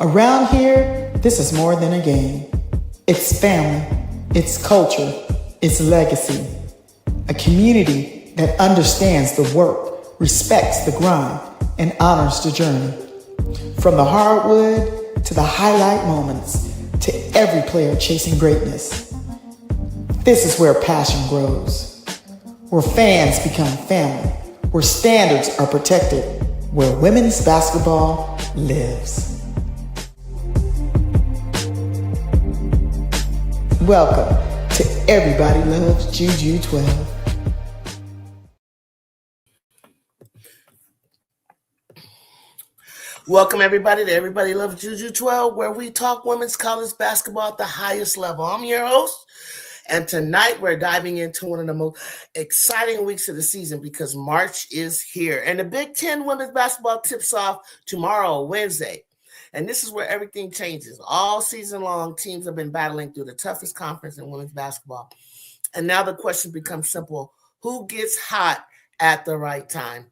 Around here, this is more than a game. It's family, it's culture, it's legacy. A community that understands the work, respects the grind, and honors the journey. From the hardwood to the highlight moments, to every player chasing greatness. This is where passion grows, where fans become family, where standards are protected, where women's basketball lives. Welcome to Everybody Loves Juju 12. Welcome everybody to Everybody Loves Juju 12, where we talk women's college basketball at the highest level. I'm your host, and tonight we're diving into one of the most exciting weeks of the season because March is here. And the Big Ten women's basketball tips off tomorrow, Wednesday. And this is where everything changes. All season long, teams have been battling through the toughest conference in women's basketball. And now the question becomes simple. Who gets hot at the right time?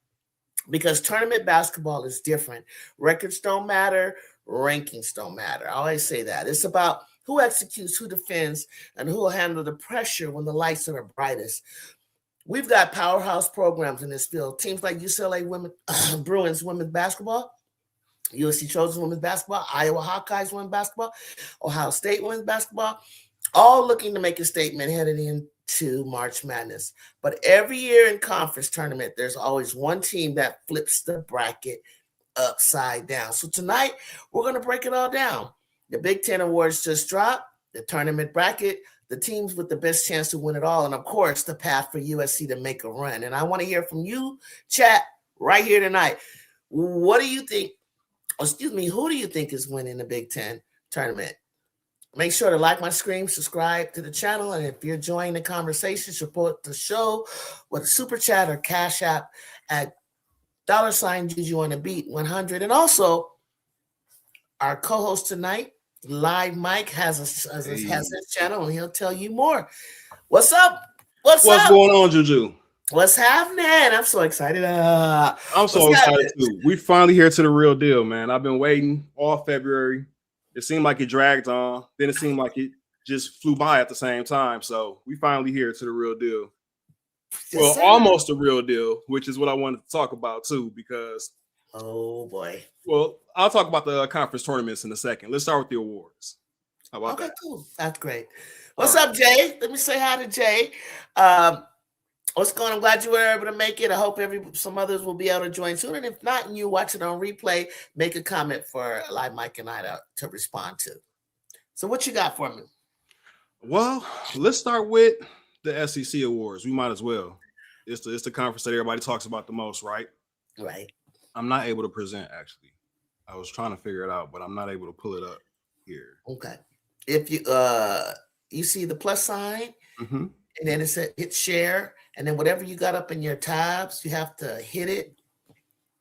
Because tournament basketball is different. Records don't matter. Rankings don't matter. I always say that. It's about who executes, who defends, and who will handle the pressure when the lights are the brightest. We've got powerhouse programs in this field. Teams like UCLA Bruins women's basketball, USC Trojans women's basketball, Iowa Hawkeyes women's basketball, Ohio State women's basketball, all looking to make a statement headed into March Madness. But every year in conference tournament, there's always one team that flips the bracket upside down. So tonight, we're going to break it all down. The Big Ten awards just dropped, the tournament bracket, the teams with the best chance to win it all, and of course, the path for USC to make a run. And I want to hear from you, chat, right here tonight. What do you think? Who do you think is winning the Big Ten tournament? Make sure to like my screen, subscribe to the channel, and if you're enjoying the conversation, support the show with a super chat or cash app at $Juju on the beat 100. And also, our co-host tonight, Live Mike, has his channel, and he'll tell you more. What's up? What's going on, Juju? What's happening? I'm so excited. I'm so excited too. We finally here to the real deal, man. I've been waiting all February. It seemed like it dragged on. Then it seemed like it just flew by at the same time. So we finally here to the real deal. Well, almost the real deal, which is what I wanted to talk about too, because oh boy. Well, I'll talk about the conference tournaments in a second. Let's start with the awards. How about that? Cool. That's great. What's up, Jay? Let me say hi to Jay. What's going on? I'm glad you were able to make it. I hope some others will be able to join soon. And if not, and you watch it on replay, make a comment for Live Mike and I to respond to. So what you got for me? Well, let's start with the SEC awards. We might as well. It's the conference that everybody talks about the most, right? Right. I'm not able to present, actually. I was trying to figure it out, but I'm not able to pull it up here. Okay. If you see the plus sign, and then it said hit share, and then whatever you got up in your tabs, you have to hit it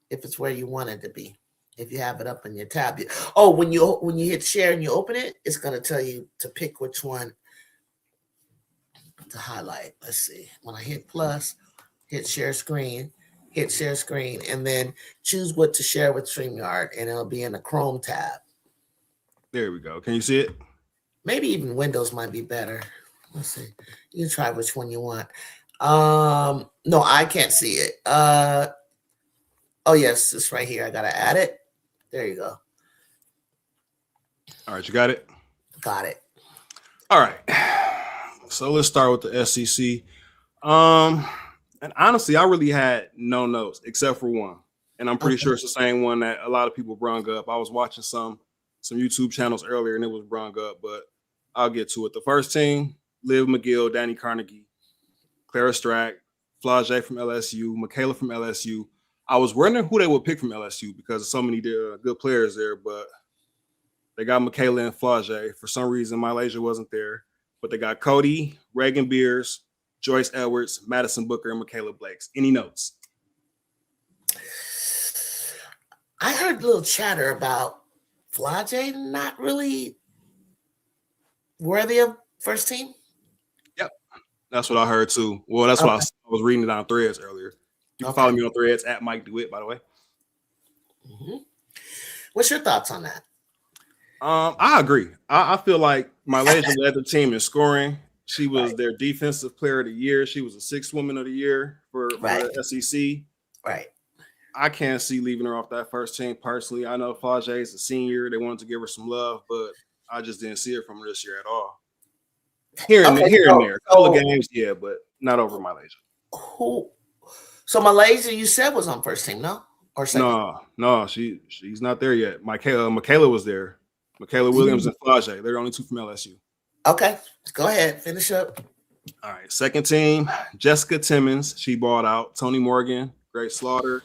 if it's where you want it to be. If you have it up in your tab. When you hit share and you open it, it's going to tell you to pick which one to highlight. Let's see. When I hit plus, hit share screen, and then choose what to share with StreamYard, and it'll be in the Chrome tab. There we go. Can you see it? Maybe even Windows might be better. Let's see. You can try which one you want. No, I can't see it. Oh yes, it's right here. I gotta add it. There you go. All right, you got it? Got it. All right. So let's start with the SEC. And honestly, I really had no notes except for one. And I'm pretty sure it's the same one that a lot of people brung up. I was watching some YouTube channels earlier and it was brung up, but I'll get to it. The first team, Liv McGill, Danny Carnegie, Clara Strack, Flau'jae from LSU, Michaela from LSU. I was wondering who they would pick from LSU because there's so many good players there, but they got Michaela and Flau'jae. For some reason, Malaysia wasn't there, but they got Cody, Reagan Beers, Joyce Edwards, Madison Booker, and Michaela Blakes. Any notes? I heard a little chatter about Flau'jae not really worthy of first team? Yep, that's what I heard too. Well, that's what I was reading it on Threads earlier. You can follow me on Threads at Mike DeWitt, by the way. Mm-hmm. What's your thoughts on that? I agree. I feel like Malaysia led the team in scoring. She was their defensive player of the year. She was a sixth woman of the year for the SEC. Right. I can't see leaving her off that first team personally. I know Flage is a senior. They wanted to give her some love, but I just didn't see it from her this year at all. Here and there. A couple of games, yeah, but not over Malaysia. So Malaysia, you said, was on first team, no? Or second? No, she's not there yet. Michaela was there. Michaela Williams and Flage. They're the only two from LSU. Okay, go ahead. Finish up. All right, second team, Jessica Timmons. She bought out Tony Morgan, Grace Slaughter,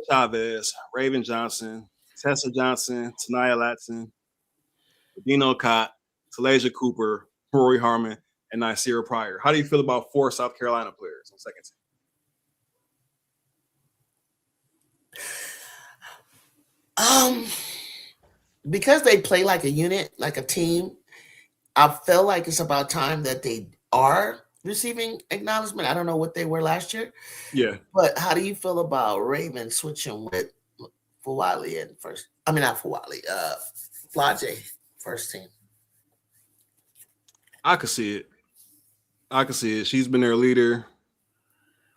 Chavez, Raven Johnson, Tessa Johnson, Tanaya Latson, Dino Cott, Talasia Cooper, Rory Harmon, and Nicira Pryor. How do you feel about 4 South Carolina players on second team? Because they play like a unit, like a team, I feel like it's about time that they are receiving acknowledgement. I don't know what they were last year. Yeah. But how do you feel about Raven switching with Fawali and first? I mean, not Fawali, Flage first team. I could see it. She's been their leader.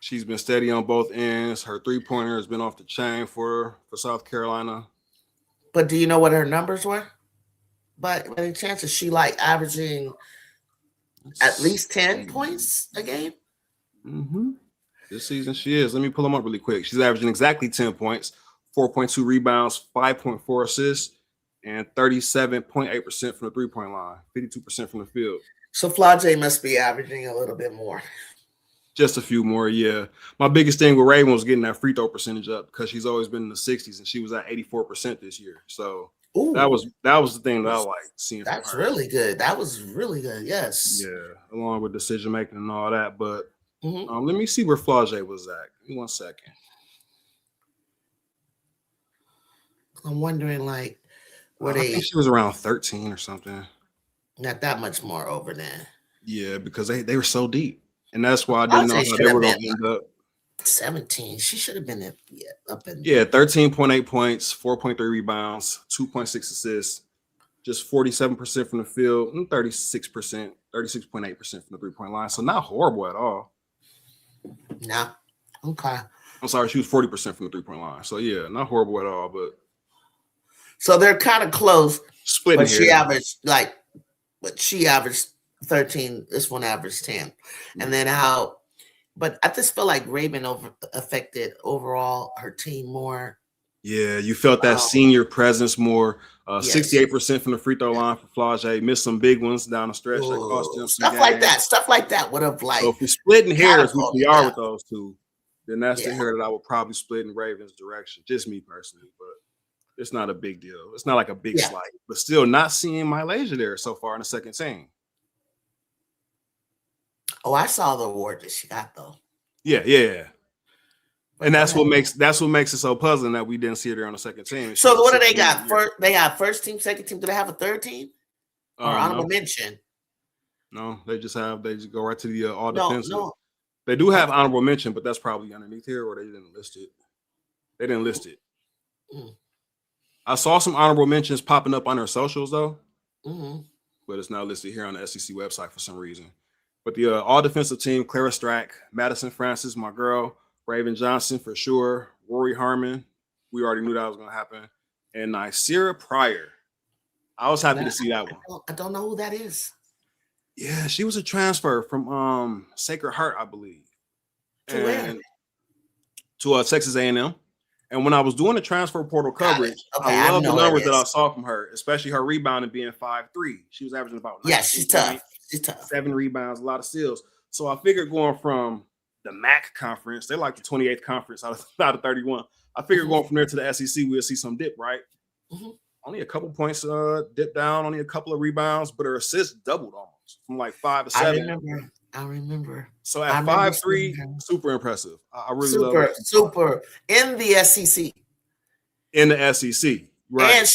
She's been steady on both ends. Her three-pointer has been off the chain for South Carolina. But do you know what her numbers were? By any chance, is she like averaging at least 10 points a game? Mm-hmm. This season she is. Let me pull them up really quick. She's averaging exactly 10 points, 4.2 rebounds, 5.4 assists, and 37.8% from the three-point line, 52% from the field. So Flage must be averaging a little bit more. Just a few more, yeah. My biggest thing with Raven was getting that free throw percentage up because she's always been in the 60s, and she was at 84% this year. So that was the thing that I like seeing. That's really good. That was really good. Yes. Yeah, along with decision making and all that. But let me see where Flage was at. Give me 1 second. I'm wondering, like, I think she was around 13 or something. Not that much more over there. Yeah, because they were so deep. And that's why I didn't know how they were going to end up. 17. She should have been up in. Yeah, 13.8 points, 4.3 rebounds, 2.6 assists, just 47% from the field, and 36.8% from the three-point line. So not horrible at all. No. Okay. I'm sorry, she was 40% from the three-point line. So yeah, not horrible at all, but so they're kind of close. Splitting but she averaged 13. This one averaged 10. And then but I just feel like Raven affected overall her team more. Yeah, you felt that senior presence more. 68% from the free throw line for Flage. Missed some big ones down the stretch. That cost them some games. Stuff like that would have like. So if you're splitting hairs, which we are with those two, then that's the hair that I would probably split in Raven's direction. Just me personally, but it's not a big deal. It's not like a big slight, but still not seeing Malaysia there so far in the second team. Oh, I saw the award that she got though. Yeah. And that's what makes it so puzzling that we didn't see her there on the second team. So what do they got? They have first team, second team. Do they have a third team or honorable mention? No, they just go right to the all defensive. No. They do have honorable mention, but that's probably underneath here, or they didn't list it. They didn't list it. I saw some honorable mentions popping up on their socials though, but it's not listed here on the SEC website for some reason. But the all defensive team: Clara Strack, Madison Francis, my girl, Raven Johnson for sure, Rory Harmon. We already knew that was going to happen, and Nicira Pryor. I was happy to see that one. I don't know who that is. Yeah, she was a transfer from Sacred Heart, I believe, to Texas A&M. And when I was doing the transfer portal coverage, I love the numbers that I saw from her, especially her rebounding being 5'3". She was averaging about 19 she's tough. She's tough. 7 rebounds, a lot of steals. So I figured going from the MAC conference, they're like the 28th conference out of 31. I figured going from there to the SEC, we'll see some dip, right? Only a couple points dipped down, only a couple of rebounds, but her assists doubled almost from like 5 to 7. I remember. So at 5'3", super impressive. I really love it. Super in the SEC. In the SEC. Right. And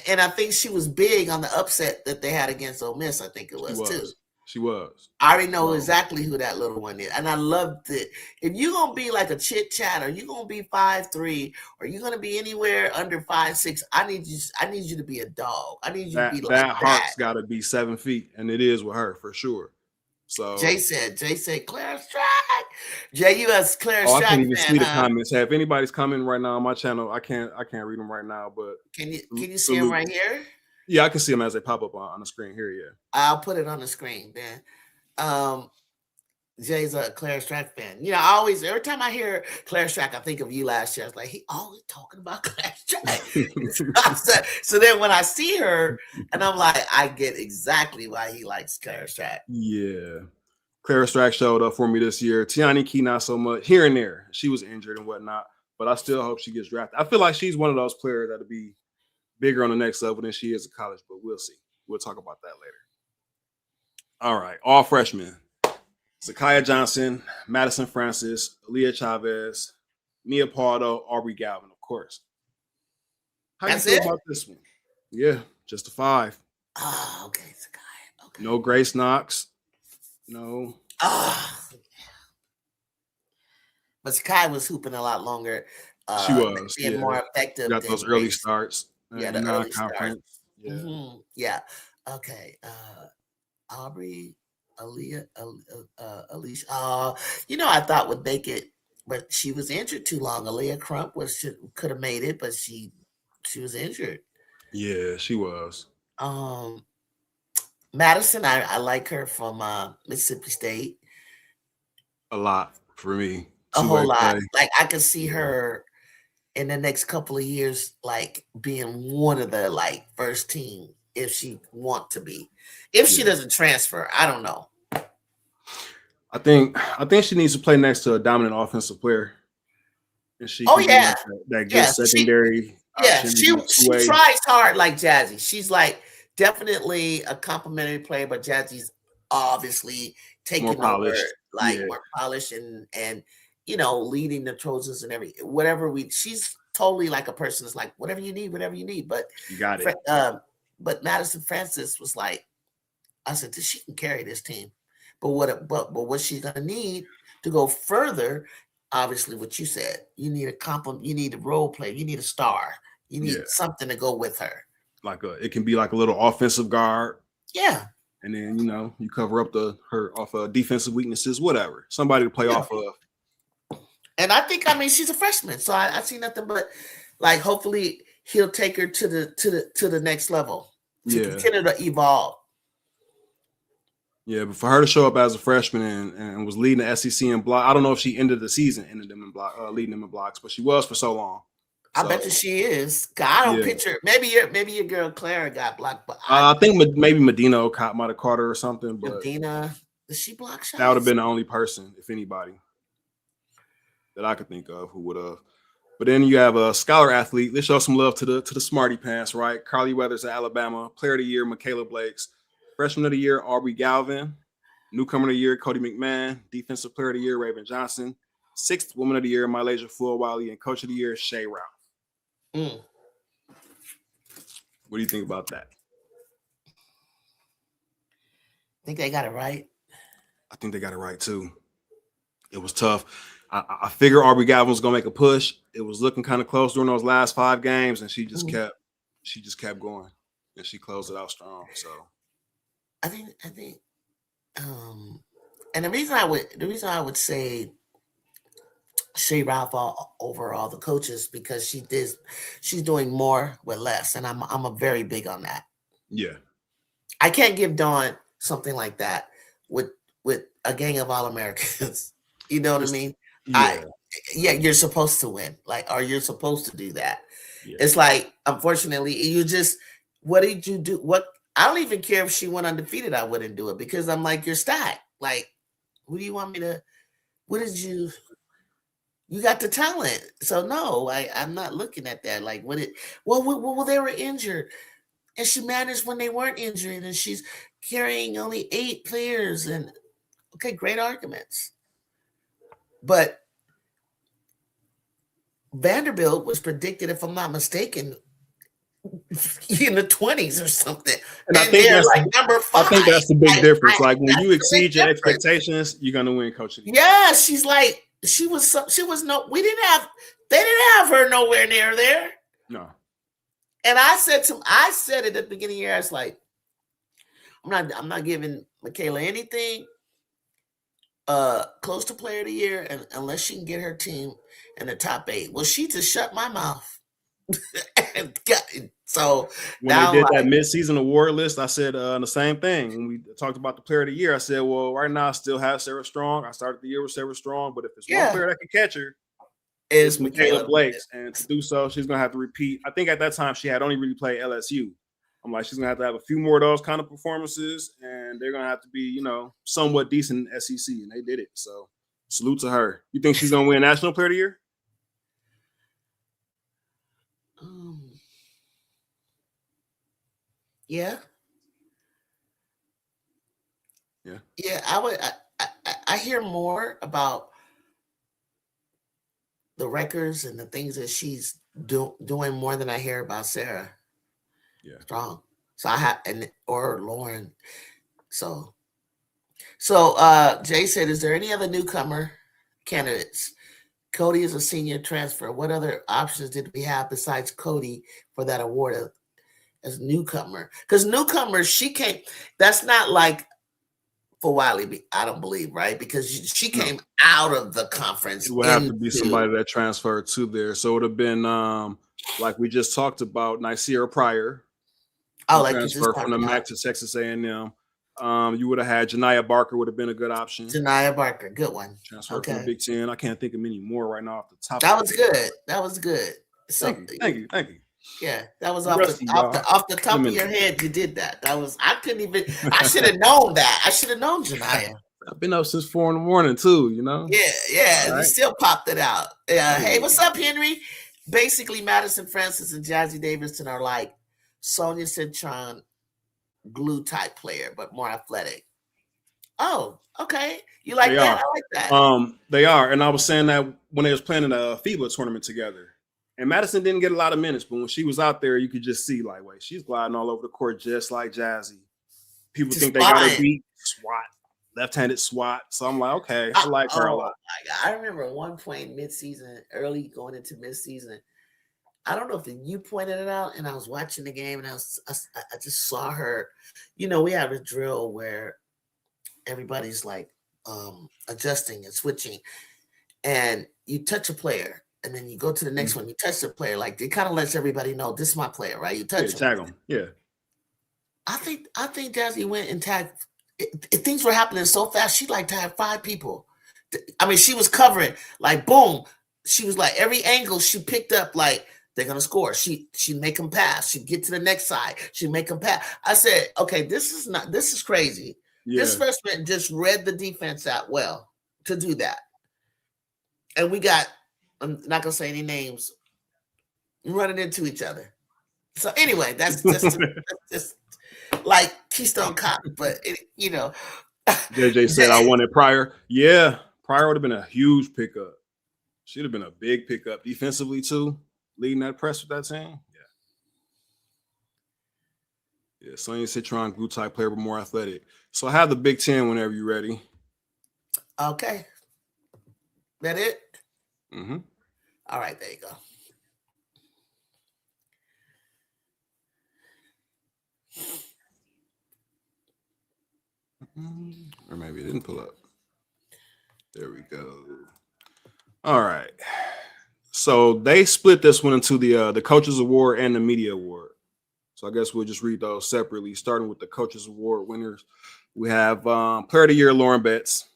and I think she was big on the upset that they had against Ole Miss. I think it She was too. was. She was. I already know So, exactly who that little one is, and I loved it. If you're gonna be like a chit chatter, you're gonna be 5'3", or you're gonna be anywhere under 5'6", I need you. I need you to be a dog. I need you to be like that that. heart's got to be 7 feet, and it is with her for sure. So, Jay said, Claire Strack. Jay, you a Claire oh, I can't Strack even fan, see the huh? comments. Hey, if anybody's coming right now on my channel, I can't read them right now. But Can you see him salute. right here? Yeah, I can see them as they pop up on the screen here. Yeah. I'll put it on the screen, man. Jay's a Claire Strack fan. You know, I always, every time I hear Claire Strack, I think of you last year. I was like, he always talking about Claire Strack. So then when I see her, and I'm like, I get exactly why he likes Claire Strack. Yeah. Clara Strack showed up for me this year. Tiani Key, not so much. Here and there. She was injured and whatnot, but I still hope she gets drafted. I feel like she's one of those players that'll be bigger on the next level than she is at college, but we'll see. We'll talk about that later. All right. All freshmen. Zakiya Johnson, Madison Francis, Aaliyah Chavez, Mia Pardo, Aubrey Galvin, of course. How That's you feel it? about this one? Yeah, just a 5. Oh, okay, Zakiya. Okay. No Grace Knox. No. Oh. But Zakiya was hooping a lot longer. She was. Being Yeah. more effective. Got than those early Grace. starts. Yeah, the early starts. Non-conference. Yeah. Mm-hmm. Yeah. Okay. Aubrey, Aaliyah, Alicia. You know, I thought would make it, but she was injured too long. Aaliyah Crump could have made it, but she was injured. Yeah, she was. Madison, I like her from Mississippi State. A lot for me. A Two-way whole lot. play. Like I could see her in the next couple of years, like being one of the like first team if she want to be. If she doesn't transfer, I don't know. I think she needs to play next to a dominant offensive player. And she Oh can be yeah. like that good secondary option. She tries hard like Jazzy. She's like definitely a complimentary player, but Jazzy's obviously taking over, like more polished and you know, leading the Trojans and she's totally like a person that's like whatever you need. But you got it. But Madison Francis was like, I said, she can carry this team. But what she's gonna need to go further, obviously, what you said, you need you need a role player, you need a star, you need something to go with her. Like it can be like a little offensive guard. Yeah. And then you cover up her off of defensive weaknesses, whatever. Somebody to play off of. And I think she's a freshman, so I see nothing but like hopefully he'll take her to the next level to continue to evolve. Yeah, but for her to show up as a freshman and was leading the SEC in block, I don't know if she ended them in block, leading them in blocks, but she was for so long. I bet you she is. I don't picture. Maybe your girl Clara got blocked, but I think maybe Medina O'Cott might have caught her or something. But Medina, does she block shots? That would have been the only person, if anybody, that I could think of who would have. But then you have a scholar athlete. Let's show some love to the smarty pants, right? Carly Weathers at Alabama, Player of the Year, Michaela Blakes. Freshman of the Year, Aubrey Galvin. Newcomer of the Year, Cody McMahon. Defensive Player of the Year, Raven Johnson. 6th Woman of the Year, Mylasia Full-Wiley. And Coach of the Year, Shay Ralph. What do you think about that? Think they got it right? I think they got it right, too. It was tough. I figured Aubrey Galvin was going to make a push. It was looking kind of close during those last 5 games, and she just kept going. And she closed it out strong, so. I think, and the reason I would say Shay Ralph over all the coaches because she's doing more with less, and I'm a very big on that. Yeah, I can't give Dawn something like that with a gang of All-Americans. You know what I mean? Yeah. You're supposed to win, or you're supposed to do that. Yeah. It's like, unfortunately, what did you do? I don't even care if she went undefeated. I wouldn't do it because I'm like, you're stacked. Like, what do you want me to? What did you? You got the talent, so no, I'm not looking at that. Like, well, they were injured, and she managed when they weren't injured, and she's carrying only 8 players. And okay, great arguments, but Vanderbilt was predicted, if I'm not mistaken, in the 20s or something, And I and think they're that's like number I 5. think that's the big difference. Like when That's you the big exceed your difference. expectations, you're gonna win Coach of the Year. Yeah, she's like she was no. They didn't have her nowhere near there. No. And I said it at the beginning of the year. I was like, I'm not giving Michaela anything close to player of the year unless she can get her team in the top 8. Well, she just shut my mouth. So When they now, did that like, midseason award list, I said the same thing. When we talked about the player of the year, I said, well, right now I still have Sarah Strong. I started the year with Sarah Strong, but if it's one player that can catch her, is it's Michaela Michaela Blakes. And to do so, she's going to have to repeat. I think at that time she had only really played LSU. I'm like, she's going to have a few more of those kind of performances, and they're going to have to be, somewhat decent in SEC, and they did it. So salute to her. You think she's going to win National Player of the Year? Yeah. Yeah. Yeah, I would. I hear more about the records and the things that she's doing more than I hear about Sarah. Yeah. Strong. So or Lauren. So Jay said, is there any other newcomer candidates? Cody is a senior transfer. What other options did we have besides Cody for that award as newcomer? Because newcomers, she came. That's not like for Wiley, I don't believe, right? Because she came out of the conference. It would have to be somebody that transferred to there. So it would have been like we just talked about, Nicera Pryor. Oh, like transfer from the MAC to Texas A&M. You would have had Janiah Barker would have been a good option. Janiah Barker, good one. Transfer from the Big Ten. I can't think of many more right now off the top. That was good. That was good. So, thank you. Yeah, that was off the top of your head. You did that. I couldn't even. I should have known that. I should have known Janiah. I've been up since 4 a.m. too. Yeah. Right. You still popped it out. Hey, what's up, Henry? Basically, Madison Francis and Jazzy Davidson are like Sonia Citron glue type player, but more athletic. Oh, okay. You like that? I like that. They are, and I was saying that when they was playing in a FIBA tournament together. And Madison didn't get a lot of minutes, but when she was out there, you could just see, like, wait, she's gliding all over the court just like Jazzy. People think they got her beat. SWAT, left-handed SWAT. So I'm like, okay, I like her a lot. I remember at one point mid-season, early going into mid-season, I don't know if you pointed it out, and I was watching the game, and I just saw her. We have a drill where everybody's like adjusting and switching, and you touch a player. And then you go to the next one. You touch the player, like it kind of lets everybody know this is my player, right? You touch him. Tag him. Yeah. I think Jazzy went and tagged. Things were happening so fast. She like tagged 5 people. I mean, she was covering like boom. She was like every angle she picked up. Like they're gonna score. She'd make them pass. She'd get to the next side. She'd make them pass. I said, okay, this is crazy. Yeah. This freshman just read the defense out well to do that, and we got. I'm not gonna say any names. Running into each other. So anyway, that's just like Keystone Cop, but JJ said I wanted Pryor. Yeah, Pryor would have been a huge pickup. She'd have been a big pickup defensively too, leading that press with that team. Yeah, Sonia Citron, glue type player, but more athletic. So I have the Big Ten whenever you're ready. Okay. That it? Mm-hmm. All right, there you go. Or maybe it didn't pull up. There we go. All right. So they split this one into the Coaches Award and the Media Award. So I guess we'll just read those separately, starting with the Coaches Award winners. We have Player of the Year, Lauren Betts.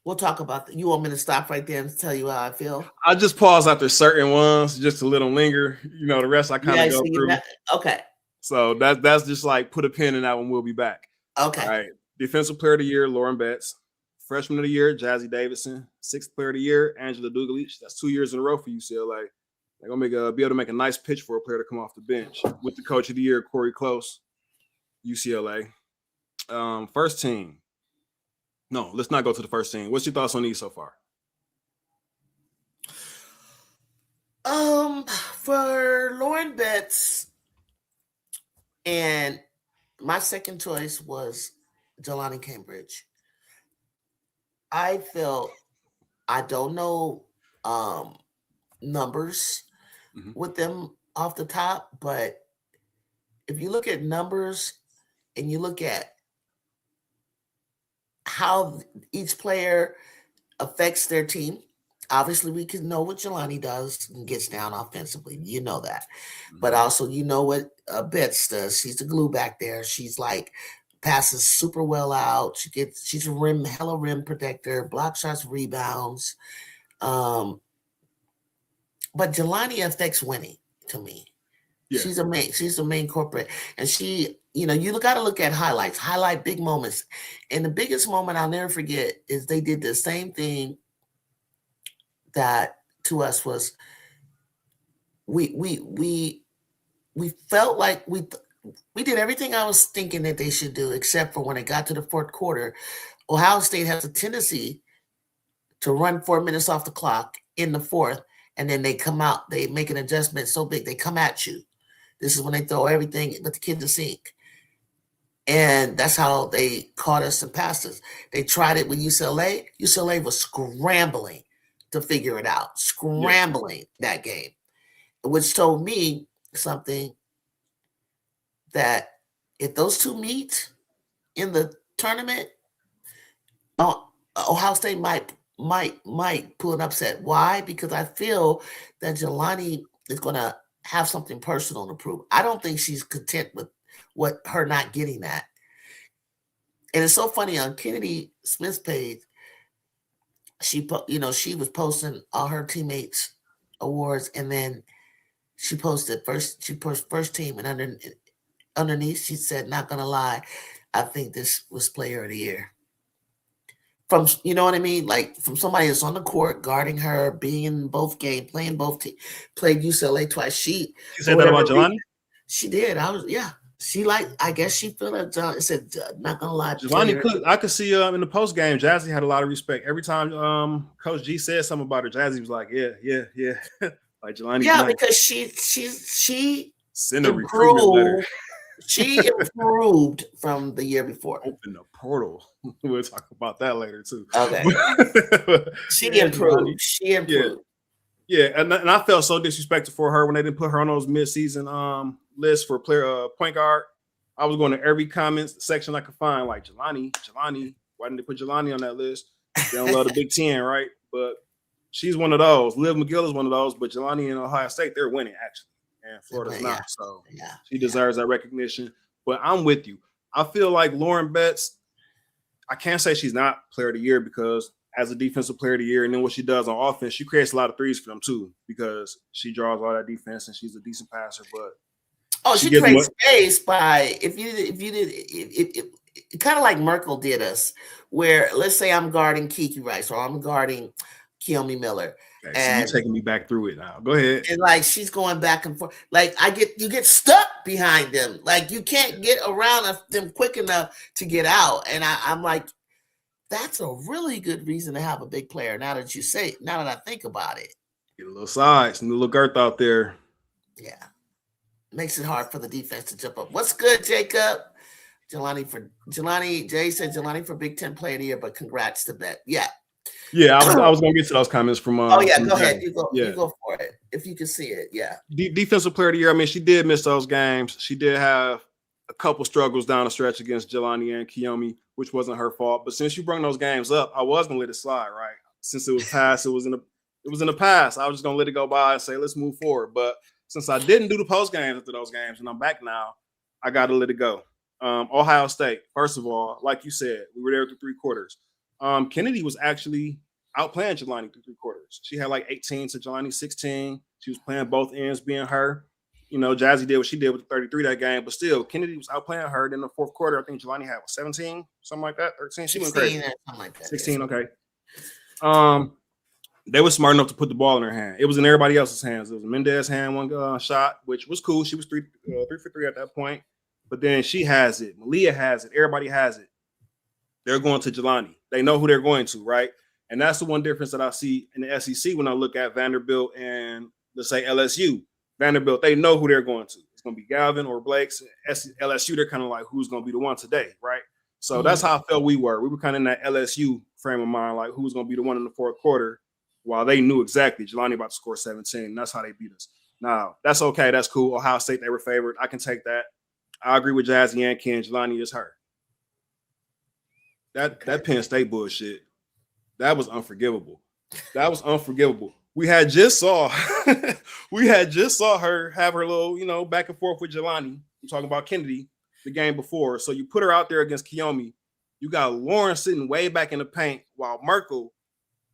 We'll talk about that. You want me to stop right there and tell you how I feel? I just pause after certain ones just to let them linger. The rest I kind of go through. Okay. So that's just like put a pin in that one. We'll be back. Okay. All right. Defensive Player of the Year, Lauren Betts. Freshman of the Year, Jazzy Davidson. Sixth Player of the Year, Angela Dugalich. That's 2 years in a row for UCLA. They're gonna be able to make a nice pitch for a player to come off the bench. With the Coach of the Year, Corey Close, UCLA. First team. No, let's not go to the first team. What's your thoughts on these so far? For Lauren Betts, and my second choice was Jelani Cambridge. I feel I don't know numbers Mhm. with them off the top, but if you look at numbers and you look at how each player affects their team, obviously we can know what Jelani does and gets down offensively. You know that. But Mhm. also you know what Betts does. She's the glue back there. She's like passes super well out. She's a hella rim protector, block shots, rebounds. Um, but Jelani affects winning to me. Yeah. She's the main corporate. And she, you got to look at highlights, highlight big moments. And the biggest moment I'll never forget is they did the same thing that to us was we felt like we did everything I was thinking that they should do, except for when it got to the fourth quarter. Ohio State has a tendency to run 4 minutes off the clock in the fourth, and then they come out, they make an adjustment so big, they come at you. This is when they throw everything but the kid to sink. And that's how they caught us and passed us. They tried it with UCLA. UCLA was scrambling to figure it out, Yeah. scrambling that game, which told me something that if those two meet in the tournament, Ohio State might pull an upset. Why? Because I feel that Jelani is going to have something personal to prove. I don't think she's content with what her not getting that. And it's so funny on Kennedy Smith's page, she was posting all her teammates awards, and then she posted first team, and underneath she said, "Not gonna lie, I think this was player of the year." From you know what I mean, like from somebody that's on the court guarding her, being in both games, playing both teams, played UCLA twice. She She for said that whatever about reason, Jelani? she did. She I guess she felt that it said, "Not gonna lie, Jelani player." could I could see in the post game, Jazzy had a lot of respect. Every time Coach G said something about her, Jazzy was like, yeah, yeah, yeah. Like Jelani's Yeah, nice. because she Send a recruitment letter. improved. She improved from the year before. Open the portal. We'll talk about that later too. Okay. She Yeah, Jelani. improved. She Yeah, improved. yeah. And I felt so disrespectful for her when they didn't put her on those midseason lists for player point guard. I was going to every comment section I could find, like Jelani. Why didn't they put Jelani on that list? They don't love the Big Ten, right? But she's one of those. Liv McGill is one of those, but Jelani and Ohio State, they're winning actually. And Florida's Yeah, not. So yeah, she deserves that recognition. But I'm with you. I feel like Lauren Betts, I can't say she's not player of the year because as a defensive player of the year, and then what she does on offense, she creates a lot of threes for them too because she draws all that defense and she's a decent passer. But Oh, she she gives creates them space by kind of like Merkel did us, where let's say I'm guarding Kiki Rice or I'm guarding Kiyomi Miller, okay, so you and taking me back through it now. Go ahead. like she's going back and forth. Like you get stuck behind them. Like you can't get around them quick enough to get out. And I'm like, that's a really good reason to have a big player. Now that I think about it, Get a little size, and a little girth out there. yeah, makes it hard for the defense to jump up. What's good, Jacob? Jay said Jelani for Big Ten Player of the Year, but congrats to Bet. Yeah. Yeah, I was gonna get to those comments from Oh yeah, from go Jay. ahead. You Yeah, go for it. If you can see it, yeah. defensive player of the year. I mean, she did miss those games. She did have a couple struggles down the stretch against Jelani and Kiyomi, which wasn't her fault. But since you brought those games up, I was gonna let it slide, right? Since it was past, it was in the past. I was just gonna let it go by and say let's move forward. But since I didn't do the post games after those games, and I'm back now, I got to let it go. Ohio State, first of all, like you said, we were there through 3 quarters. Kennedy was actually outplaying Jelani through 3 quarters. She had like 18 to Jelani 16. She was playing both ends, being her. You know, Jazzy did what she did with the 33 that game, but still, Kennedy was outplaying her. Then the fourth quarter, I think Jelani had 17, something like that, 13. She went crazy. Something like that. 16, okay. They were smart enough to put the ball in her hand. It was in everybody else's hands. It was Mendez's hand, one shot, which was cool. She was 3 for 3 at that point. But then she has it. Malia has it. Everybody has it. They're going to Jelani. They know who they're going to, right? And that's the one difference that I see in the SEC when I look at Vanderbilt and let's say LSU, Vanderbilt, they know who they're going to. It's going to be Galvin or Blake's. LSU, they're kind of like, who's going to be the one today, right? So that's how I felt we were. We were kind of in that LSU frame of mind, like who's going to be the one in the fourth quarter, while they knew exactly Jelani about to score 17. And that's how they beat us. Now, that's okay. That's cool. Ohio State, they were favored. I can take that. I agree with Jazzy and Ken. Jelani is her. That Penn State bullshit, that was unforgivable. That was unforgivable. We had just saw her have her little, back and forth with Jelani. I'm talking about Kennedy the game before. So you put her out there against Kiyomi. You got Lauren sitting way back in the paint while Merkel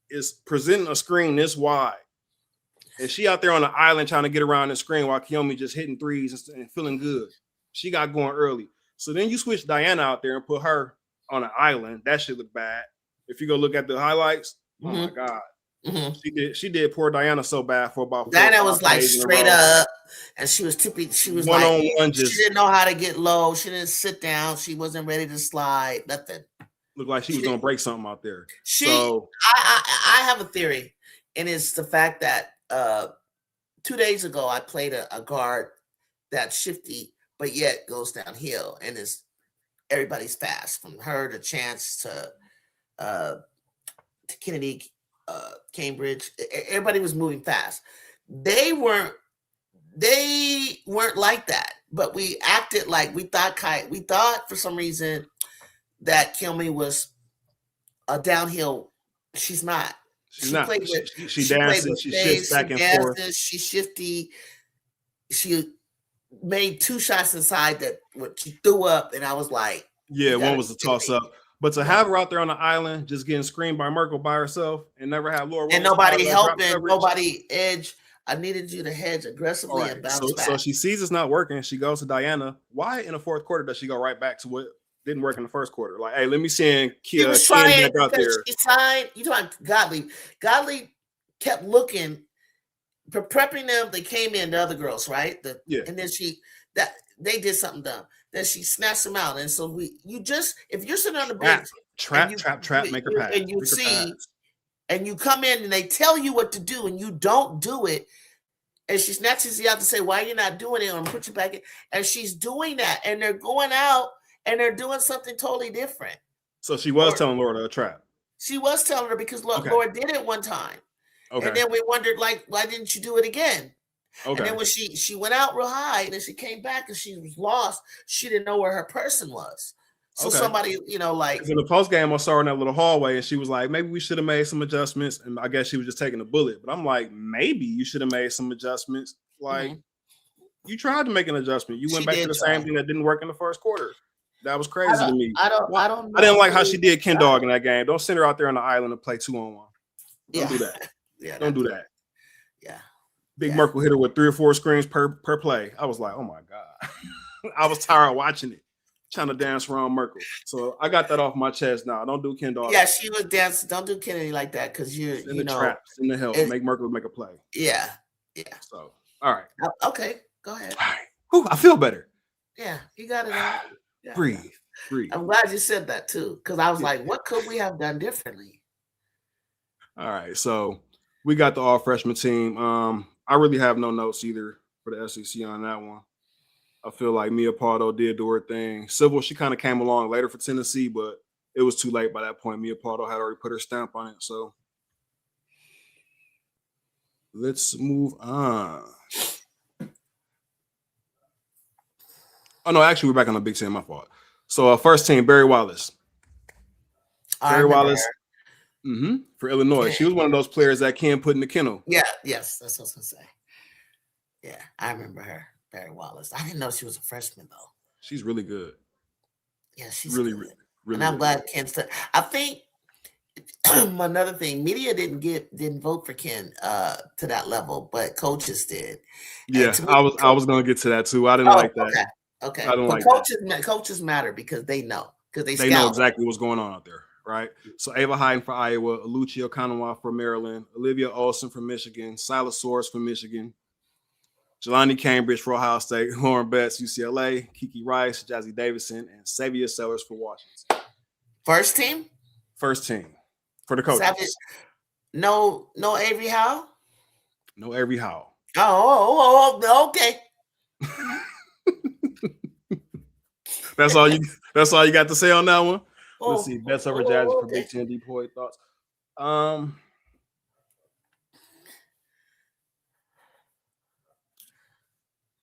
is presenting a screen this wide. And she out there on the island trying to get around the screen while Kiyomi just hitting threes and feeling good. She got going early. So then you switch Diana out there and put her on an island. That should look bad. If you go look at the highlights, oh my God. She did poor Diana so bad for about 4 Diana was like straight up, and she was tippy. She was one-on-one, she didn't know how to get low. She didn't sit down. She wasn't ready to slide. Nothing. Looked like she was gonna break something out there. I have a theory, and it's the fact that 2 days ago I played a guard that's shifty, but yet goes downhill, and is everybody's fast from her to Chance to Kennedy. Cambridge, everybody was moving fast. They weren't like that, but we acted like we thought for some reason that Kilmy was a downhill. She's not. She dances. She shifts back and forth. She's shifty. She made 2 shots inside that she threw up, and I was like, yeah, one was a toss up. But to have her out there on the island, just getting screened by Merkel by herself, and never have Laura and nobody helping, nobody edge. I needed you to hedge aggressively and bounce back. So she sees it's not working. She goes to Diana. Why in the fourth quarter does she go right back to what didn't work in the first quarter? Like, hey, let me send Kia back out there. She signed. You talking Godly? Godly kept looking, prepping them. They came in, the other girls, right? And then they did something dumb. Then she snatched them out, and so if you're sitting on the bench, trap, make her pass, and you see, and you come in and they tell you what to do, and you don't do it, and she snatches you out to say, "Why are you not doing it?" and put you back in, and she's doing that, and they're going out and they're doing something totally different. So she was telling Laura to trap. She was telling her because Laura did it one time, and then we wondered, like, why didn't you do it again? Okay. And then when she went out real high, and then she came back and she was lost. She didn't know where her person was. So somebody, like in the post game, I saw her in that little hallway, and she was like, "Maybe we should have made some adjustments." And I guess she was just taking a bullet. But I'm like, maybe you should have made some adjustments. Like you tried to make an adjustment. You went back to the same thing that didn't work in the first quarter. That was crazy to me. I don't know. I didn't like how she did Ken Dog in that game. Don't send her out there on the island and play 2-on-1. Don't do that. Don't do that. Yeah. Big Merkel hit her with 3 or 4 screens per play. I was like, oh my God. I was tired of watching it, trying to dance around Merkel. So I got that off my chest now. Don't do Ken Dog. Yeah, she was dancing. Don't do Kennedy like that because you're in the traps, in the help. Make Merkel make a play. Yeah. So, all right. Okay, go ahead. All right. Whew, I feel better. Yeah, you got it out. Yeah. Breathe. I'm glad you said that too, because I was like, what could we have done differently? All right, so we got the all freshman team. I really have no notes either for the SEC on that one. I feel like Mia Pardo did do her thing. Sybil, she kind of came along later for Tennessee, but it was too late by that point. Mia Pardo had already put her stamp on it. So let's move on. Oh, no, actually, we're back on the Big Ten. My fault. So first team, Barry Wallace. Barry Wallace. For Illinois. She was one of those players that Ken put in the kennel. Yeah, yes, that's what I was going to say. Yeah, I remember her, Barry Wallace. I didn't know she was a freshman, though. She's really good. Yeah, she's really good. Really and I'm good. glad Ken said. I think another thing, media didn't vote for Ken to that level, but coaches did. Yeah, I was going to get to that too. I didn't like that. Okay. I don't but like coaches matter because they know. Because they know exactly what's going on out there. Right. So Ava Hyden for Iowa, Aluchi Okanwa for Maryland, Olivia Olson from Michigan, Silas Soares from Michigan, Jelani Cambridge for Ohio State, Lauren Betts, UCLA, Kiki Rice, Jazzy Davison, and Savia Sellers for Washington. First team for the coaches. No Avery Howe. No Avery Howe. Okay. That's all you. That's all you got to say on that one. Let's Oh, see. Best over Jazzy for okay. Big Ten Depoy thoughts.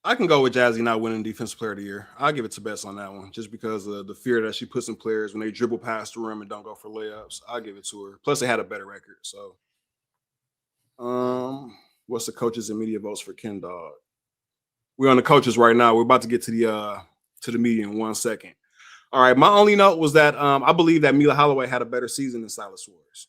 I can go with Jazzy not winning Defensive Player of the Year. I'll give it to Best on that one, just because of the fear that she puts in players when they dribble past the rim and don't go for layups. I'll give it to her. Plus, they had a better record. So, what's the coaches and media votes for Ken Dog? We're on the coaches right now. We're about to get to the media in 1 second. All right. My only note was that I believe that Mila Holloway had a better season than Silas Suarez.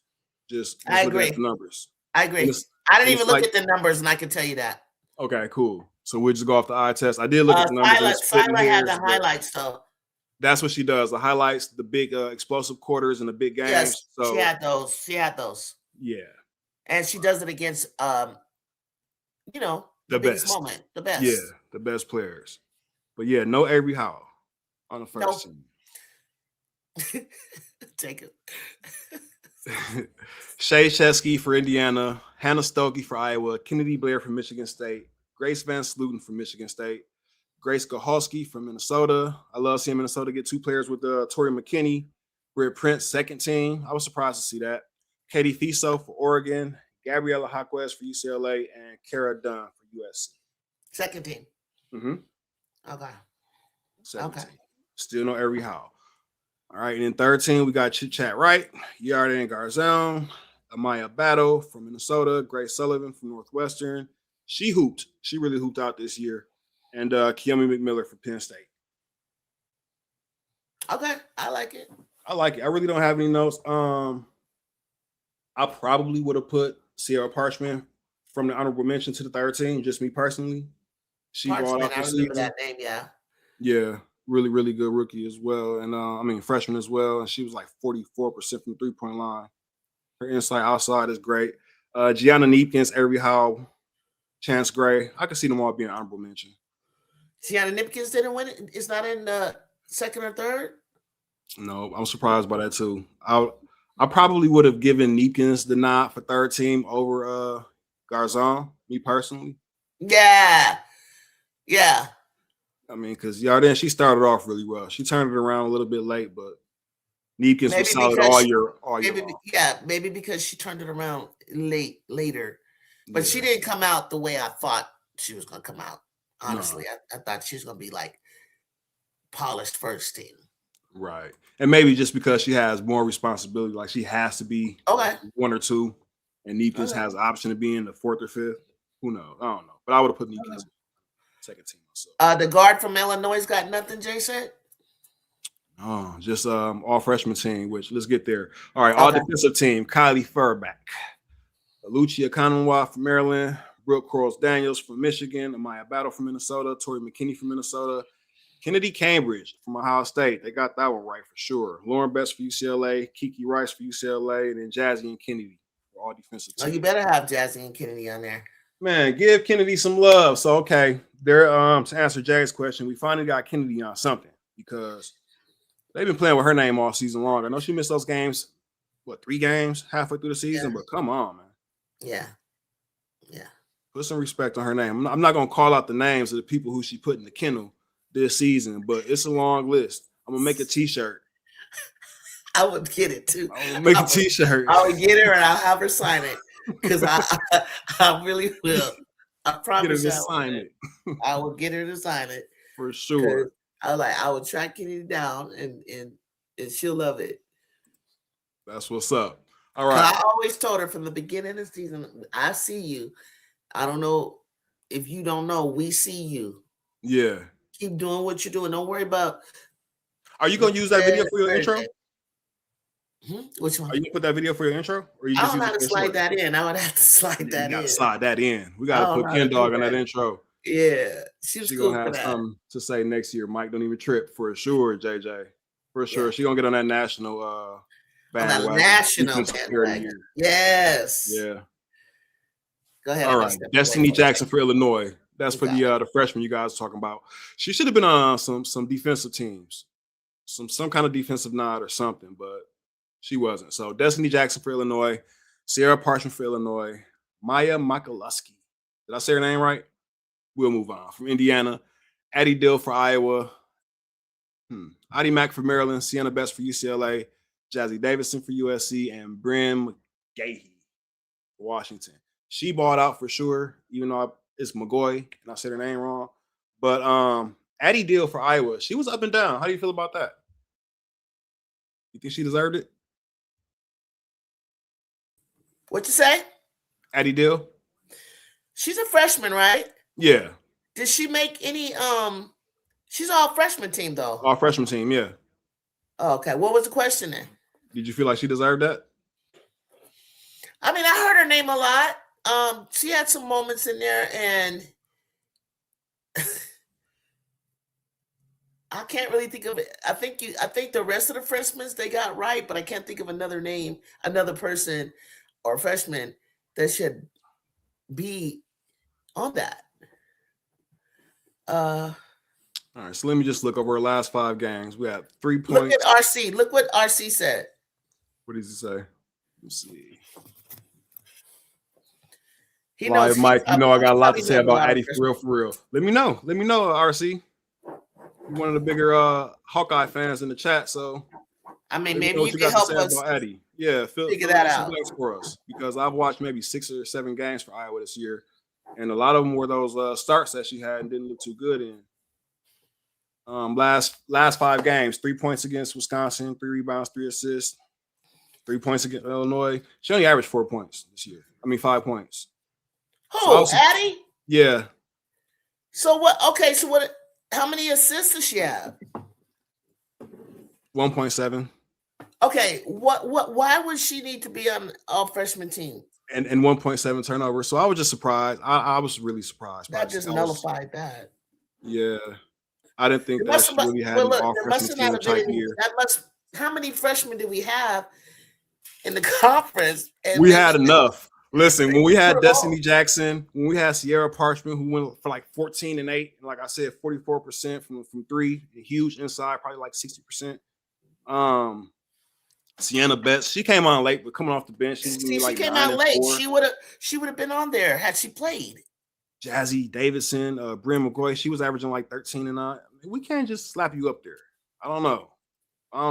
Just I looking agree. at the numbers. I agree. I didn't even look at the numbers, and I can tell you that. Okay, cool. So we'll just go off the eye test. I did look at the numbers. Sila had the highlights, though. That's what she does. The highlights, the big explosive quarters and the big games. Yes, so she had those. She had those. Yeah. And she does it against the biggest moment, the best. Yeah, the best players. But yeah, no Avery Howell on the first team. Take it. Shay Chesky for Indiana, Hannah Stokey for Iowa, Kennedy Blair from Michigan State, Grace Van Sluten from Michigan State, Grace Gaholski from Minnesota. I love seeing Minnesota get two players with Tori McKinney, Britt Prince, second team. I was surprised to see that. Katie Fiso for Oregon, Gabriella Hawquez for UCLA, and Kara Dunn for USC. Second team. Okay. Second team. Still no Avery Howell. All right, and then third team, we got Chit Chat Wright, Yarden Garzone, Amaya Battle from Minnesota, Grace Sullivan from Northwestern. She hooped. She really hooped out this year. And Kiyomi McMillan from Penn State. Okay, I like it. I like it. I really don't have any notes. I probably would have put Sierra Parchman from the honorable mention to the third team, just me personally. She brought out the season. That name, yeah. Yeah, really, really good rookie as well. And freshman as well. And she was like 44% from the three-point line. Her inside outside is great. Gianna Neepkins, Avery Howell, Chance Gray. I could see them all being honorable mention. Gianna Neepkins didn't win it. It's not in second or third. No, I'm surprised by that too. I probably would have given Neepkins the nod for third team over Garzon, me personally. Yeah. I mean, because Yarden, she started off really well. She turned it around a little bit late, but Neepkins was solid all year. Maybe because she turned it around later. But she didn't come out the way I thought she was going to come out. Honestly, no. I thought she was going to be like polished first team. Right. And maybe just because she has more responsibility, like she has to be one or two, and Neepkins has the option of being the fourth or fifth. Who knows? I don't know. But I would have put Neepkins second team myself. The guard from Illinois got nothing, Jay said? Oh, just all freshman team, which let's get there. All right, all defensive team, Kylie Furback, Lucia Conway from Maryland, Brooke Quarles-Daniels from Michigan, Amaya Battle from Minnesota, Tori McKinney from Minnesota, Kennedy Cambridge from Ohio State. They got that one right for sure. Lauren Best for UCLA, Kiki Rice for UCLA, and then Jazzy and Kennedy for all defensive teams. You better have Jazzy and Kennedy on there. Man, give Kennedy some love. So, okay, there. To answer Jay's question, we finally got Kennedy on something because they've been playing with her name all season long. I know she missed those games, 3 games halfway through the season, but come on, man. Yeah. Put some respect on her name. I'm not going to call out the names of the people who she put in the kennel this season, but it's a long list. I'm going to make a T-shirt. I would get it, too. I'll make a T-shirt. I would get her, and I'll have her sign it because I really will. I promise get her to sign it. I will get her to sign it. For sure. I would track Kennedy down, and she'll love it. That's what's up. All right. I always told her from the beginning of the season, I see you. I don't know if you don't know, we see you. Yeah. Keep doing what you're doing. Don't worry about. Are you going to use that video for your intro? Which one? Are you going to put that video for your intro? Or you I don't know how to slide that in. I would have to slide that in. You got to slide that in. We got to put Ken Dog on that intro. Yeah. She's cool going to have something to say next year. Mike, don't even trip for sure, JJ. For sure. She's going to get on that national bandwagon. Yes. Yeah. Go ahead. All right. Destiny Jackson for Illinois. That's for the freshman you guys are talking about. She should have been on some defensive teams, some kind of defensive nod or something, but she wasn't. So Destiny Jackson for Illinois, Sierra Parchman for Illinois, Maya Makaluski Did I say her name right? We'll move on. From Indiana, Addie Dill for Iowa, Audie Mack for Maryland, Sienna Betts for UCLA, Jazzy Davidson for USC, and Bryn McGahee for Washington. She balled out for sure, even though it's McGoy and I said her name wrong. But Addie Dill for Iowa, she was up and down. How do you feel about that? You think she deserved it? What you say? Addie Dill? She's a freshman, right? Yeah. Did she make any she's all freshman team though? All freshman team, yeah. Oh, okay. What was the question then? Did you feel like she deserved that? I mean, I heard her name a lot. She had some moments in there, and I can't really think of it. I think the rest of the freshmen they got right, but I can't think of another name, another person or freshman that should be on that. All right, so let me just look over our last 5 games. We have 3 points. Look at RC. Look what RC said. What does he say? Let's see. He Live knows Mike, you know I got a lot to say about Addie freshmen. for real. Let me know, RC. You're one of the bigger Hawkeye fans in the chat, so I mean, let me maybe know what you got can help to say us about Addie. Yeah, figure that out for us because I've watched maybe 6 or 7 games for Iowa this year, and a lot of them were those starts that she had and didn't look too good in. Last 5 games, 3 points against Wisconsin, 3 rebounds, 3 assists, 3 points against Illinois. She only averaged 4 points this year. 5 points. Who, Addie? Yeah. So what? Okay, so what? How many assists does she have? 1.7. Okay, what? Why would she need to be on all freshman team? And 1.7 turnovers. So I was just surprised. I was really surprised. That just nullified that. Yeah. I didn't think that she really had an all-freshman team type year. How many freshmen do we have in the conference? We had enough. Listen, when we had Destiny Jackson, when we had Sierra Parchment, who went for like 14 and 8, and like I said, 44% from 3, huge inside, probably like 60%. Sienna Betts, she came on late, but coming off the bench, she came out late. She would have been on there had she played. Jazzy Davidson, Bryn McGoy, she was averaging like 13 and 9. We can't just slap you up there. I don't know.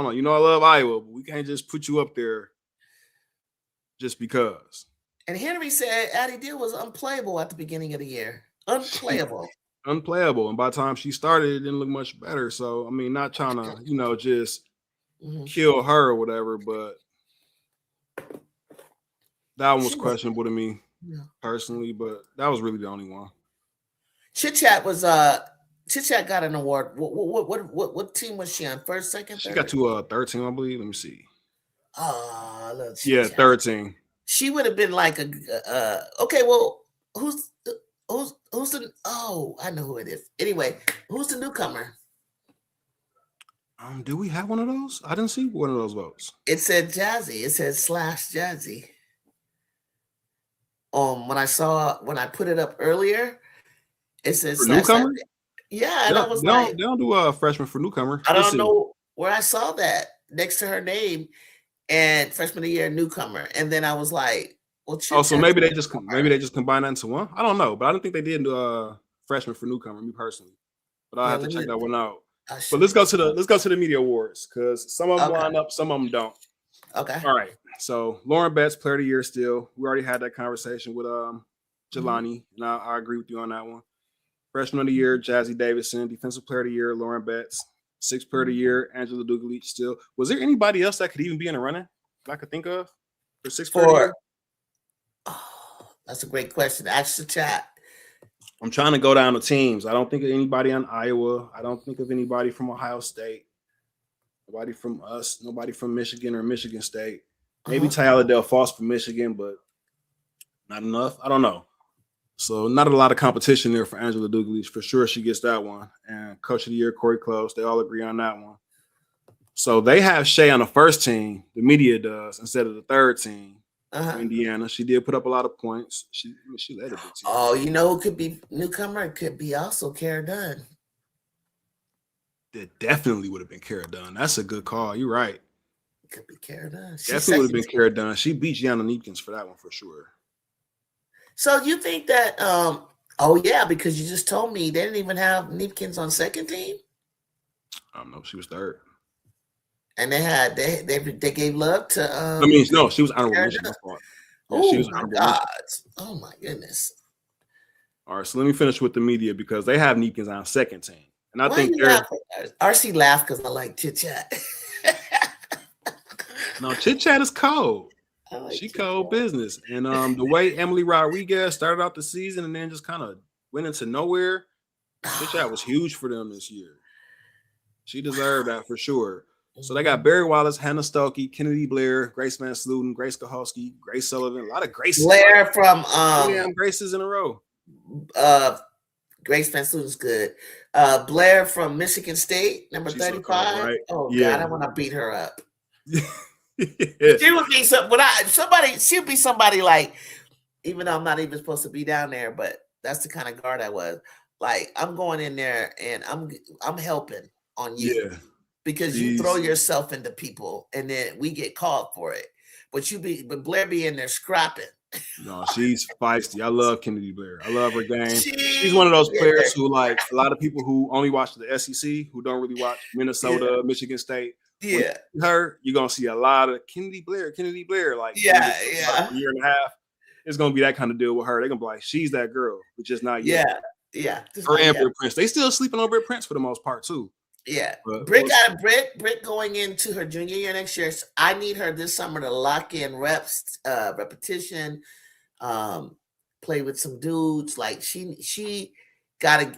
You know I love Iowa, but we can't just put you up there just because. And Henry said Addie Dill was unplayable at the beginning of the year. Unplayable. And by the time she started, it didn't look much better. So, I mean, not trying to, just kill her or whatever, but that one was questionable to me personally, but that was really the only one. Chit Chat got an award. What team was she on? First, second, third? She got to third team, I believe. Let me see. Yeah, third team. She would have been like okay. Well, who's the? Oh, I know who it is. Anyway, who's the newcomer? Do we have one of those? I didn't see one of those votes. It said Jazzy. It said /Jazzy. When I put it up earlier, it says for newcomer. Yeah, and I was they don't do a freshman for newcomer. I don't know where I saw that next to her name and freshman of the year newcomer, and then I was like, well, so maybe they just combine that into one. I don't know, but I don't think they did do freshman for newcomer. Me personally, but I have to check that one out. But let's go to the media awards because some of them line up, some of them don't. Okay. All right. So Lauren Betts, Player of the Year still. We already had that conversation with Jelani, and I agree with you on that one. Freshman of the Year, Jazzy Davidson. Defensive Player of the Year, Lauren Betts. Sixth Player of the Year, Angela Dugalich still. Was there anybody else that could even be in the running that I could think of for Sixth Player of the Year? Oh, that's a great question. Ask the chat. I'm trying to go down the teams. I don't think of anybody on Iowa. I don't think of anybody from Ohio State. Nobody from us. Nobody from Michigan or Michigan State. Maybe Tyler Del Foss from Michigan, but not enough. I don't know. So not a lot of competition there for Angela Dugalich. For sure she gets that one. And Coach of the Year, Corey Close. They all agree on that one. So they have Shay on the first team. The media does instead of the third team. Indiana. She did put up a lot of points. She led a good team. Oh, you know who could be newcomer? It could be also Kara Dunn. That definitely would have been Kara Dunn. That's a good call. You're right. It could be Kara Dunn. Definitely would have been Kara Dunn. She beat Gianna Neepkins for that one for sure. So you think that? Oh yeah, because you just told me they didn't even have Neepkins on second team, I don't know. She was third. and they gave love to I mean, no, she was honorable Karen mention. My Dunn. fault. Yeah, she Oh was my honorable God! mention. Oh my goodness! All right, so let me finish with the media because they have Neekins on second team, and I Why think you they're laughing? RC laughed because I like chit chat. no chit chat is cold. I like She chit cold chat. business, and the way Emily Rodriguez started out the season and then just kind of went into nowhere. Chit chat was huge for them this year. She deserved that for sure. So they got Barry Wallace, Hannah Stokey, Kennedy Blair, Grace Van Sluten, Grace Kahosky, Grace Sullivan, a lot of Graces. Blair from Damn Graces in a row. Grace Van Sluten's good. Blair from Michigan State, number She's so 35. cold, right? Oh Yeah. God, I want to beat her up. Yeah. She would be she'd be somebody like, even though I'm not even supposed to be down there, but that's the kind of guard I was. Like, I'm going in there and I'm helping on you. Yeah. Because you throw yourself into people and then we get called for it. But Blair be in there scrapping. No, she's feisty. I love Kennedy Blair. I love her game. She's one of those players who, like a lot of people who only watch the SEC, who don't really watch Minnesota, Michigan State. Yeah. Her, you're gonna see a lot of Kennedy Blair. Like, a year and a half. It's gonna be that kind of deal with her. They're gonna be like, she's that girl, but just not yet. Yeah. Her and Britt Prince. They still sleeping on Britt Prince for the most part, too. Yeah. Britt going into her junior year next year. So I need her this summer to lock in reps, repetition, play with some dudes. Like she gotta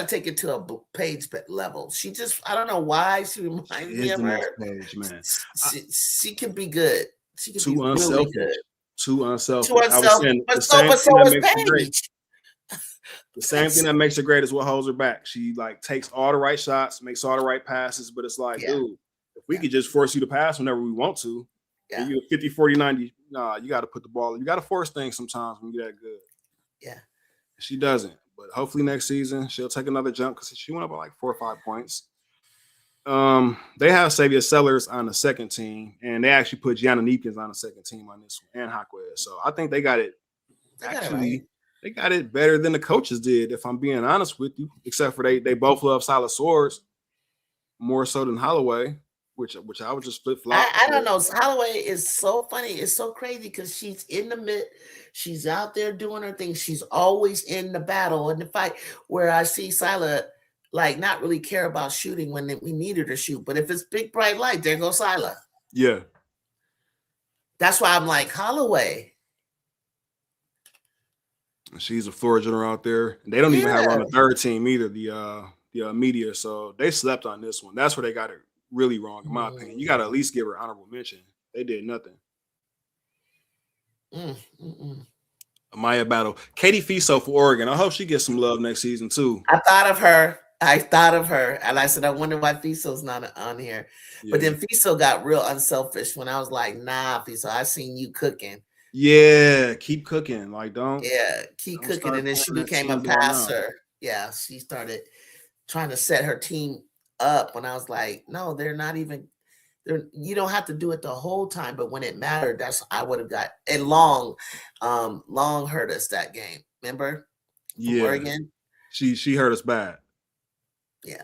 take it to a Paige level. She just, I don't know why she reminds me of her. Page, man. She can be good. She can be unselfish. Really good. Too unselfish. I was saying but so is Paige. The same thing that makes her great is what holds her back. She like takes all the right shots, makes all the right passes, but it's like, dude, if we could just force you to pass whenever we want to, you 50, 40, 90, nah, you got to put the ball. You got to force things sometimes when you're that good. Yeah. She doesn't. But hopefully next season she'll take another jump because she went up by like 4 or 5 points. They have Xavier Sellers on the second team, and they actually put Gianna Neepkins on the second team on this one, and Hawkwez. So I think they got it. They got it better than the coaches did, if I'm being honest with you, except for they both love Silas Swords more so than Holloway, which I would just flip-flop. I don't know. Holloway is so funny. It's so crazy because she's in the mid. She's out there doing her thing. She's always in the battle and the fight, where I see Sila like not really care about shooting when we need her to shoot. But if it's big, bright light, there goes Sila. Yeah. That's why I'm like, Holloway. She's a floor general out there. They don't even have her on the third team either, the media. So they slept on this one. That's where they got it really wrong, in my opinion. You got to at least give her honorable mention. They did nothing. Amaya Battle. Katie Fiso for Oregon. I hope she gets some love next season, too. I thought of her. And I said, I wonder why Fiso's not on here. Yeah. But then Fiso got real unselfish when I was like, nah, Fiso, I seen you cooking. Yeah, keep cooking. Like, don't. Yeah, keep cooking. And then she became a passer. Yeah, she started trying to set her team up when I was like, no, they're not even. You don't have to do it the whole time, but when it mattered, I would have got. And Long hurt us that game. Remember? Yeah. Oregon. She hurt us bad. Yeah,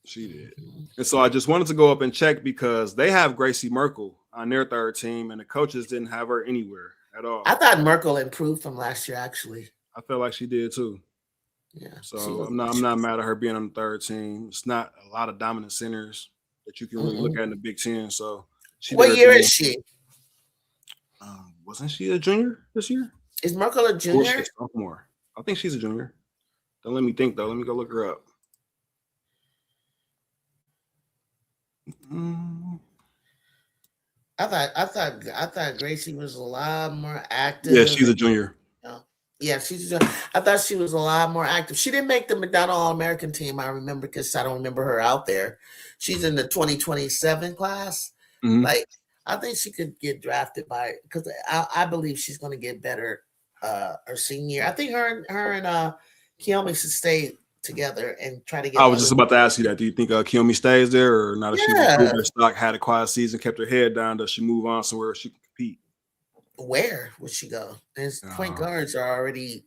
she did. And so I just wanted to go up and check because they have Gracie Merkel on their third team, and the coaches didn't have her anywhere at all. I thought Merkel improved from last year, actually. I felt like she did too. Yeah. So I'm not mad at her being on the third team. It's not a lot of dominant centers that you can really look at in the Big Ten. So what year is she? Wasn't she a junior this year? Is Merkel a junior? Sophomore. I think she's a junior. Don't let me think though. Let me go look her up. I thought Gracie was a lot more active. Yeah, she's a junior. Yeah, I thought she was a lot more active. She didn't make the McDonald All-American team, I remember, because I don't remember her out there. She's in the 2027 class. Mm-hmm. Like, I think she could get drafted because I believe she's going to get better her senior year. I think her and Kiyomi should stay together and try to get. I was just about to ask you that. Do you think Kiyomi stays there, or now that she's improved her stock, had a quiet season, kept her head down, does she move on somewhere she can compete? Where would she go? His point guards are already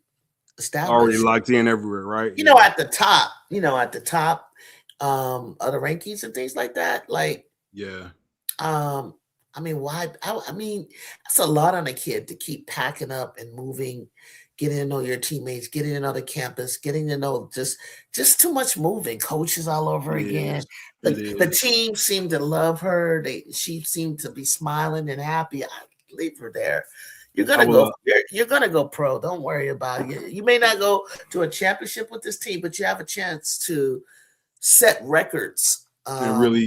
already established. locked in everywhere, right? You know, at the top, of the rankings and things like that. Like, Yeah. I mean, why? I mean, that's a lot on a kid to keep packing up and moving, getting to know your teammates, getting to know the campus, getting to know just too much moving. Coaches all over again. The team seemed to love her. She seemed to be smiling and happy. I leave her there. You're gonna go. You're gonna go pro. Don't worry about it. You may not go to a championship with this team, but you have a chance to set records. And really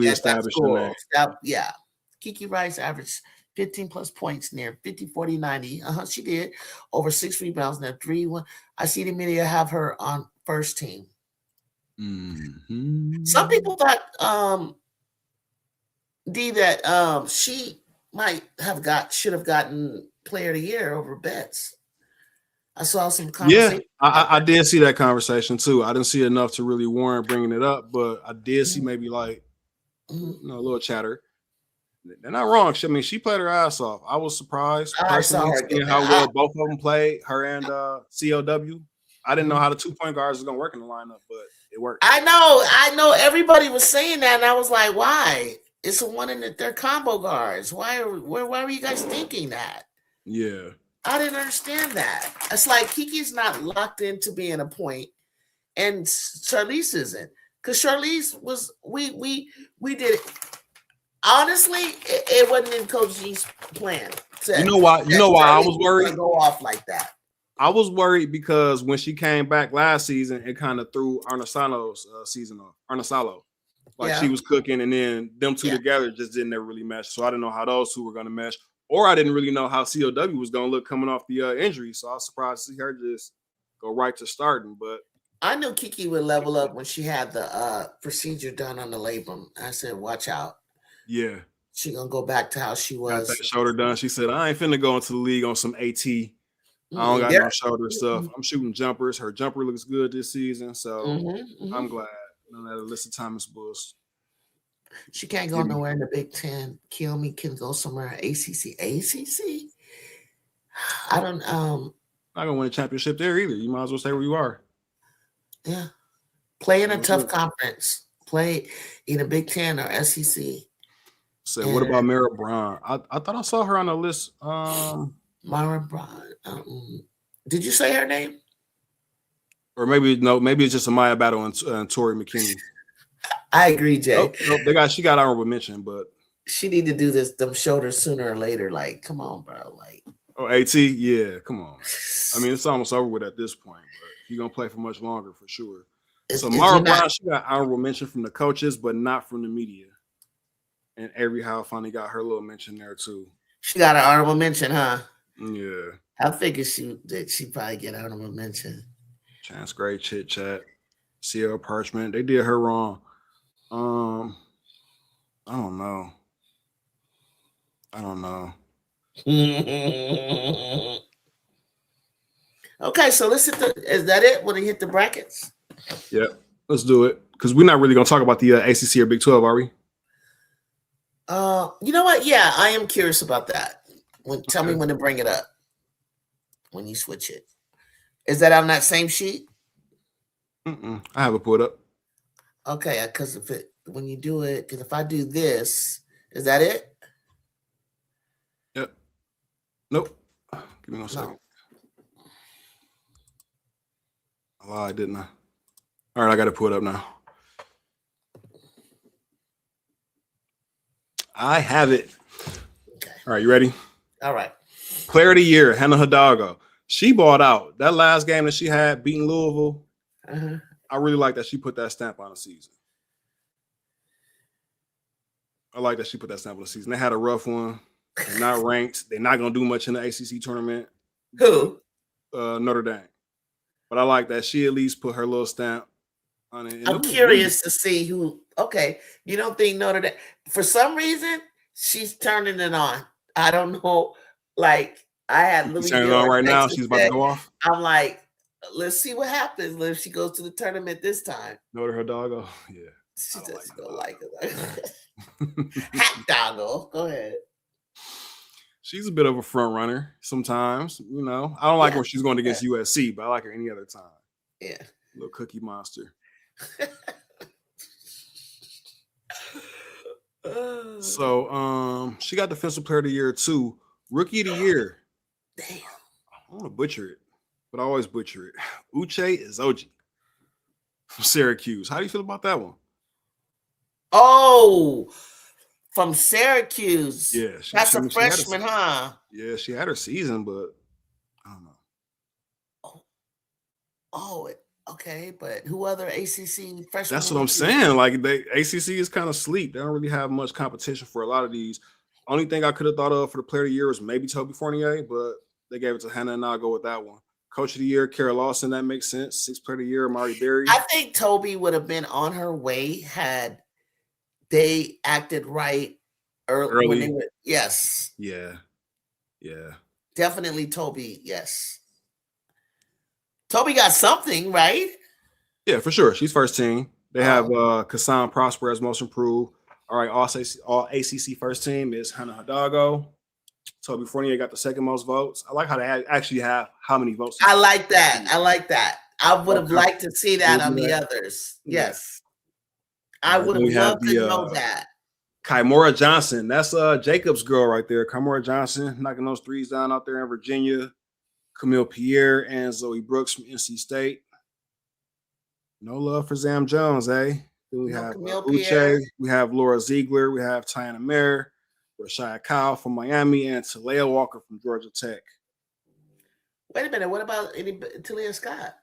establishing that. Yeah. Kiki Rice averaged 15 plus points near 50, 40, 90. She did. Over 6 rebounds near 3-1. I see the media have her on first team. Mm-hmm. Some people thought that she should have gotten player of the year over Betts. I saw some conversation. Yeah, I did see that conversation too. I didn't see enough to really warrant bringing it up, but I did see maybe like a little chatter. They're not wrong. I mean, she played her ass off. I was surprised personally seeing how well both of them played, her and CLW. I didn't know how the 2-point guards was gonna work in the lineup, but it worked. I know. Everybody was saying that, and I was like, why? It's a one in their combo guards. Why were you guys thinking that? Yeah. I didn't understand that. It's like Kiki's not locked into being a point, and Charlize isn't. Because Charlize was we did it. Honestly, it wasn't in Coach G's plan. You know why I was worried? Go off like that. I was worried because when she came back last season, it kind of threw Arnasalo's season off. Arnasalo. She was cooking, and then them two together just didn't ever really mesh. So I didn't know how those two were going to mesh. Or I didn't really know how CLW was going to look coming off the injury. So I was surprised to see her just go right to starting. But I knew Kiki would level up when she had the procedure done on the labrum. I said, watch out. Yeah. She going to go back to how she was. Got that shoulder done. She said, I ain't finna go into the league on some AT. I don't got no shoulder stuff. I'm shooting jumpers. Her jumper looks good this season. So I'm glad. None of that Alyssa Thomas Bulls. She can't go nowhere in the Big Ten. Kiyomi can go somewhere. ACC. I don't. Not gonna win a championship there either. You might as well stay where you are. Yeah. Play in a tough conference. Play in a Big Ten or SEC. So what about Mara Brown? I thought I saw her on the list. Mara Brown. Did you say her name? Or maybe it's just a Maya Battle and Tori McKinney. I agree, Jay. She got honorable mention, but she need to do them shoulders sooner or later. Like, come on, bro. Like, AT, yeah, come on. I mean, it's almost over with at this point, but you're gonna play for much longer for sure. So Mara Brown, she got honorable mention from the coaches, but not from the media. And Avery Howe finally got her little mention there too. She got an honorable mention, huh? Yeah. I figured she probably get honorable mention. Chance Gray, Chit Chat, CL Parchment. They did her wrong. I don't know. Okay, so let's hit is that it? Want to hit the brackets? Yeah, let's do it. Because we're not really going to talk about the ACC or Big 12, are we? You know what? Yeah, I am curious about that. Tell me when to bring it up. When you switch it. Is that on that same sheet? I have it pulled up. Okay, because when you do it, because if I do this, is that it? Yep. Nope. Give me 1 second. I lied, didn't I? All right, I got it pulled up now. I have it. Okay. All right, you ready? All right. Player of the year, Hannah Hidalgo. She bought out. That last game that she had beating Louisville, I really like that she put that stamp on the season. I like that she put that stamp on the season. They had a rough one. They're not ranked. They're not going to do much in the ACC tournament. Who? Notre Dame. But I like that she at least put her little stamp on it. And I'm curious to see who. Okay, you don't think Notre Dame? For some reason, she's turning it on. I don't know. Like, I had Louis. Turning it on right now. She's about to go off. I'm like, let's see what happens if she goes to the tournament this time. Notre Hidalgo. Yeah. She just go like it. Hat doggo. Go ahead. She's a bit of a front runner sometimes. You know, I don't like Yeah. when she's going against USC, but I like her any other time. Yeah. Little cookie monster. So she got Defensive Player of the Year too. Rookie of the Year. Damn. I want to butcher it, but I always butcher it. Uche Izoji from Syracuse. How do you feel about that one? Oh, from Syracuse. Yeah, That's a freshman, huh? Yeah, she had her season, but I don't know. Oh, okay. But who other ACC freshmen? That's what I'm saying. Like ACC is kind of sleep. They don't really have much competition for a lot of these. Only thing I could have thought of for the Player of the Year was maybe Toby Fournier, but they gave it to Hannah, and I'll go with that one. Coach of the Year, Kara Lawson. That makes sense. Sixth Player of the Year, Amari Berry. I think Toby would have been on her way had they acted right early. When they were, yes. Yeah. Yeah. Definitely Toby. Yes. Toby got something, right? Yeah, for sure. She's first team. They have Kassan Prosper as most improved. All right, all ACC first team is Hannah Hidalgo. Toby Fournier got the second most votes. I like how they actually have how many votes. I like that. I would have liked to see that on the others. Yes. Yeah. I would have loved to know that. Kymora Johnson. That's Jacob's girl right there. Kymora Johnson knocking those threes down out there in Virginia. Camille Pierre and Zoe Brooks from NC State. No love for Zam Jones, eh? Then we have Uche, we have Laura Ziegler, we have Tiana Mayer, Rashaya Kyle from Miami, and Talia Walker from Georgia Tech. Wait a minute, what about Talia Scott?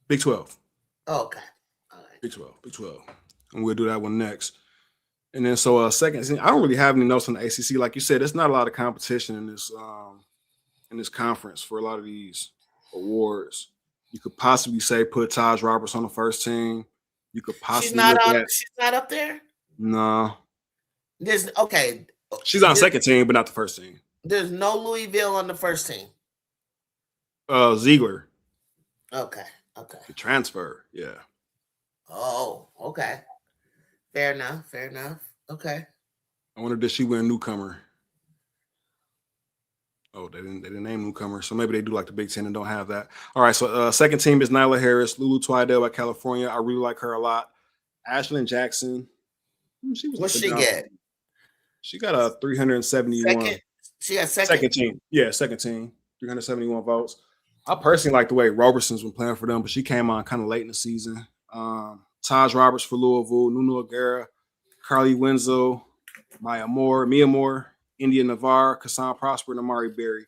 Big 12. Oh, okay. All right. Big 12. And we'll do that one next. And then so second, I don't really have any notes on the ACC. Like you said, there's not a lot of competition in this conference for a lot of these awards. You could possibly say put Taj Roberts on the first team. You could possibly she's not up there? No. Okay. She's on second team, but not the first team. There's no Louisville on the first team. Ziegler. Okay. The transfer, yeah. Oh, okay. Fair enough. Okay. I wonder did she win newcomer? Oh, they didn't name newcomer, so maybe they do like the Big Ten and don't have that. All right, so second team is Nyla Harris, Lulu Twidell at California. I really like her a lot. Ashlyn Jackson. What's she get? She got a 371. She got second team. Yeah, second team. 371 votes. I personally like the way Roberson's been playing for them, but she came on kind of late in the season. Taj Roberts for Louisville, Nunu Aguera, Carly Winslow, Mia Moore, India Navarre, Kassan Prosper, and Amari Berry.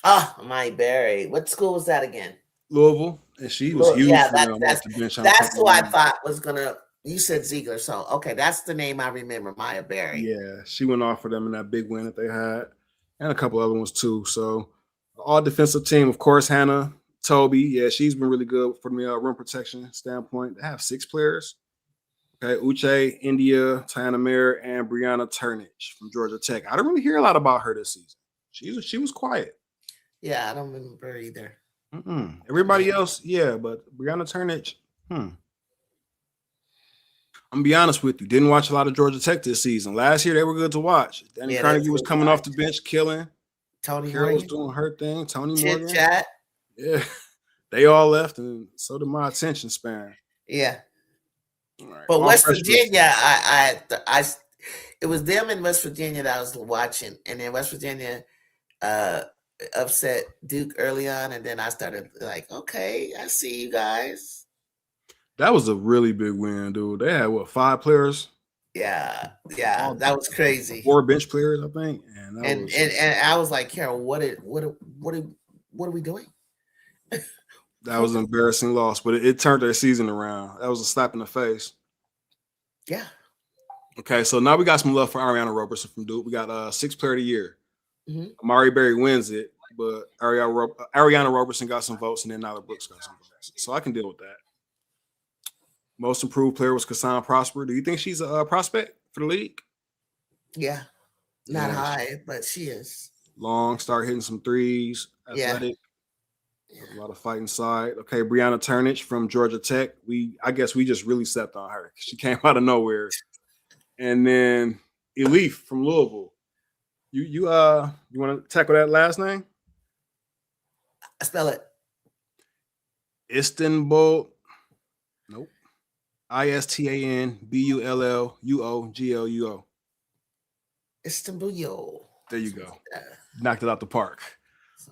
Amari Berry. What school was that again? Louisville. And she was huge for them. That's who I thought was going to – you said Ziegler. So, okay, that's the name I remember, Mia Berry. Yeah, she went off for them in that big win that they had. And a couple other ones too. So, all defensive team, of course, Hannah, Toby. Yeah, she's been really good from the rim protection standpoint. They have 6 players. Okay, Uche, India, Tiana Mayer, and Brianna Turnage from Georgia Tech. I don't really hear a lot about her this season. She was quiet. Yeah, I don't remember her either. Everybody else, yeah, but Brianna Turnage, I'm gonna be honest with you. Didn't watch a lot of Georgia Tech this season. Last year they were good to watch. Danny Carnegie was coming off the bench, killing. Tony Carroll was doing her thing. Tony Morgan. Chat. Yeah, they all left, and so did my attention span. Yeah. Right. But West Virginia, it was them in West Virginia that I was watching, and then West Virginia upset Duke early on, and then I started like, okay, I see you guys. That was a really big win, dude. They had 5 players? Yeah, that was crazy. 4 bench players, I think, and I was like, Carol, what are we doing? That was an embarrassing loss, but it turned their season around. That was a slap in the face. Yeah. Okay, so now we got some love for Ariana Roberson from Duke. We got 6th player of the year. Amari Berry wins it, but Ariana Roberson got some votes, and then Nyla Brooks got some votes. So I can deal with that. Most improved player was Kassan Prosper. Do you think she's a prospect for the league? Yeah. Not high, but she is. Long, start hitting some threes. Athletic. Yeah. A lot of fight inside. Okay, Brianna Turnage from Georgia Tech. I guess we just really stepped on her. She came out of nowhere. And then Elif from Louisville. You want to tackle that last name? I spell it. Istanbul. Nope. ISTANBULLUOGLUO. Istanbul. There you go. Knocked it out the park.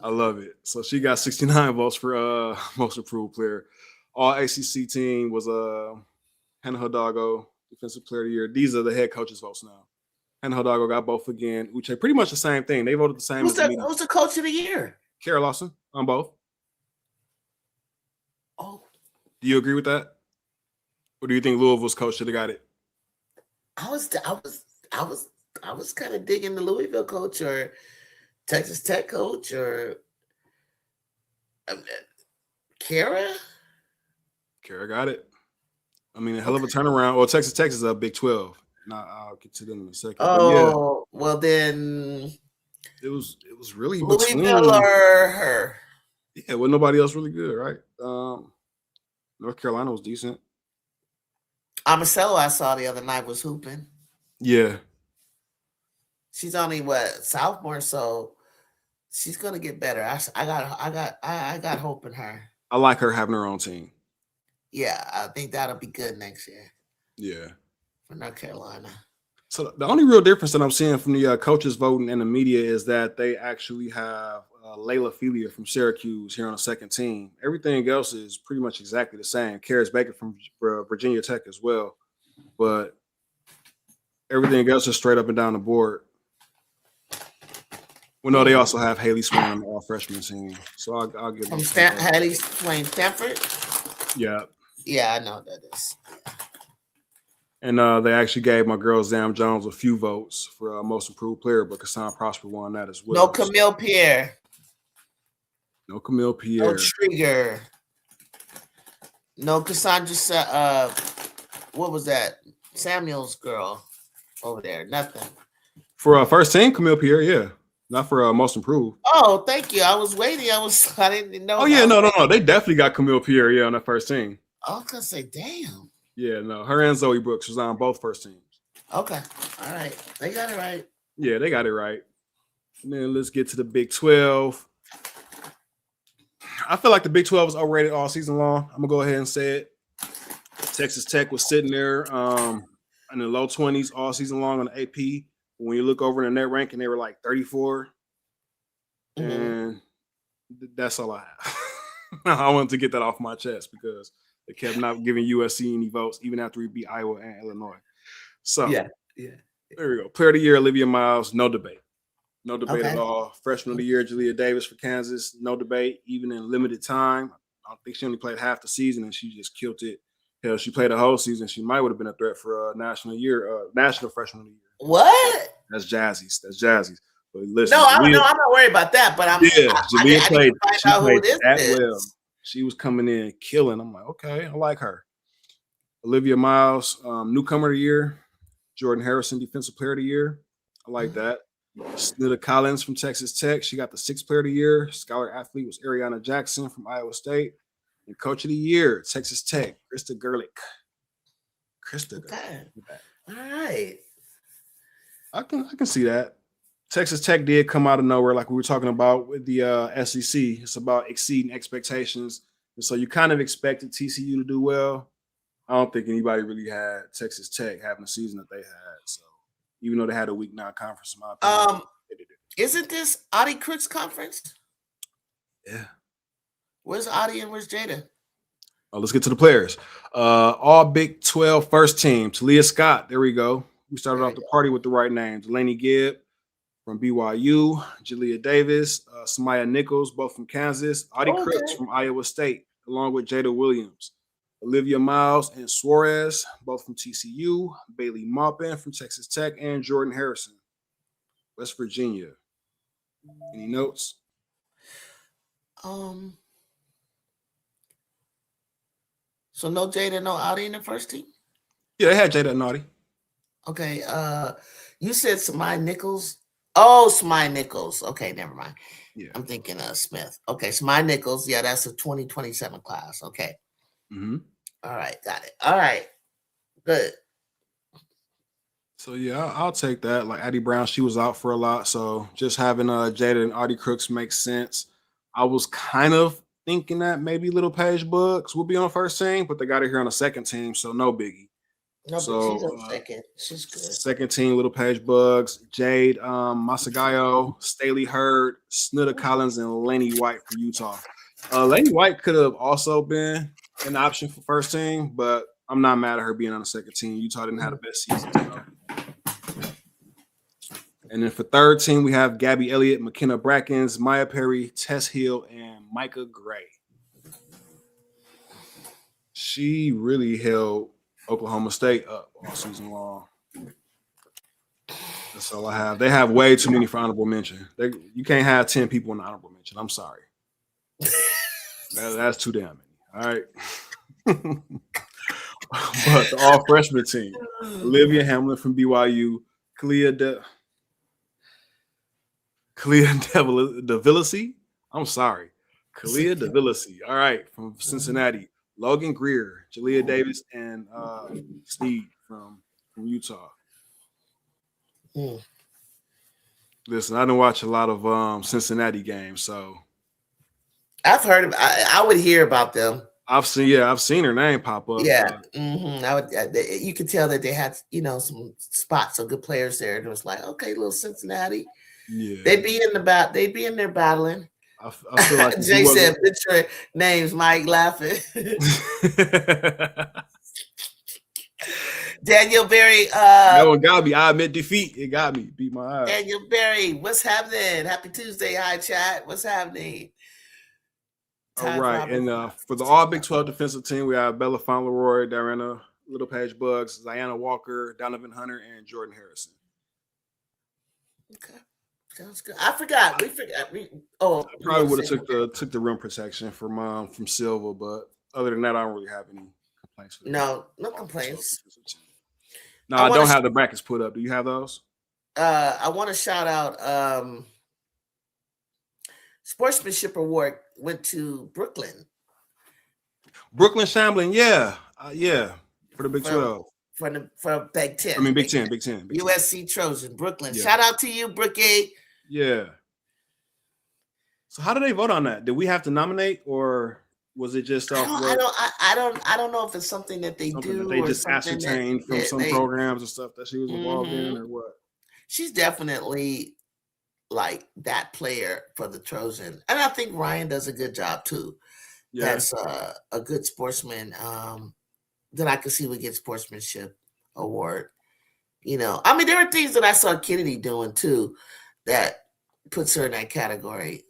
I love it. So she got 69 votes for most improved player. All ACC team was Hannah Hidalgo, defensive player of the year. These are the head coaches' votes now. Hannah Hidalgo got both again. Uche, pretty much the same thing. They voted the same. Who's the coach of the year? Kara Lawson on both. Oh, do you agree with that? Or do you think Louisville's coach should have got it? I was kind of digging the Louisville coach or Texas Tech coach or Kara. Kara got it. I mean, a hell of a turnaround. Well, Texas Tech is a Big 12. Now I'll get to them in a second. Oh, yeah. Well then it was really Louisville or her. Yeah, well, nobody else really good, right? North Carolina was decent. Amasello I saw the other night was hooping. Yeah. She's only sophomore, so she's gonna get better. I got hope in her. I like her having her own team. Yeah, I think that'll be good next year. Yeah. For North Carolina. So the only real difference that I'm seeing from the coaches voting and the media is that they actually have Layla Felia from Syracuse here on the second team. Everything else is pretty much exactly the same. Karis Baker from Virginia Tech as well. But everything else is straight up and down the board. Well, no, they also have Haley Swain on the all-freshman team. So I'll give them. Haley Swain Stanford? Yeah. Yeah, I know that is. And they actually gave my girl Zam Jones a few votes for most improved player, but Kassan Prosper won that as well. No Camille Pierre. No Camille Pierre. No Trigger. No Cassandra. What was that? Samuel's girl over there. Nothing. For first team, Camille Pierre, yeah. Not for most improved. Oh, thank you. I was waiting. I didn't know. Oh, yeah, no. They definitely got Camille Pierre, yeah, on that first team. I was going to say, damn. Yeah, no. Her and Zoe Brooks was on both first teams. Okay. All right. They got it right. Yeah, they got it right. And then let's get to the Big 12. I feel like the Big 12 was overrated all season long. I'm going to go ahead and say it. Texas Tech was sitting there in the low 20s all season long on the AP. When you look over in the net ranking, they were like 34. Mm-hmm. And that's all I have. I wanted to get that off my chest because they kept not giving USC any votes, even after we beat Iowa and Illinois. So, yeah. There we go. Player of the year, Olivia Miles, no debate. No debate at all. Freshman of the year, Julia Davis for Kansas, no debate, even in limited time. I don't think she only played half the season, and she just killed it. Hell, she played a whole season. She might would have been a threat for national freshman of the year. What? That's Jazzy's. But listen, no, I'm not worried about that. But Julia played. She played that is. well. She was coming in killing. I'm like, okay, I like her. Olivia Miles, newcomer of the year. Jordan Harrison, defensive player of the year. I like that. Snida Collins from Texas Tech. She got the sixth player of the year. Scholar athlete was Ariana Jackson from Iowa State. And coach of the year, Texas Tech, Krista Gerlich. Okay. All right. I can see that. Texas Tech did come out of nowhere, like we were talking about with the SEC. It's about exceeding expectations. And so you kind of expected TCU to do well. I don't think anybody really had Texas Tech having the season that they had. So even though they had a week 9 conference, in my opinion, they did it. Isn't this Audie Crook's conference? Yeah. Where's Audie and where's Jada? Oh, let's get to the players. All Big 12 first team. Talia Scott. There we go. We started off the party with the right names. Delaney Gibb from BYU. Julia Davis. Samaya Nichols, both from Kansas. Audie Crooks from Iowa State, along with Jada Williams. Olivia Miles and Suarez, both from TCU. Bailey Maupin from Texas Tech. And Jordan Harrison, West Virginia. Any notes? So no Jada, no Audie in the first team? Yeah, they had Jada and Audie. Okay. You said Samaya Nichols. Oh, Samaya Nichols. Okay, never mind. Yeah. I'm thinking Smith. Okay, Samaya Nichols. Yeah, that's a 2027 class. Okay. Mm-hmm. All right, got it. All right. Good. So yeah, I'll take that. Like Addie Brown, she was out for a lot, so just having Jada and Audie Crooks makes sense. I was kind of thinking that maybe Little Paige Bugs will be on first team, but they got her here on the second team, so no biggie. No, but she's So on second. She's good. second team, Little Paige Bugs, Jade, Masagayo, Staley Hurd, Snooda Collins, and Laney White for Utah. Laney White could have also been an option for first team, but I'm not mad at her being on the second team. Utah didn't have the best season. So. And then for third team, we have Gabby Elliott, McKenna Brackens, Maya Perry, Tess Hill, and Micah Gray. She really held Oklahoma State up all season long. That's all I have. They have way too many for honorable mention. You can't have 10 people in the honorable mention. I'm sorry. That's too damn many. All right. But the all freshman team, Olivia Hamlin from BYU, Kalia DeVillasi. I'm sorry. Kalia DeVillasi. All right. From Cincinnati. Logan Greer, Jalea Davis, and Steve from Utah. Listen, I didn't watch a lot of Cincinnati games, so I've heard of. I would hear about them. I've seen her name pop up. Yeah, I would. You could tell that they had, some spots of good players there, and it was like, okay, little Cincinnati. Yeah, they'd be in there battling. I feel like Jay said, "Picture names, Mike laughing." Daniel Berry. That one got me. I admit defeat. It got me. Beat my eyes. Daniel Berry, what's happening? Happy Tuesday, hi chat. What's happening? All right, and for the All Big 12 defensive team, we have Bella Fauntleroy, Diana Little Paige Bugs, Ziana Walker, Donovan Hunter, and Jordan Harrison. Okay, sounds good. I forgot. We forgot. I probably would have took the rim protection from Silva, but other than that, I don't really have any complaints. No complaints. No, I don't have the brackets put up. Do you have those? I want to shout out Sportsmanship Award went to Brooklyn. Brooklyn Shamblin, yeah, for the Big 12. For Big 10. I mean, Big 10. USC Trojan, Brooklyn. Yeah. Shout out to you, Brookie. Yeah. So how do they vote on that? Did we have to nominate, or was it just off? I don't know if it's something that they do. That they just ascertained from some programs and stuff that she was involved in, or what? She's definitely like that player for the Trojan, and I think Ryan does a good job too. Yeah. That's a good sportsman that I could see would get sportsmanship award. I mean, there are things that I saw Kennedy doing too that puts her in that category.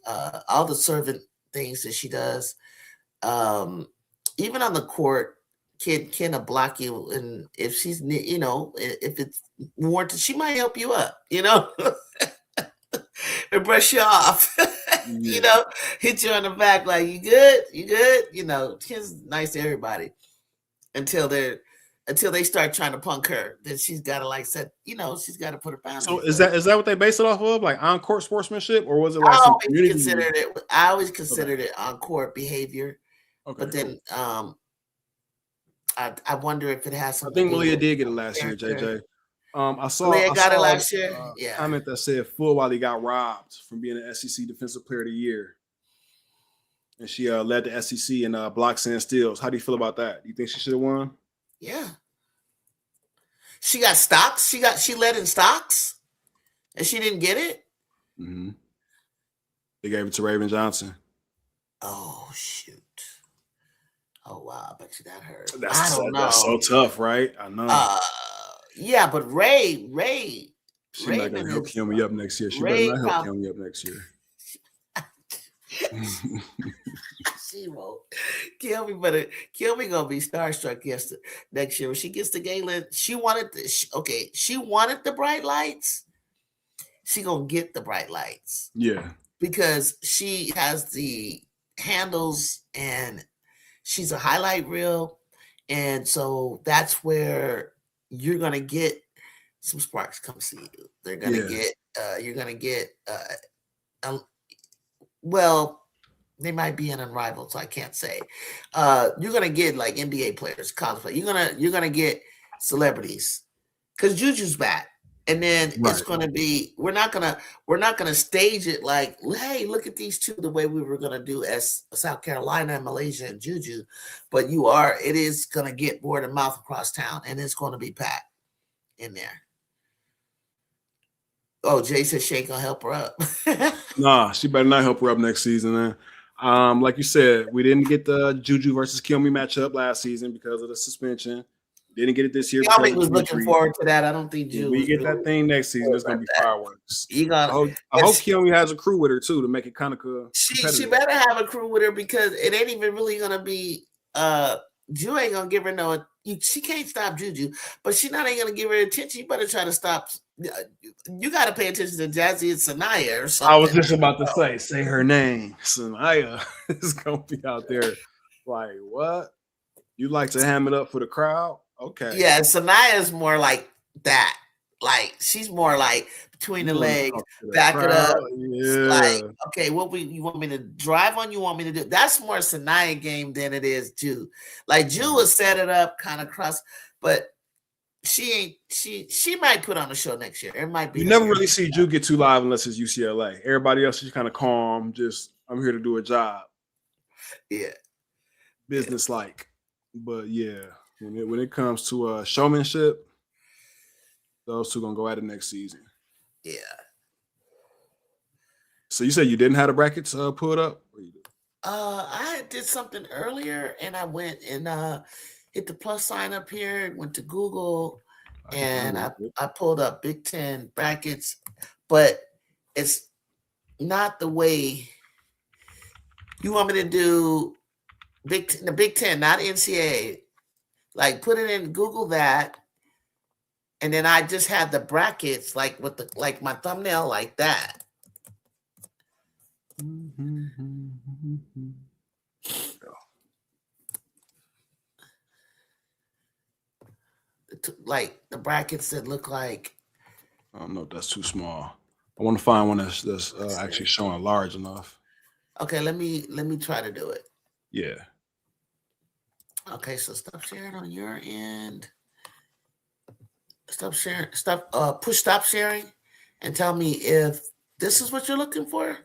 All the servant things that she does, even on the court, can block you, and if she's if it's warranted, she might help you up. And brush you off, hit you on the back like, you good? She's nice to everybody until they start trying to punk her. Then she's got to she's got to put her boundaries. So is that what they base it off of, like on court sportsmanship, or was it like some community? I always considered it on court behavior, but then I wonder if it has something. I think Malia did get it last year, JJ. I saw it last year. Comment that said Fulwiley got robbed from being an SEC Defensive Player of the Year, and she led the SEC in blocks and steals. How do you feel about that? Do you think she should have won? Yeah, she got stocks. She led in stocks, and she didn't get it. Mm-hmm. They gave it to Raven Johnson. Oh shoot! Oh wow! I bet you that hurt. I don't know. That's so tough, right? I know. Yeah, but Ray. She's not gonna help kill me up next year. She better not help kill me up next year. She won't kill me, but kill me gonna be starstruck next year when she gets to Galen. She wanted the bright lights. She gonna get the bright lights. Yeah, because she has the handles and she's a highlight reel, and so that's where you're gonna get some sparks come see you. They're gonna get you're gonna get they might be an unrivaled, so I can't say. You're gonna get like NBA players, college players. You're gonna get celebrities because Juju's back. And then it's Right. going to be we're not gonna stage it like, hey, look at these two the way we were gonna do as South Carolina and Malaysia and Juju, but it is gonna get word of mouth across town, and it's going to be packed in there. Oh, Jay said she ain't gonna help her up. Nah, she better not help her up next season, man. Like you said, we didn't get the Juju versus Kilme matchup last season because of the suspension. Didn't get it this year. Y'all was looking forward to that. I don't think Juju. We get that thing next season. It's gonna be fireworks. I hope Kilme has a crew with her too to make it kind of cool. She better have a crew with her because it ain't even really gonna be. Ju ain't gonna give her no. She can't stop Juju, but she not ain't gonna give her attention. You better try to stop. You got to pay attention to Jazzy and Sanaya or something. I was just about to say her name. Sanaya is gonna be out there. Like, what? You like to ham it up for the crowd? Okay. Yeah, Sanaya is more like that. Like she's more like between the legs, back it up. Yeah. Like, okay, you want me to drive on? You want me to do? That's more Sanaya game than it is Ju. Like Ju will set it up, kind of cross, but she ain't. She might put on a show next year. It might be. You never really see Ju get too live unless it's UCLA. Everybody else is kind of calm. Just I'm here to do a job. Yeah, business like. But yeah, when it comes to showmanship, those two gonna go at it next season. Yeah. So you said you didn't have the brackets pulled up? I did something earlier, and I went and hit the plus sign up here. Went to Google, and I pulled up Big Ten brackets, but it's not the way you want me to do. The Big Ten, not NCAA. Like put it in Google that, and then I just had the brackets like with my thumbnail like that. Like the brackets that look like. I don't know if that's too small. I want to find one that's actually showing large enough. Okay, let me try to do it. Yeah. Okay, so stop sharing on your end. Stop sharing. Push stop sharing, and tell me if this is what you're looking for.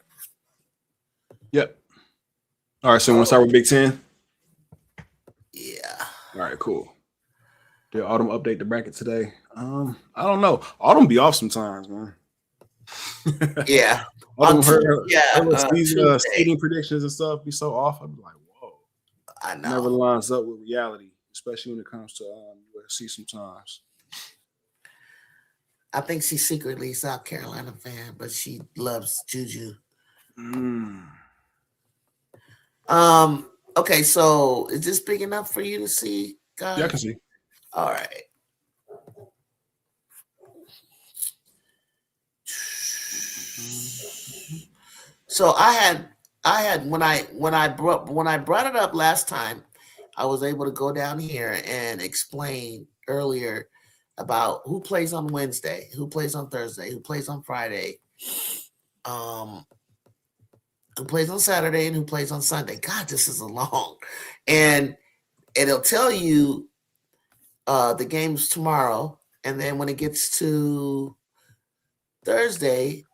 Yep. All right, so you want to start with Big Ten? Yeah. All right, cool. Did Autumn update the bracket today? I don't know. Autumn be off sometimes, man. Yeah. Autumn, her seeding predictions and stuff be so off. I'd be like, whoa. I know. Never lines up with reality, especially when it comes to USC sometimes. I think she's secretly a South Carolina fan, but she loves Juju. Okay, so is this big enough for you to see, guys? Yeah, I can see. All right. So I had when I brought it up last time, I was able to go down here and explain earlier about who plays on Wednesday, who plays on Thursday, who plays on Friday, who plays on Saturday, and who plays on Sunday. God, this is long. And it'll tell you the games tomorrow. And then when it gets to Thursday,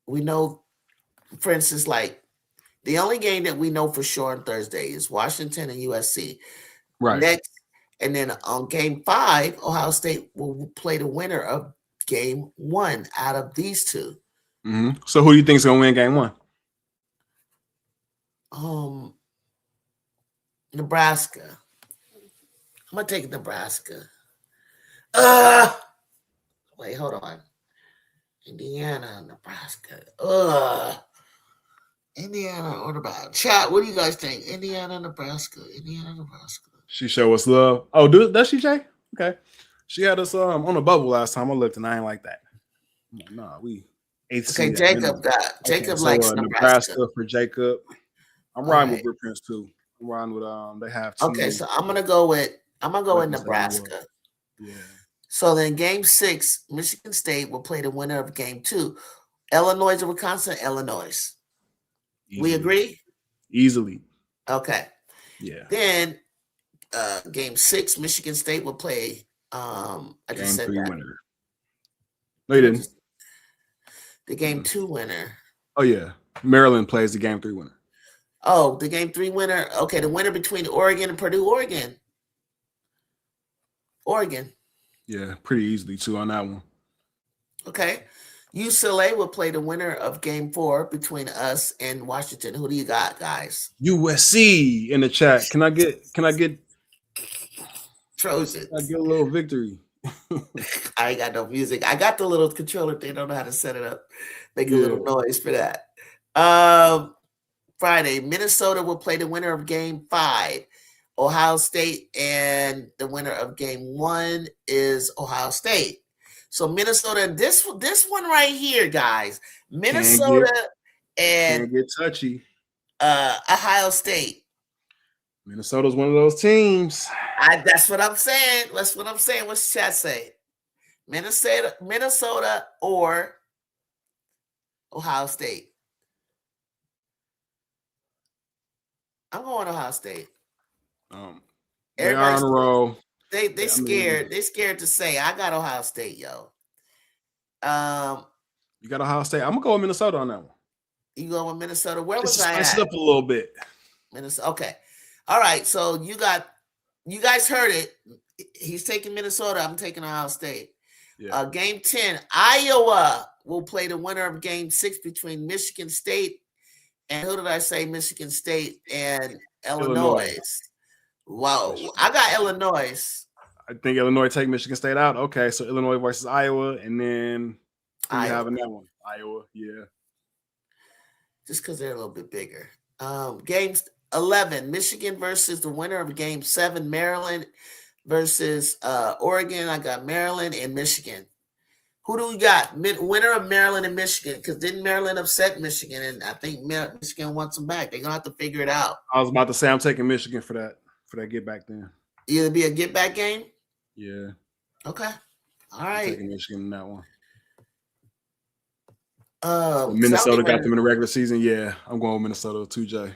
we know, for instance, like the only game that we know for sure on Thursday is Washington and USC. Right. Next, and then on game 5, Ohio State will play the winner of game 1 out of these two. Mm-hmm. So who do you think is going to win game 1? Nebraska. I'm going to take Nebraska. Wait, hold on. Indiana, Nebraska. Indiana or Nebraska. Chat, what do you guys think? Indiana, Nebraska. She show us love. Oh, does she, Jay? Okay. She had us on a bubble last time I looked, and I ain't like that. Nah, we 8th. Okay, Jacob likes Nebraska for Jacob. I'm riding with Britt Prince too. I'm riding with they have two. Okay, so I'm gonna go with Nebraska. Yeah. So then game 6, Michigan State will play the winner of game 2. Illinois or Wisconsin, Illinois. Easily. We agree? Easily. Okay. Yeah. Then game 6, Michigan State will play I just Game said 3 that. winner. No, you didn't. The game 2 winner. Oh yeah, Maryland plays the game 3 winner. Oh, the game 3 winner. Okay, the winner between Oregon and Purdue. Oregon. Yeah, pretty easily too on that one. Okay. UCLA will play the winner of game 4 between us and Washington. Who do you got, guys? USC in the chat. Can I get Trojans. a little victory? I ain't got no music. I got the little controller thing. I don't know how to set it up. Make a little noise for that. Friday, Minnesota will play the winner of game 5. Ohio State, and the winner of game 1 is Ohio State. So Minnesota, this one right here, guys. Minnesota can't get touchy. Ohio State. Minnesota's one of those teams. That's what I'm saying. That's what I'm saying. What's the chat say? Minnesota or Ohio State. I'm going Ohio State. They are on a roll. They scared. They scared to say I got Ohio State, yo. You got Ohio State. I'm gonna go with Minnesota on that one. You go with Minnesota. Where Just was I spice at? it up a little bit. Minnesota. Okay. All right. So you guys heard it. He's taking Minnesota. I'm taking Ohio State. Yeah. Game 10, Iowa will play the winner of game 6 between Michigan State and who did I say? Michigan State and Illinois. Wow. I got Illinois. I think Illinois take Michigan State out. Okay, so Illinois versus Iowa, and then who you have in that one? Iowa, yeah. Just because they're a little bit bigger. Games 11, Michigan versus the winner of game 7, Maryland versus Oregon. I got Maryland and Michigan. Who do we got? Winner of Maryland and Michigan, because didn't Maryland upset Michigan? And I think Michigan wants them back. They're going to have to figure it out. I was about to say I'm taking Michigan for that get back then. Either be a get back game? Yeah. Okay. All right. I'm taking Michigan in that one. Minnesota got them in the regular season. Yeah, I'm going with Minnesota too, Jay.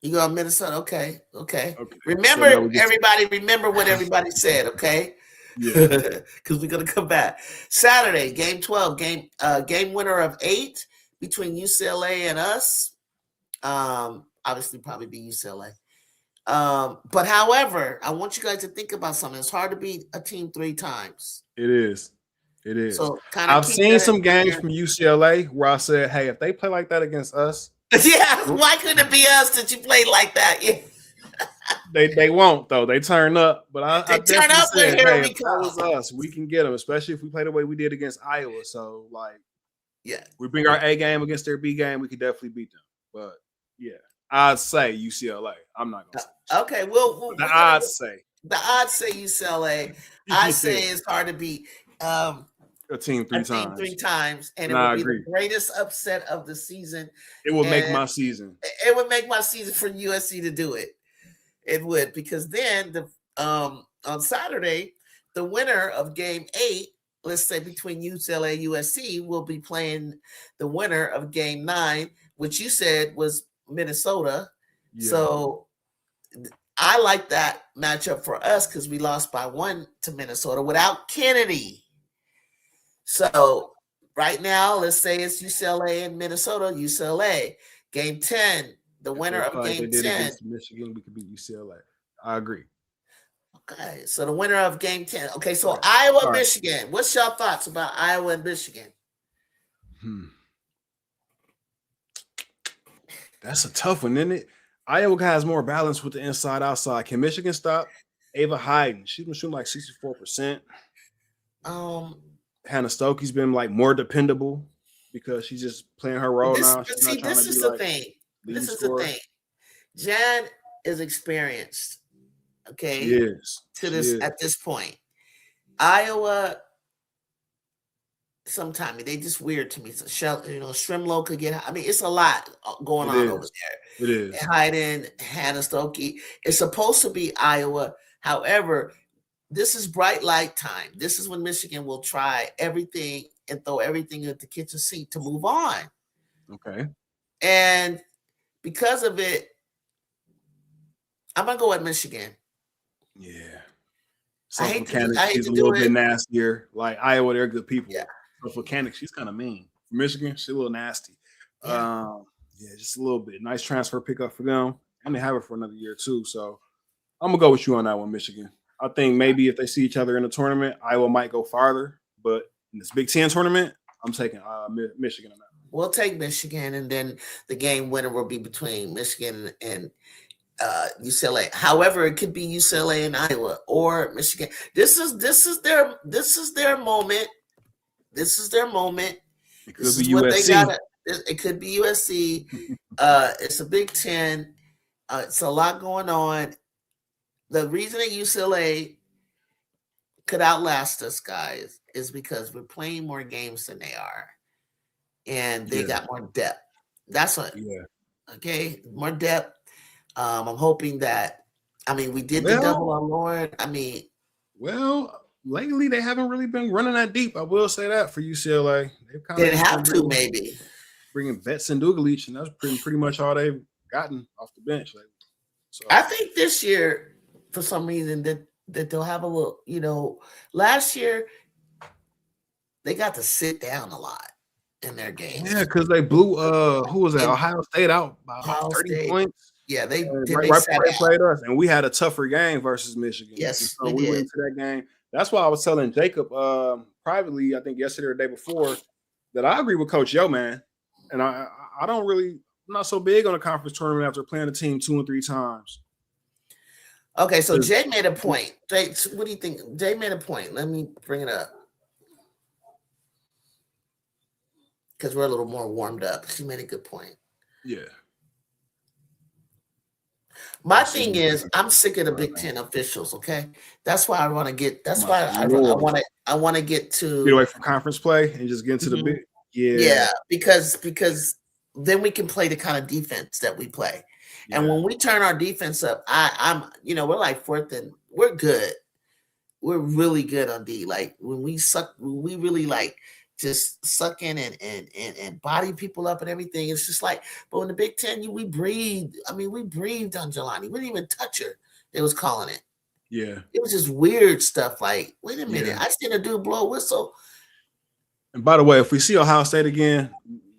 You go with Minnesota? Okay. Remember, everybody, remember what everybody said, okay? Yeah. Because we're going to come back. Saturday, game 12, game winner of 8 between UCLA and us. Obviously, probably be UCLA. But however, I want you guys to think about something. It's hard to beat a team 3 times. It is. So I've seen some games from UCLA where I said, hey, if they play like that against us. Yeah, why couldn't it be us that you played like that? Yeah. They won't, though. They turn up. But I turn up said, here hey, we if that was us, we can get them, especially if we play the way we did against Iowa. So, we bring our A game against their B game, we could definitely beat them. But, yeah, I'd say UCLA. I'm not going to say. Okay, well the odds say UCLA. I say it's hard to beat a team 3 times. 3 times, and it would be the greatest upset of the season. It would make my season. It would make my season for USC to do it. It would, because then on Saturday, the winner of game 8, let's say between UCLA and USC, will be playing the winner of game 9, which you said was Minnesota. Yeah. So I like that matchup for us because we lost by 1 to Minnesota without Kennedy. So right now, let's say it's UCLA and Minnesota. UCLA. Game 10, the winner of game 10. Michigan, we could beat UCLA. I agree. Okay, so the winner of game 10. Okay, so Iowa, Michigan. What's your thoughts about Iowa and Michigan? That's a tough one, isn't it? Iowa has more balance with the inside-outside. Can Michigan stop Ava Hayden? She's been shooting like 64%. Hannah Stokey's been more dependable because she's just playing her role now. This is the thing. Jan is experienced. Okay. Yes. At this point. Iowa, sometimes they just weird to me. So Strimlow could get. I mean, it's a lot going on over there. It is. Hayden, Hannah Stokey. It's supposed to be Iowa. However, this is bright light time. This is when Michigan will try everything and throw everything at the kitchen sink to move on. Okay. And because of it, I'm going to go at Michigan. Yeah. I So for hate to Kanik, she's do a little it. bit nastier. Like Iowa, they're good people. Yeah. So for Kanik, she's kind of mean. For Michigan, she's a little nasty. Yeah. Yeah, just a little bit. Nice transfer pickup for them. And they have it for another year too. So I'm gonna go with you on that one, Michigan. I think maybe if they see each other in the tournament, Iowa might go farther. But in this Big Ten tournament, I'm taking Michigan on that. We'll take Michigan, and then the game winner will be between Michigan and UCLA. However, it could be UCLA and Iowa or Michigan. This is their moment. This is their moment. It This could is be what USC. they got. It could be USC. It's a Big Ten. It's a lot going on. The reason that UCLA could outlast us, guys, is because we're playing more games than they are, and they got more depth. That's what. Yeah. Okay, more depth. I'm hoping that. I mean, we did the double on Lauren. I mean, lately they haven't really been running that deep. I will say that for UCLA, they've kind they of didn't have to maybe bringing Vets and Dugalich, and that's pretty much all they've gotten off the bench lately. So I think this year, for some reason, that they'll have a little. You know, last year they got to sit down a lot in their games. Yeah, because they blew who was that? Ohio State out by Ohio 30 State. points. Yeah, they right they before they played us, and we had a tougher game versus Michigan. Yes, so we went into that game. That's why I was telling Jacob privately, I think yesterday or the day before, that I agree with Coach Yo, man. And I don't really, I'm not so big on a conference tournament after playing a team 2 and 3 times. Okay, so Jay made a point. Jay, what do you think? Jay made a point. Let me bring it up. Because we're a little more warmed up. She made a good point. Yeah. My thing is, I'm sick of the Big Ten officials. Okay, that's why I want to get. That's why I want to. I want to get away from conference play and just get into the big. Yeah, because then we can play the kind of defense that we play, and when we turn our defense up, I'm we're like fourth and we're good. We're really good on D. Like when we suck, we really like just suck in and body people up and everything. It's just like, but in the Big Ten, we breathed. I mean, we breathed on Jelani. We didn't even touch her. They was calling it. Yeah. It was just weird stuff. Like, wait a minute. I seen a dude blow a whistle. And by the way, if we see Ohio State again,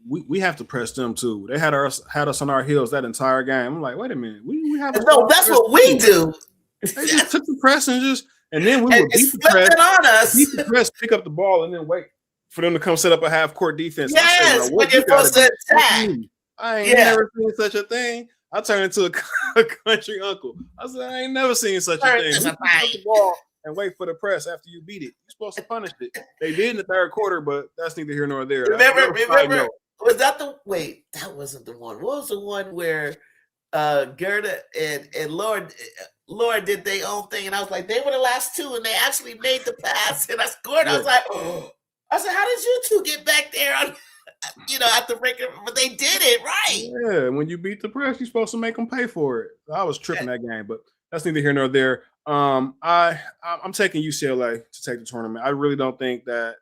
we have to press them too. They had us on our heels that entire game. I'm like, wait a minute. We have no, that's what we do. They just took the press and then we would beat the press on us. Beat the press, pick up the ball, and then wait for them to come set up a half court defense. Yes, when you're supposed to attack. I ain't never seen such a thing. I turned into a country uncle. I said, I ain't never seen such a thing. You pick the ball and wait for the press after you beat it. You're supposed to punish it. They did in the third quarter, but that's neither here nor there. Remember, was that that wasn't the one. What was the one where Gerda and Lord did their own thing, and I was like, they were the last two, and they actually made the pass, and I scored. I was like, oh. I said, how did you two get back there on, at the breaker? But they did it right. Yeah, when you beat the press, you're supposed to make them pay for it. I was tripping that game, but that's neither here nor there. I'm taking UCLA to take the tournament. I really don't think that,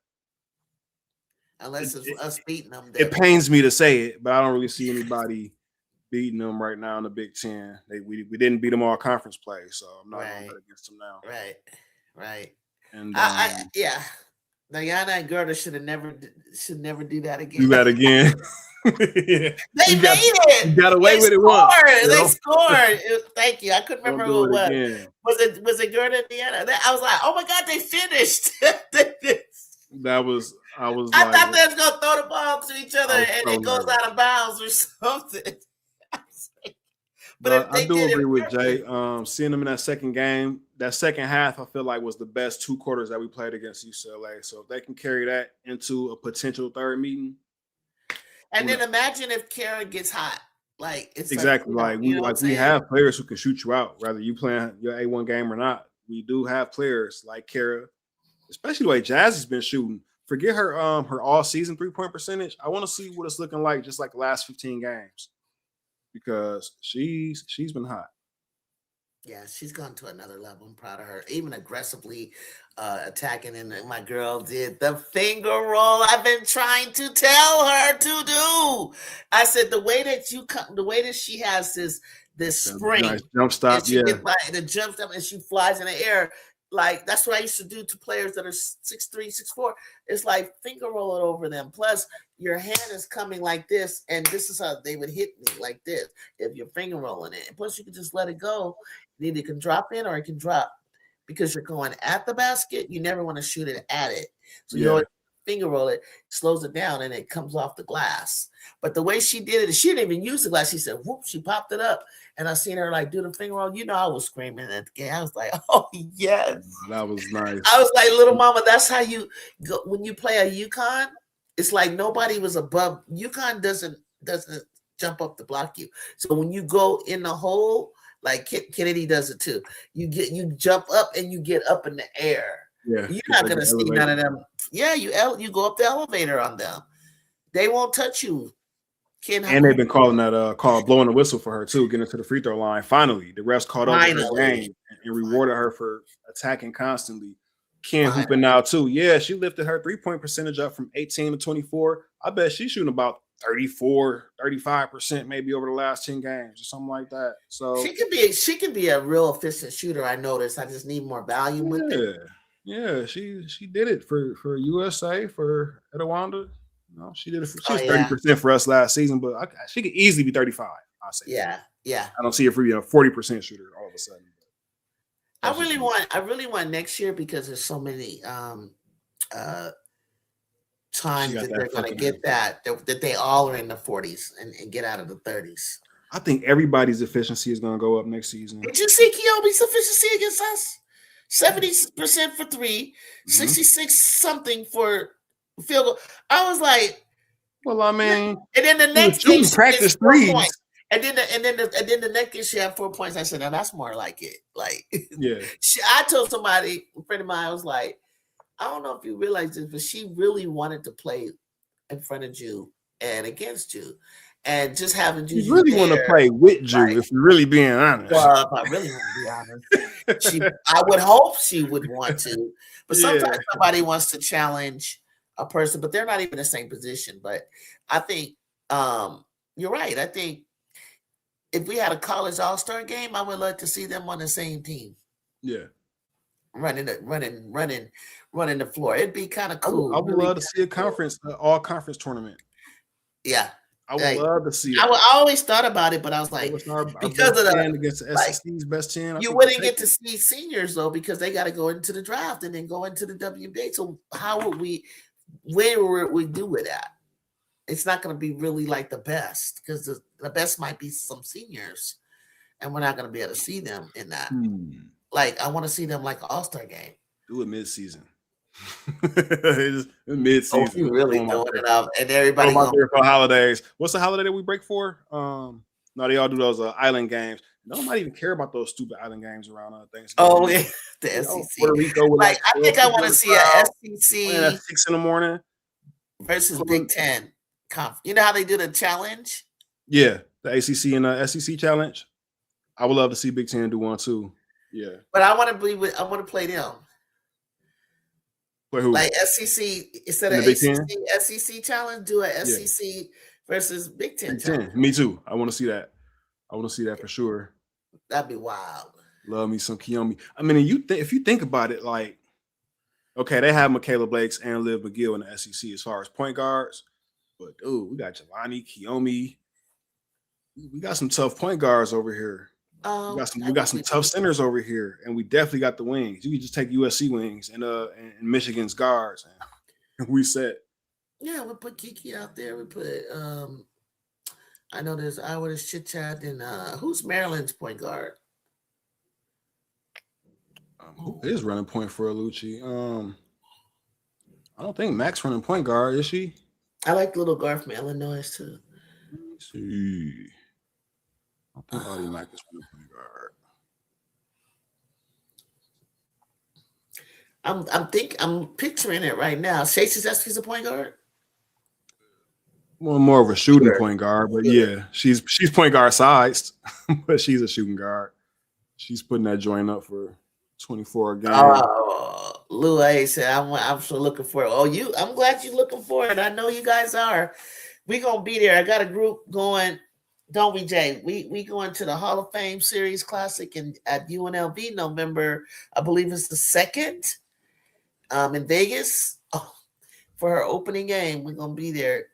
unless it's us beating them. It pains me to say it, but I don't really see anybody beating them right now in the Big Ten. We didn't beat them all conference play, so I'm not going to bet against them now. Right. And Diana and Gerda should never do that again. Do that again. They made it. You got away with it once. They scored. Thank you. I couldn't remember who it was. Again. Was it Gerda and Diana? I was like, oh my God, they finished. I thought they was gonna throw the ball to each other and it goes out of bounds or something. But I do agree with Jay. Seeing them in that second game, that second half, I feel like was the best 2 quarters that we played against UCLA. So if they can carry that into a potential third meeting. And then imagine if Kara gets hot. Like it's exactly we have players who can shoot you out, whether you playing your A1 game or not. We do have players like Kara, especially the way Jazzy's been shooting. Forget her all season 3-point percentage. I want to see what it's looking like just like the last 15 games. Because she's been hot. Yeah, she's gone to another level. I'm proud of her. Even aggressively attacking, and my girl did the finger roll I've been trying to tell her to do. I said the way that she has this spring, nice jump stop, the jump stop, and she flies in the air. like that's what I used to do to players that are 6'3", 6'4". It's like finger roll it over them. Plus, your hand is coming like this, and this is how they would hit me like this if you're finger rolling it. And plus, you can just let it go. It either can drop in or it can drop because you're going at the basket. You never want to shoot it at it. So you always finger roll it, slows it down, and it comes off the glass. But the way she did it, she didn't even use the glass. She said, whoop, she popped it up. And I seen her like do the finger roll. You know, I was screaming at the game. I was like, oh, yes. That was nice. I was like, little mama, that's how you go when you play a UConn. It's like nobody was above. UConn doesn't jump up to block you. So when you go in the hole, like Kennedy does it too. You jump up and you get up in the air. Yeah, you're not gonna see none of them. Yeah, you go up the elevator on them. They won't touch you. And they've been calling that blowing the whistle for her too, getting to the free throw line. Finally, the refs caught up with her game and rewarded her for attacking constantly. Ken hooping now too. Yeah, she lifted her 3-point percentage up from 18 to 24. I bet she's shooting about 35% maybe over the last 10 games or something like that. So she can be a real efficient shooter. I noticed. I just need more volume with it. Yeah, she did it for USA for Edawanda. No, she did it. She was 30% for us last season, but she could easily be 35. I'll say. Yeah. I don't see her for being a 40% shooter all of a sudden. I really want next year because there's so many times that they're going to get that they all are in the 40s and get out of the 30s. I think everybody's efficiency is going to go up next season. Did you see Keomi's efficiency against us? 70% for 3, 66 something for field goal. I was like, well, I mean, and then the next game practice threes, and then the next game she had 4 points. I said, now that's more like it. Like, I told somebody, a friend of mine, I was like, I don't know if you realize this, but she really wanted to play in front of you and against you, and just having you. You really want to play with Ju, like, if you're really being honest. Well, if I really want to be honest, I would hope she would want to, but sometimes somebody wants to challenge a person, but they're not even in the same position. But I think you're right. I think if we had a college all-star game, I would like to see them on the same team. Yeah. Running the floor. It'd be kind of cool. I would love to see a conference, all conference tournament. Yeah. I would love to see it. I always thought about it, but I was like, because of the against the SEC's best 10, you wouldn't get to see seniors though, because they got to go into the draft and then go into the WBA. So where would we do it at? It's not going to be really like the best, because the best might be some seniors, and we're not going to be able to see them in that. Like, I want to see them like an all-star game. Do it mid-season. Mid-season. Oh, you really doing it up, and everybody for holidays. What's the holiday that we break for? No, they all do those island games. Nobody even care about those stupid island games around Thanksgiving. Oh, yeah, the SEC. Puerto Rico, like I think I want to see a SEC at 6 in the morning versus Big Ten. You know how they do the challenge? Yeah, the ACC and the SEC challenge. I would love to see Big Ten do one too. Yeah, but I want to play them. Play who? Like SEC instead of SEC challenge, do a SEC versus Big Ten challenge. Me too. I want to see that. I want to see that for sure. That'd be wild. Love me some Kiyomi. I mean, if you think about it, like, okay, they have Michaela Blakes and Liv McGill in the SEC as far as point guards, but dude, we got Jelani, Kiyomi. We got some tough point guards over here. We got some tough centers over here, and we definitely got the wings. You can just take USC wings and Michigan's guards, and we set. Yeah, we put Kiki out there. We put I know there's Chit Chat, and who's Maryland's point guard? Who is running point for Alucci? I don't think Mac's running point guard, is she? I like little guard from Illinois too. Let me see. I think Audie Mac is running point guard. I'm picturing it right now. Stacey Zesky's a point guard. Well, more of a shooting point guard, but yeah, she's point guard sized, but she's a shooting guard. She's putting that joint up for 24 games. Oh, Lou A said, I'm so looking for it. Oh, I'm glad you're looking for it. I know you guys are. We're gonna be there. I got a group going don't we, Jay? We going to the Hall of Fame Series Classic at UNLV November, I believe it's the 2nd, in Vegas. Oh, for her opening game, we're gonna be there.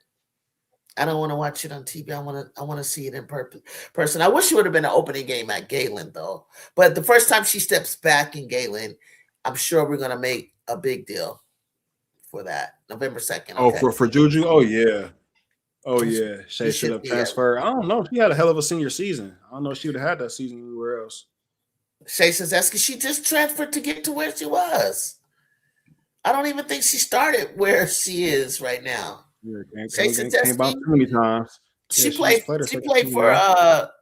I don't want to watch it on TV. I want to see it in person. I wish it would have been an opening game at Galen though. But the first time she steps back in Galen, I'm sure we're gonna make a big deal for that. November 2nd. Okay. Oh, for Juju? Oh yeah. Oh yeah. Shay should have transferred. I don't know. She had a hell of a senior season. I don't know if she would have had that season anywhere else. Shay says that's because she just transferred to get to where she was. I don't even think she started where she is right now. Yeah, came about too many times. She played for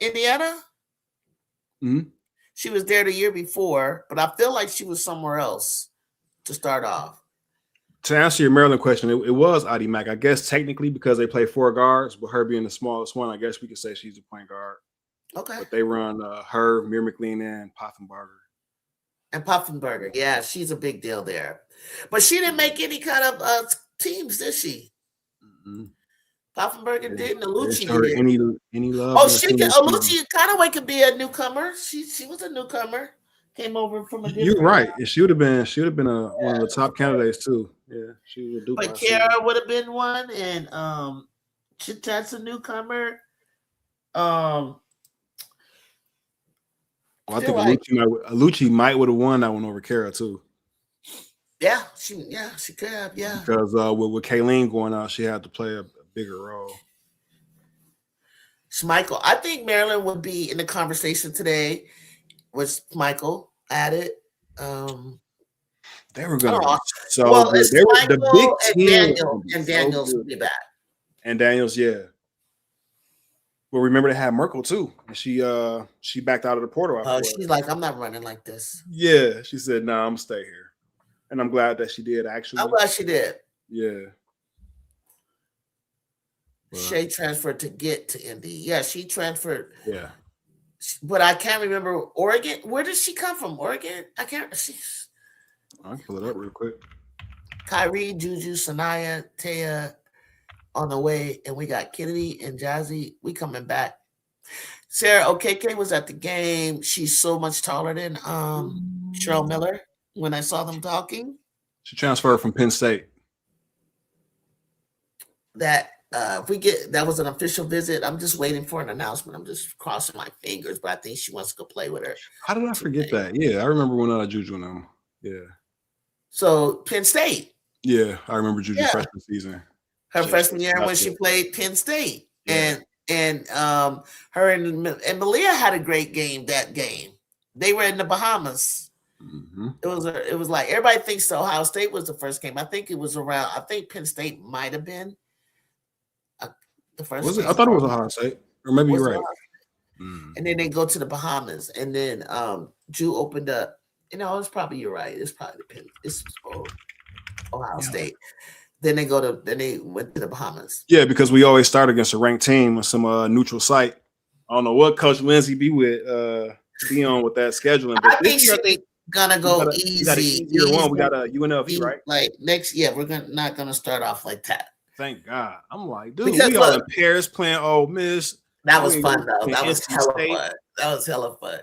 Indiana. Mm-hmm. She was there the year before, but I feel like she was somewhere else to start off. To answer your Maryland question, it was Audie Mack. I guess technically because they play 4 guards, but her being the smallest one, I guess we could say she's a point guard. Okay. But they run her, Mir McLean, and Poffenbarger. And Poffenbarger, yeah, she's a big deal there. But she didn't make any kind of teams, did she? Mm-hmm. Poffenbarger didn't. Alucci did. Any love? Oh, Alucci Conaway could be a newcomer. She was a newcomer. Came over from a different. You're right. She would have been one of the top candidates too. Yeah, she would do. But Kara would have been one, and Chitat's a newcomer. Well, I think Alucci might would have won that one over Kara too. Yeah, she could have, yeah. Because with Kayleen going out, she had to play a bigger role. Schmeichel, I think Maryland would be in the conversation today. Was Michael added? They were going to so well, good. They were the big team, and Daniels will be back. And Daniels, yeah. Well, remember they had Merkel too, and she backed out of the portal. She's like, I'm not running like this. Yeah, she said, "No, I'm gonna stay here," and I'm glad that she did. Actually, I'm glad she did. Yeah. Shay transferred to get to Indy. Yeah, she transferred. Yeah. But I can't remember Oregon. Where did she come from? Oregon? I can't. I'll pull it up real quick. Kyrie, Juju, Sanaya, Taya on the way, and we got Kennedy and Jazzy. We coming back. Sarah Okeke was at the game. She's so much taller than Cheryl Miller when I saw them talking. She transferred from Penn State. That if we get that was an official visit. I'm just waiting for an announcement. I'm just crossing my fingers, but I think she wants to go play with her. How did I forget that? Yeah, I remember when Juju and them. Yeah. So Penn State. Yeah, I remember Juju freshman season. Her freshman year when she played Penn State, and her and Malia had a great game that game. They were in the Bahamas. Mm-hmm. It was like everybody thinks Ohio State was the first game. I think it was around. I think Penn State might have been the first. Was it? I thought it was Ohio State, or maybe you're right. And then they go to the Bahamas, and then Jew opened up. It's probably you're right. It's probably it's Ohio State. Then they went to the Bahamas. Yeah, because we always start against a ranked team on some neutral site. I don't know what Coach Lindsay be on with that scheduling. But I think she's gonna go easy. Year one, we got a UNLV, right? Like next, we're not gonna start off like that. Thank God. I'm like, dude, we all in Paris playing Ole Miss. That was fun though. That was hella fun.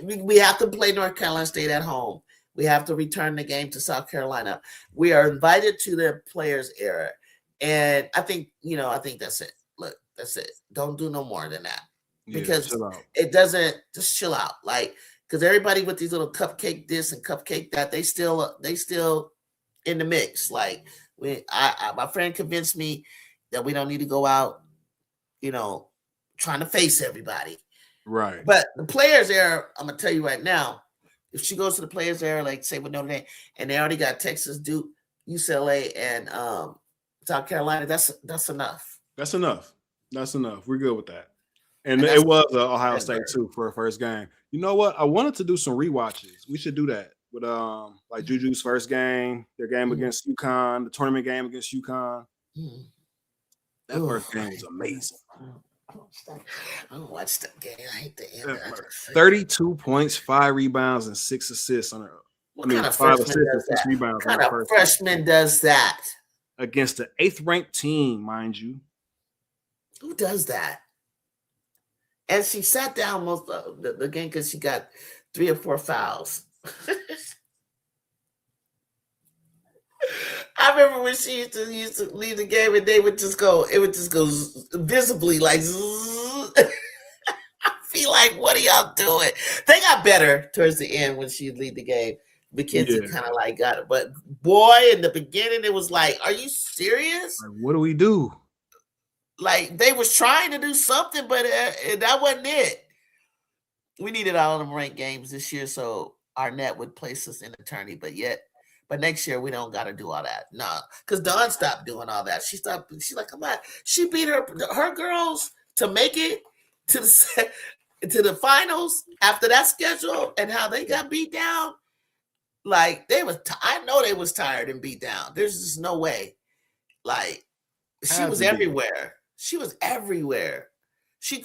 We have to play North Carolina State at home. We have to return the game to South Carolina. We are invited to the players' era. And I think that's it. Look, that's it. Don't do no more than that. Because it doesn't just chill out. Like, because everybody with these little cupcake this and cupcake that, they still in the mix. Like my friend convinced me that we don't need to go out, trying to face everybody. Right. But the players era, I'm gonna tell you right now, if she goes to the players era, like say with Notre Dame, and they already got Texas, Duke, UCLA, and South Carolina, that's enough. That's enough. We're good with that. And it was Ohio State too for a first game. You know what? I wanted to do some rewatches. We should do that with like Juju's first game, their game against UConn, the tournament game against UConn. That first game was amazing. I don't watch that game. I hate the end. 32 points, 5 rebounds, and 6 assists on her. What kind of freshman does that? Against the 8th ranked team, mind you. Who does that? And she sat down most of the game because she got 3 or 4 fouls. I remember when she used to leave the game and it would just go visibly like zzz. I feel like, what are y'all doing? They got better towards the end when she'd lead the game. McKenzie kind of like got it. But boy, in the beginning, it was like, are you serious? Like, what do we do? Like, they was trying to do something, but that wasn't it. We needed all of them ranked games this year, so Arnett would place us in the tourney. But next year, we don't got to do all that. No, because Dawn stopped doing all that. She stopped. She's like, come on. She beat her girls to make it to the finals after that schedule, and how they got beat down. Like, I know they was tired and beat down. There's just no way. Like, she was everywhere. She was everywhere. She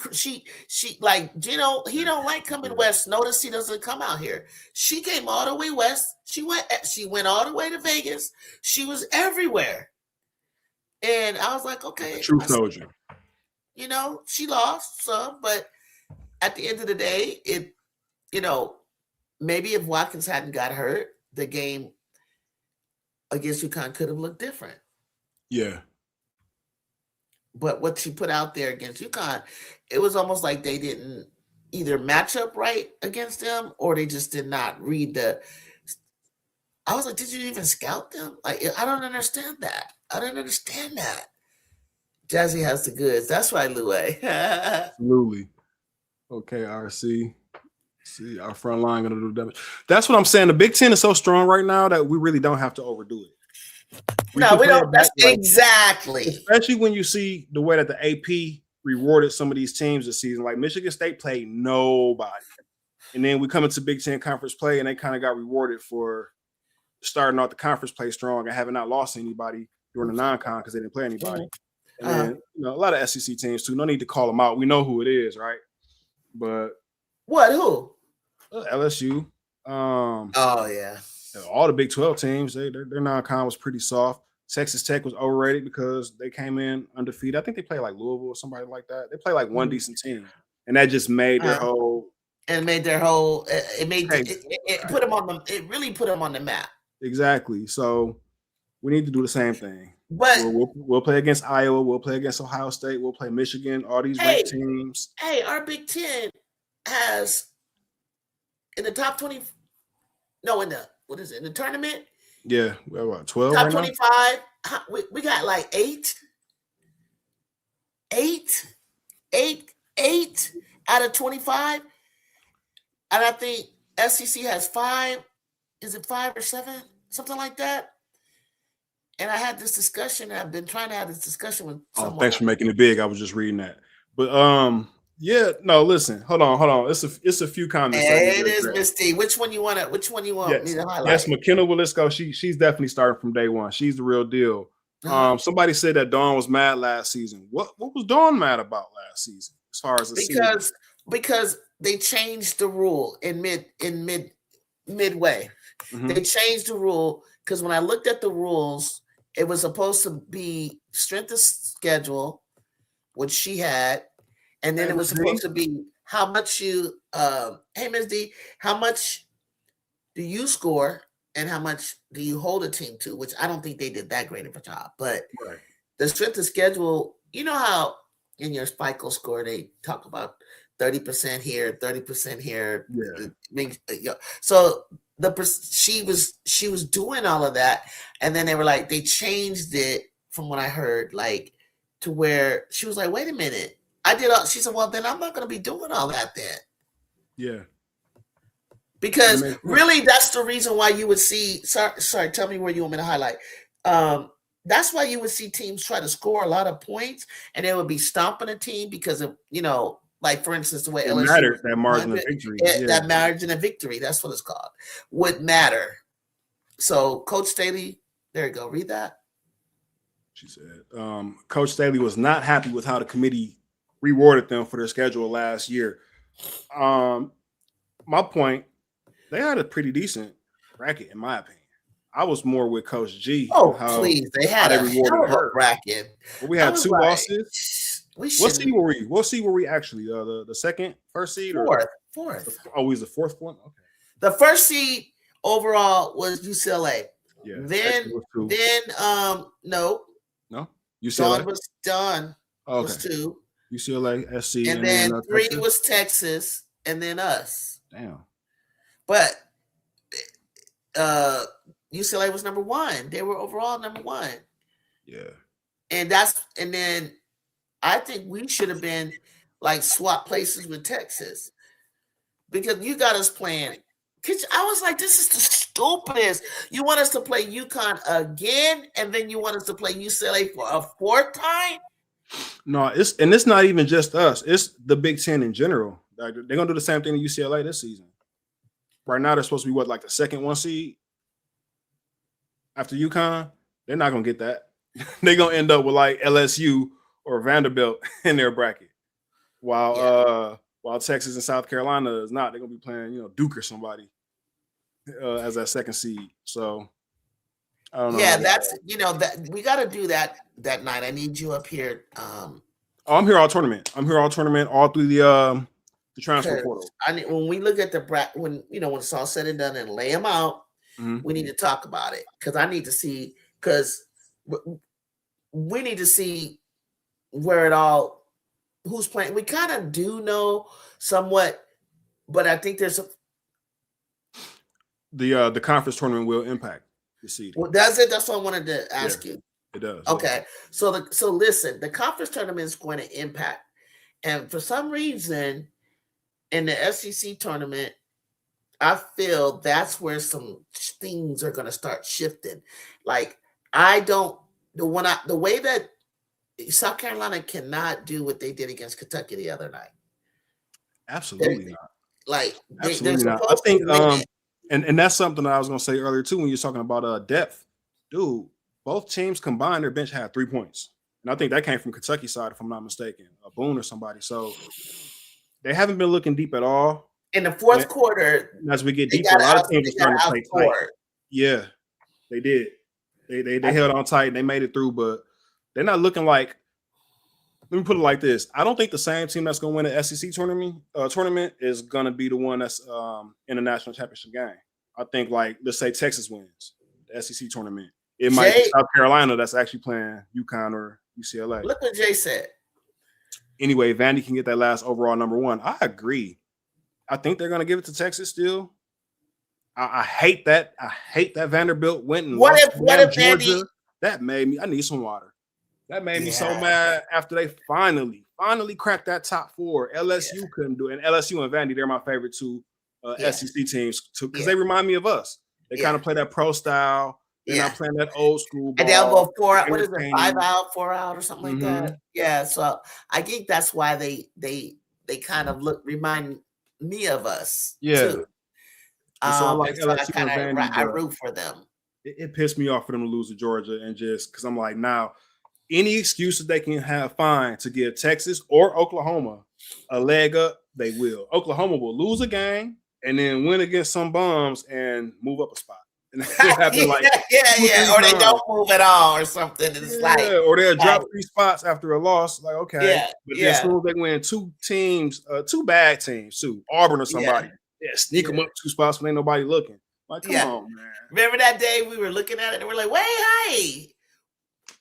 like, Gino, he don't like coming west. Notice he doesn't come out here. She came all the way west. She went all the way to Vegas. She was everywhere. And I was like, okay. True soldier. You know, she lost some, but at the end of the day, maybe if Watkins hadn't got hurt, the game against UConn could have looked different. Yeah. But what she put out there against UConn, it was almost like they didn't either match up right against them, or they just did not read I was like, did you even scout them? Like, I don't understand that. Jazzy has the goods. That's right, Louie. Absolutely. Okay, RC. See, our front line gonna do damage. That's what I'm saying. The Big Ten is so strong right now that we really don't have to overdo it. We don't. That's exactly. Especially when you see the way that the AP rewarded some of these teams this season. Like Michigan State played nobody. And then we come into Big Ten conference play and they kind of got rewarded for starting off the conference play strong and having not lost anybody during the non-con because they didn't play anybody. And then, a lot of SEC teams too. No need to call them out. We know who it is, right? But who? LSU. Oh yeah. All the Big 12 teams, their non-con was pretty soft. Texas Tech was overrated because they came in undefeated. I think they played like Louisville or somebody like that. They played like one decent team, and that just made their whole. And made their whole. It put them on the. It really put them on the map. Exactly. So we need to do the same thing. But we'll play against Iowa. We'll play against Ohio State. We'll play Michigan. All these ranked teams. Hey, our Big Ten has in the top 20. No, in the. What is it? In the tournament? Yeah, we're what, 12 top right 25. We got like 8 out of 25. And I think SEC has 5. Is it 5 or 7? Something like that. And I had this discussion. I've been trying to have this discussion with someone. Oh, thanks for making it big. I was just reading that. But yeah, no, listen. Hold on. It's a few comments. Hey, it is Miss T. Which one you want me to highlight? Yes, McKenna Willisco. She's definitely starting from day one. She's the real deal. Somebody said that Dawn was mad last season. What was Dawn mad about last season as far as the season? Because they changed the rule in midway. Mm-hmm. They changed the rule because when I looked at the rules, it was supposed to be strength of schedule, which she had. And then it was supposed to be how much you, hey, Ms. D, how much do you score and how much do you hold a team to, which I don't think they did that great of a job. But the strength of schedule, you know how in your FICO score, they talk about 30% here, 30% here. Yeah. So she was doing all of that. And then they were like, they changed it from what I heard, like to where she was like, wait a minute. She said, well, then I'm not going to be doing all that then. Yeah. Because really, that's the reason why you would see, sorry, tell me where you want me to highlight. That's why you would see teams try to score a lot of points and they would be stomping a team because of, like for instance, the way LSU matters, that margin of victory. That margin of victory, that's what it's called, would matter. So Coach Staley, there you go, read that. She said, Coach Staley was not happy with how the committee rewarded them for their schedule last year. My point, they had a pretty decent bracket, in my opinion. I was more with Coach G. Oh, please. They had a hell of a bracket. We had 2 losses. We What should seed were we? What seed were we actually? The second, first seed, fourth. Oh, he's the fourth one. Okay. The first seed overall was UCLA. Yeah. Then no, UCLA Dawn okay. was 2. UCLA, SC, and then 3 Texas. was Texas, and then us. Damn. But UCLA was number 1. They were overall number 1. Yeah. And then I think we should have been like swap places with Texas because you got us playing. I was like, this is the stupidest. You want us to play UConn again, and then you want us to play UCLA for a 4th time? No, it's not even just us. It's the Big Ten in general. Like, they're gonna do the same thing to UCLA this season. Right now, they're supposed to be like the second 1 seed after UConn. They're not gonna get that. They're gonna end up with like LSU or Vanderbilt in their bracket, while Texas and South Carolina is not. They're gonna be playing, Duke or somebody as that second seed. So I don't know. Yeah, that's that we got to do that night. I need you up here. I'm here all tournament. All through the transfer portal. When we look at the when it's all said and done and lay them out, we need to talk about it because I need to see we need to see who's playing. We kind of do know somewhat, but I think there's the conference tournament will impact the seed. Well, does it? That's what I wanted to ask you. It does. Okay. Yeah. So listen, the conference tournament is going to impact. And for some reason, in the SEC tournament, I feel that's where some things are going to start shifting. Like, the way that South Carolina cannot do what they did against Kentucky the other night. Absolutely not. Like, absolutely not. I think, and that's something that I was going to say earlier too when you're talking about depth, dude. Both teams combined, their bench had 3 points, and I think that came from Kentucky side, if I'm not mistaken, a Boone or somebody. So they haven't been looking deep at all. In the fourth quarter, as we get deeper, a lot of teams are starting to play tight. Yeah, they did. They held on tight and they made it through, but they're not looking like. Let me put it like this: I don't think the same team that's going to win the SEC tournament is going to be the one that's in the national championship game. I think, like, let's say Texas wins the SEC tournament. It might be South Carolina that's actually playing UConn or UCLA. Look what Jay said. Anyway, Vandy can get that last overall number 1. I agree. I think they're going to give it to Texas still. I hate that. I hate that Vanderbilt went and what lost if Georgia. Vandy? That made me. I need some water. That made me so mad after they finally cracked that top 4. LSU couldn't do it. And LSU and Vandy, they're my favorite 2 SEC teams too, because they remind me of us. They kind of play that pro style. They're not playing that old school ball. And they'll go 4 out. What is it? 5 out, 4 out, or something like that. Yeah. So I think that's why they kind of remind me of us. Yeah. Too. So I root for them. It pissed me off for them to lose to Georgia, and just because I'm like, now any excuses they can find to give Texas or Oklahoma a leg up, they will. Oklahoma will lose a game and then win against some bums and move up a spot. And that happened like or they don't move at all or something. It's or they'll drop 3 spots after a loss. Like, okay, but then as soon as they win 2 teams, 2 bad teams, too, Auburn or somebody, sneak them up 2 spots when ain't nobody looking. Like, come on, man. Remember that day we were looking at it and we're like, wait, hey.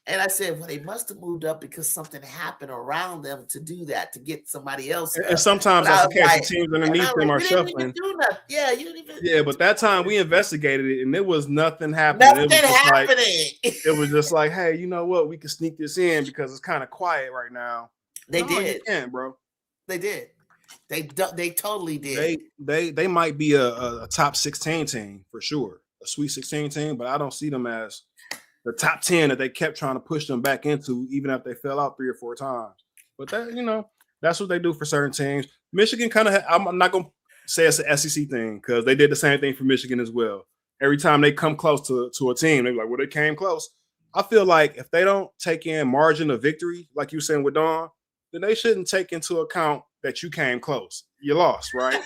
And I said, well, they must have moved up because something happened around them to do that, to get somebody else. And sometimes that's the case. The teams underneath them are shuffling. You didn't even. Yeah, but that time we investigated it and there was nothing happening. It was just like, hey, you know what? We can sneak this in because it's kind of quiet right now. They did. You can't, bro. They did. They totally did. They might be a top 16 team for sure, a Sweet 16 team, but I don't see them as the top 10 that they kept trying to push them back into, even after they fell out 3 or 4 times. But that, that's what they do for certain teams. Michigan kind of, I'm not going to say it's an SEC thing because they did the same thing for Michigan as well. Every time they come close to a team, they're like, well, they came close. I feel like if they don't take in margin of victory, like you were saying with Dawn, then they shouldn't take into account that you came close. You lost, right?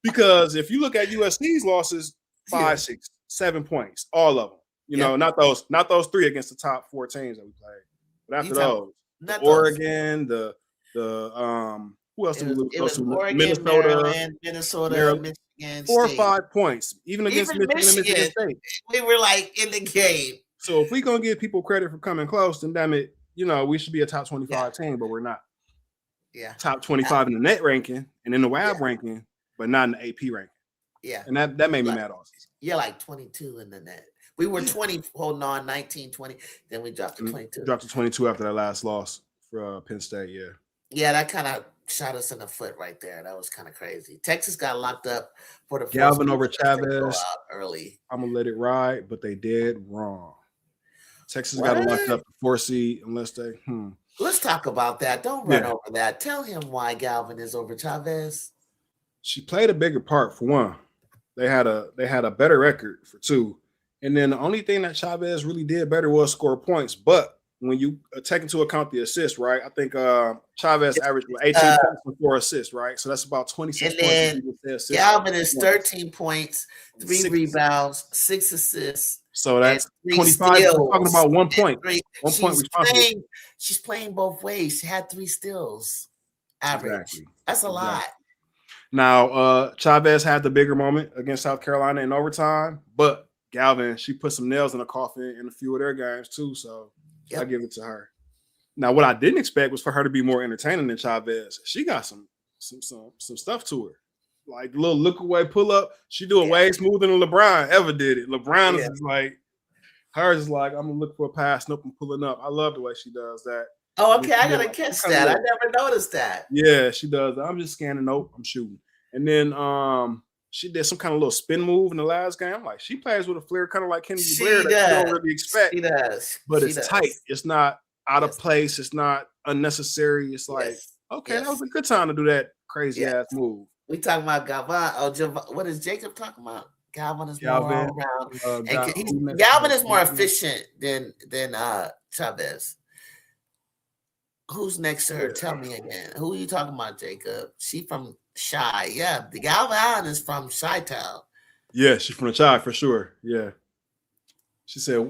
Because if you look at USC's losses, 5, 6, 7 points, all of them. Not those 3 against the top 4 teams that we played. But after those, Oregon, the who else did we lose It close was to? Oregon, Minnesota, Maryland, Minnesota, Maryland. Michigan 4 or State. 5 points, even against Even Michigan and Michigan Michigan, State. we were like in the game. So if we're gonna give people credit for coming close, then damn it, we should be a top 25 team, but we're not. Yeah. Top 25 in the net ranking and in the WAB ranking, but not in the AP ranking. Yeah. And that made me mad also. Yeah, like 22 in the net. We were 20, holding on, 19, 20. Then we dropped to 22. Dropped to 22 after that last loss for Penn State, yeah. Yeah, that kind of shot us in the foot right there. That was kind of crazy. Texas got locked up for the Galvin over Chavez. Early. I'm going to let it ride, but they did wrong. Texas got locked up the 4 seed unless they Let's talk about that. Don't run over that. Tell him why Galvin is over Chavez. She played a bigger part for one. They had a better record for two. And then the only thing that Chavez really did better was score points. But when you take into account the assists, right? I think Chavez averaged 18 points and 4 assists, right? So that's about 26 and points. Then Galvin is 13 points, 3 rebounds, 6 assists. So that's 25. We're talking about 1 point. 1 point responsible. She's playing both ways. She had 3 steals average. Exactly. That's a lot. Now, Chavez had the bigger moment against South Carolina in overtime, but Galvin, she put some nails in the coffin in a few of their games too, so I give it to her. Now, what I didn't expect was for her to be more entertaining than Chavez. She got some stuff to her, like the little look away pull up. She do it way smoother than LeBron ever did it. LeBron is like, hers is like, I'm gonna look for a pass, nope, I'm pulling up. I love the way she does that. Oh, okay. I gotta catch that. I never noticed that. Yeah, she does. I'm just scanning. Nope, I'm shooting. And then she did some kind of little spin move in the last game. I'm like, she plays with a flair, kind of like Kennedy Blair that you don't really expect. She does. But it's tight. It's not out of place. It's not unnecessary. It's like, okay, that was a good time to do that crazy ass move. We talking about Galvin. What is Jacob talking about? Galvin is more around. Galvin is more efficient than Chavez. Who's next to her? Tell me again. Who are you talking about, Jacob? She from Chi. Yeah, the Galvin is from Chi-Town. Yeah, she's from the Chi for sure. Yeah. She said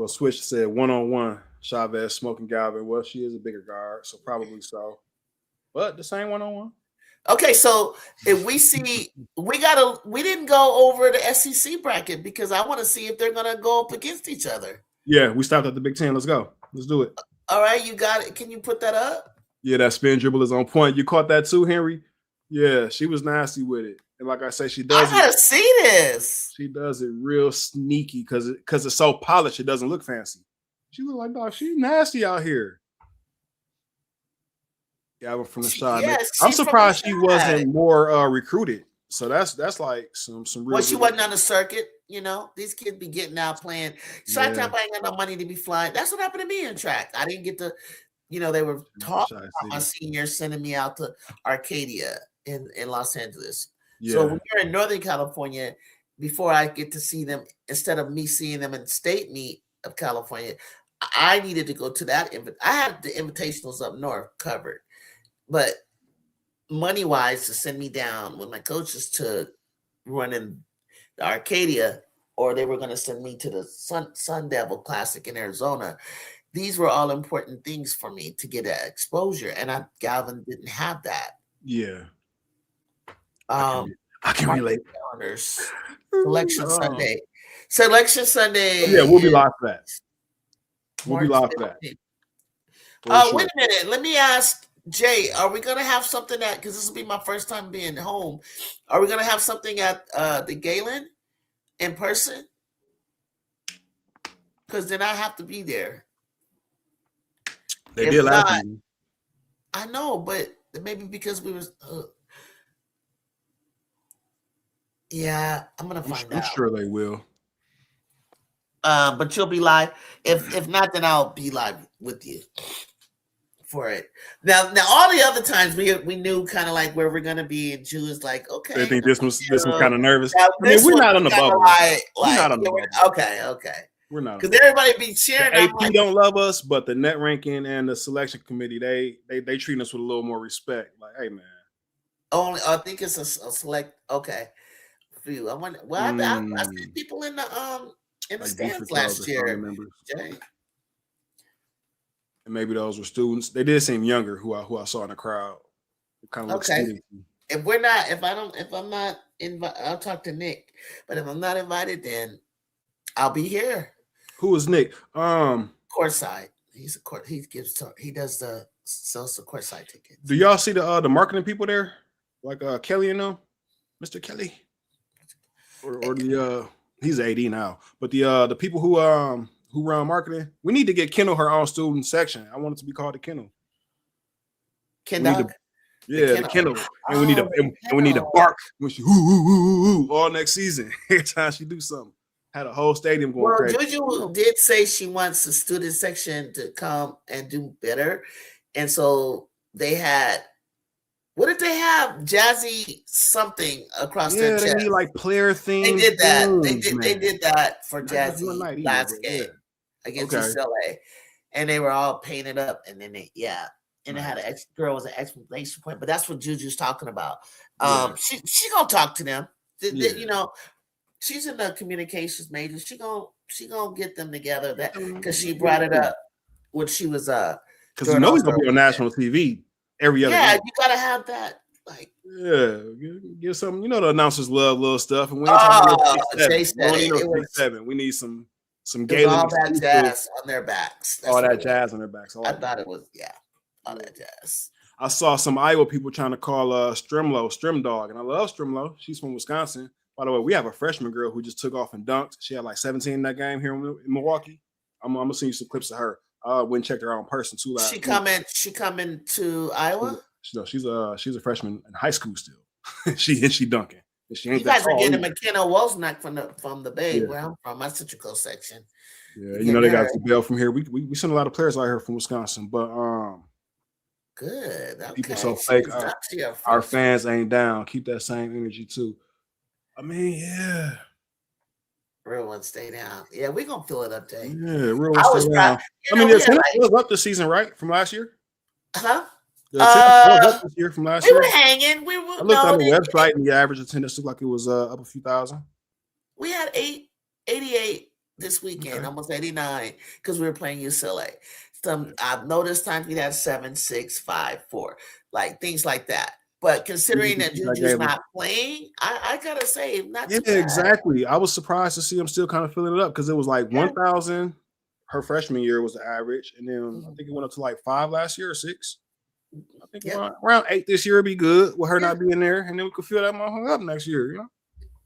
Switch said 1-on-1 Chavez smoking Galvin. Well, she is a bigger guard, so probably so. But the same 1-on-1. Okay, so if we see we didn't go over the SEC bracket because I want to see if they're gonna go up against each other. Yeah, we stopped at the Big Ten. Let's go. Let's do it. All right, you got it. Can you put that up? Yeah, that spin dribble is on point. You caught that too, Henry? Yeah, she was nasty with it. And like I say, she does I gotta see this. She does it real sneaky because it's so polished, it doesn't look fancy. She look like, dog, she's nasty out here. Yeah, I'm from the shot. Yeah, I'm surprised she wasn't more recruited. So that's like some real. Well, she wasn't on the circuit. You know, these kids be getting out playing. Chi-Town ain't got no money to be flying. That's what happened to me in track. I didn't get to, they were talking about my senior sending me out to Arcadia in Los Angeles. Yeah. So when you're in Northern California, before I get to see them, instead of me seeing them in state meet of California, I needed to go to that. I had the invitationals up north covered, but money-wise to send me down when my coaches to run in the Arcadia, or they were going to send me to the Sun Devil Classic in Arizona. These were all important things for me to get that exposure, and Galvin didn't have that. Yeah. I can relate. Selection Sunday. Selection Sunday. Yeah, we'll be live for that. We'll be live for that. Wait a minute. Let me ask Jay, are we going to have something because this will be my first time being home. Are we going to have something at the Galen in person? Because then I have to be there. They did last time. I know, but maybe because we was. Yeah, I'm going to find out. I'm sure they will. But you'll be live. If not, then I'll be live with you for it. Now all the other times we knew kind of like where we're gonna be, and Jew is like, okay. They think this was kind of nervous. We're not on the bubble. We're not on the bubble. Okay. We're not because everybody be cheering. The AP don't love us, but the net ranking and the selection committee they treat us with a little more respect. Like, hey man. Only I think it's a select. Okay, for you. I wonder. Well, I see people in the stands last year. Jay. and maybe those were students. They did seem younger who I saw in the crowd. It kind of looked Okay. student. If I'm not invited, I'll talk to Nick. But if I'm not invited, then I'll be here. Who is Nick? Courtside. He does the sells the courtside tickets. Do y'all see the marketing people there? Like Kelly and them? Mr. Kelly? Or the he's AD now. But the people who run marketing, we need to get Kendall her own student section. I want it to be called the Kendall. Kendall? The Kendall. And we need to bark when she all next season. Every time she do something. Had a whole stadium going crazy. Juju did say she wants the student section to come and do better. And so they had, what did they have? Jazzy something across their chest. Yeah, they need like player things. They did that. They did that for Jazzy last game against UCLA. And they were all painted up. And then they had an girl was an exclamation point. But that's what Juju's talking about. She gonna talk to them. You know, she's in the communications major. She gonna get them together. That because she brought it up when she was because you know he's gonna be on national TV every other game. You gotta have that. Like get some. You know the announcers love little stuff, and we We need some Galen. All that jazz on their backs. All that jazz on their backs. I thought it was all that jazz. I saw some Iowa people trying to call Strim Dog, and I love Strimlo. She's from Wisconsin. By the way, we have a freshman girl who just took off and dunked. She had like 17 in that game here in Milwaukee. I'm gonna send you some clips of her. I went and checked her out in person too. She coming to Iowa? She's a freshman in high school still. she dunking. She ain't you guys are getting McKenna Wozniak from the Bay, where I'm from, my Central Coast section. Yeah, you know they got the bell from here. We send a lot of players out here from Wisconsin, but good. Okay. People so fake. Our fans ain't down. Keep that same energy too. I mean, yeah. Real ones stay down. Yeah, we're gonna fill it up, Jay. Yeah, real ones stay down. I mean, it was up this season, right? From last year? Huh? The attendance was up this year from last year. We were hanging. I looked on the website and the average attendance looked like it was up a few thousand. We had 88 this weekend, almost 89, because we were playing UCLA. I've noticed times we had 7, 6, 5, 4, like things like that. But considering that Juju's not playing, I gotta say, not too bad. Exactly. I was surprised to see him still kind of filling it up because it was like 1,000 her freshman year was the average, and then I think it went up to like 5 last year or 6. I think around 8 this year would be good with her not being there, and then we could fill that motherfucker up next year. You know?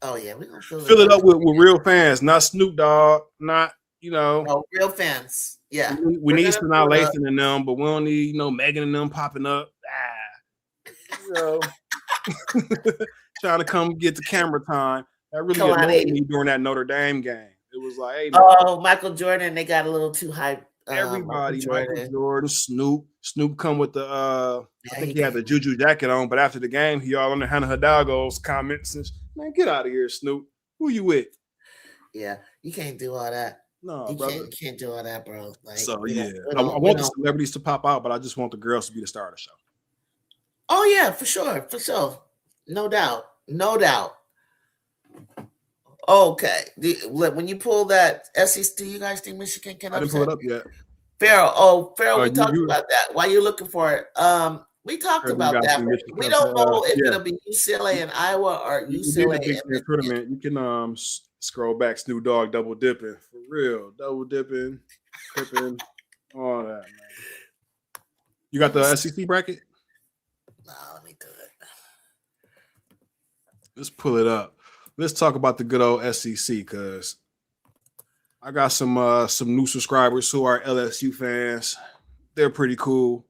Oh yeah, we're gonna fill it up with real fans, not Snoop Dogg, not real fans. Yeah, we need some not Lathan in them, but we don't need Megan and them popping up. Trying to come get the camera time. That really annoyed me during that Notre Dame game. It was like, hey, Michael Jordan, they got a little too hyped. Everybody, Michael Jordan, Snoop come with the I think he had the Juju jacket on, but after the game, he all on the Hannah Hidalgo's comments and man, get out of here, Snoop. Who you with? Yeah, you can't do all that. No, you brother. Can't do all that, bro. Like, so yeah, I want the celebrities to pop out, but I just want the girls to be the star of the show. Oh yeah, for sure. No doubt. Okay. When you pull that SEC, do you guys think Michigan can upset? I didn't pull it up yet. Farrell, we talked about that. Why you looking for it? We talked about that. We don't know if it'll be UCLA and Iowa or UCLA and tournament. You can scroll back. Snoop Dogg double dipping for real, double dipping, all that. Man. You got the SEC bracket? No, let me do it. Let's pull it up. Let's talk about the good old SEC because I got some new subscribers who are LSU fans. They're pretty cool.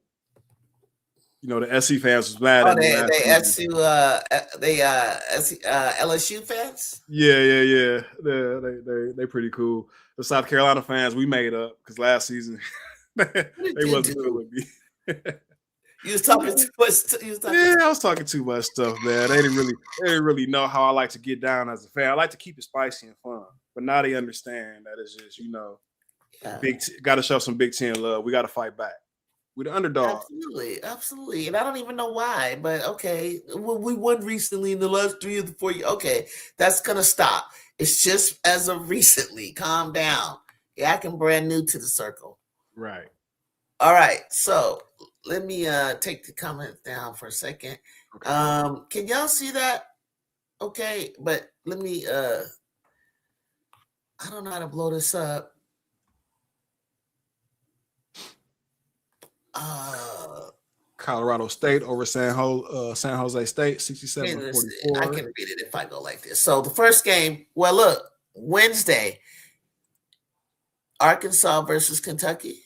The SC fans was mad at me. LSU fans? Yeah. They pretty cool. The South Carolina fans, we made up because last season they wasn't good with me. You was talking too much. I was talking too much stuff, man. They didn't really know how I like to get down as a fan. I like to keep it spicy and fun, but now they understand that it's just got to show some Big Ten love. We got to fight back. We're the underdog. Absolutely, and I don't even know why, but okay, we won recently in the last 3 or 4 years. Okay, that's gonna stop. It's just as of recently. Calm down. You're acting brand new to the circle. Right. All right, so let me take the comments down for a second. Okay. Can y'all see that? Okay, but let me I don't know how to blow this up. Colorado State over San Jose State, 67 to I 44. can read it if I go like this. So the first game, well, look, Wednesday, Arkansas versus Kentucky.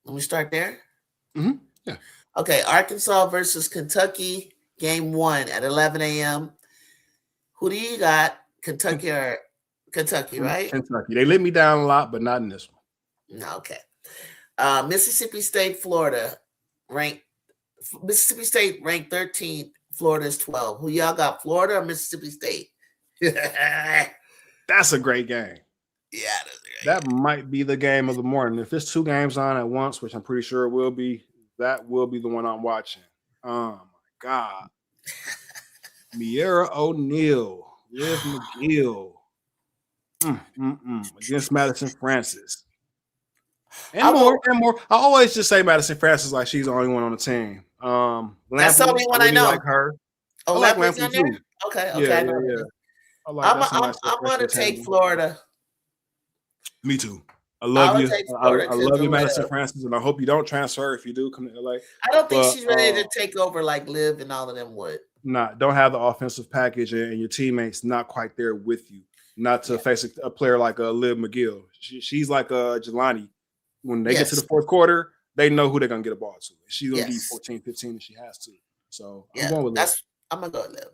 Let me start there. Mm-hmm. Yeah. Okay, Arkansas versus Kentucky, game 1 at 11 a.m. Who do you got? Kentucky or Kentucky, right? Kentucky. They let me down a lot, but not in this one. No, okay. Mississippi State, Florida, Mississippi State ranked 13th. Florida is 12. Who y'all got? Florida or Mississippi State? That's a great game. Yeah, that might be the game of the morning. If it's 2 games on at once, which I'm pretty sure it will be, that will be the one I'm watching. Oh my God. Miera O'Neal, Liv McGill against Madison Francis. And more. I always just say Madison Francis like she's the only one on the team. That's the only one I know. Like her. Oh, I like Lampley's on there? too. Okay. Yeah. I'm going to take Florida. Me too. I love you. I love you, Madison Liv. Francis, and I hope you don't transfer if you do come to LA. I don't think she's ready to take over like Liv and all of them would. Don't have the offensive package, and your teammates not quite there with you. Not to face a player like Liv McGill. She's like Jelani. When they get to the fourth quarter, they know who they're going to get a ball to. She's going to be 14, 15 if she has to. So I'm going with Liv. I'm going to go with Liv.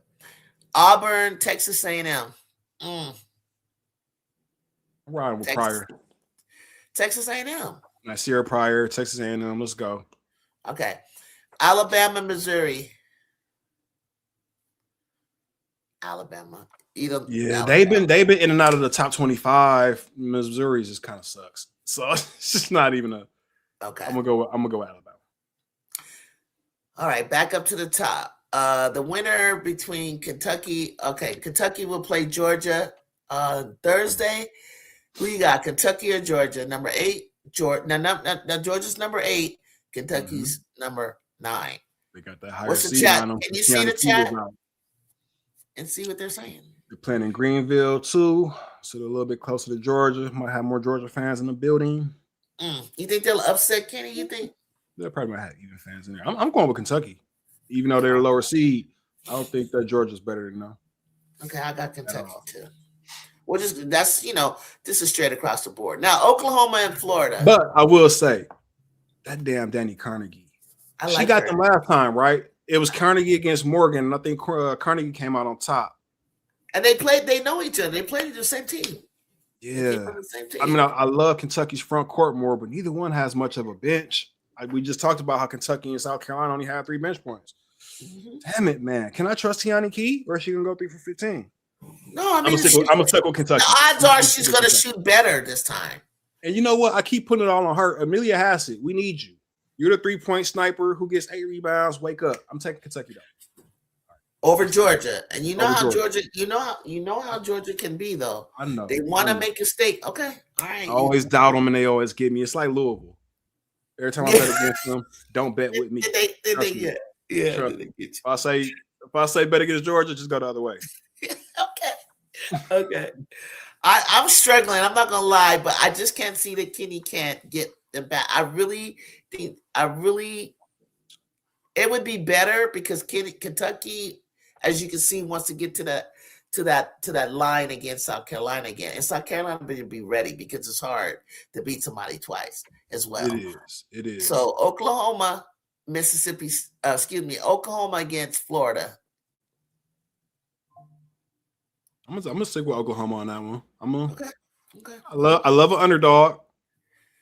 Auburn, Texas A&M. I'm riding with Pryor. Texas A&M. Nasir Pryor, Texas A&M. Let's go. Okay. Alabama, Missouri. Alabama. Alabama. They've been in and out of the top 25. Missouri just kind of sucks. So it's just not even a. Okay. I'm gonna go Alabama. All right, back up to the top. The winner between Kentucky. Okay, Kentucky will play Georgia on Thursday. Who you got? Kentucky or Georgia? Number 8. Georgia. Now Georgia's number 8. Kentucky's number 9. They got that higher. What's the chat? Can you see the chat and see what they're saying? They're playing in Greenville too, so they're a little bit closer to Georgia. Might have more Georgia fans in the building. You think they'll upset Kenny? You think? They probably might have even fans in there. I'm going with Kentucky, even though they're a lower seed. I don't think that Georgia's better than them. Okay, I got Kentucky too. This is straight across the board. Now Oklahoma and Florida. But I will say, that damn Danny Carnegie. She got them last time, right? It was Carnegie against Morgan, and I think Carnegie came out on top. And they know each other. They played the same team. Yeah. I mean, I love Kentucky's front court more, but neither one has much of a bench. We just talked about how Kentucky and South Carolina only had 3 bench points. Damn it, man. Can I trust Tiani Key, or is she going to go 3 for 15? No, I mean, I'm going to stick with Kentucky. The odds are she's going to shoot better this time. And you know what? I keep putting it all on her. Amelia Hassett, we need you. You're the 3-point sniper who gets 8 rebounds. Wake up. I'm taking Kentucky, though. Over Georgia, and you know how Georgia, you know how Georgia can be though. I know they want to make a stake. Okay, all right. I always doubt them, and they always get me. It's like Louisville. Every time I bet against them, don't bet with me. They get you. If I say bet against Georgia, just go the other way. Okay. I'm struggling. I'm not gonna lie, but I just can't see that Kenny can't get them back. I really think it would be better because Kentucky, as you can see, wants to get to that line against South Carolina again. And South Carolina better be ready because it's hard to beat somebody twice as well. It is. So Oklahoma against Florida. I'm gonna stick with Oklahoma on that one. Okay. I love an underdog.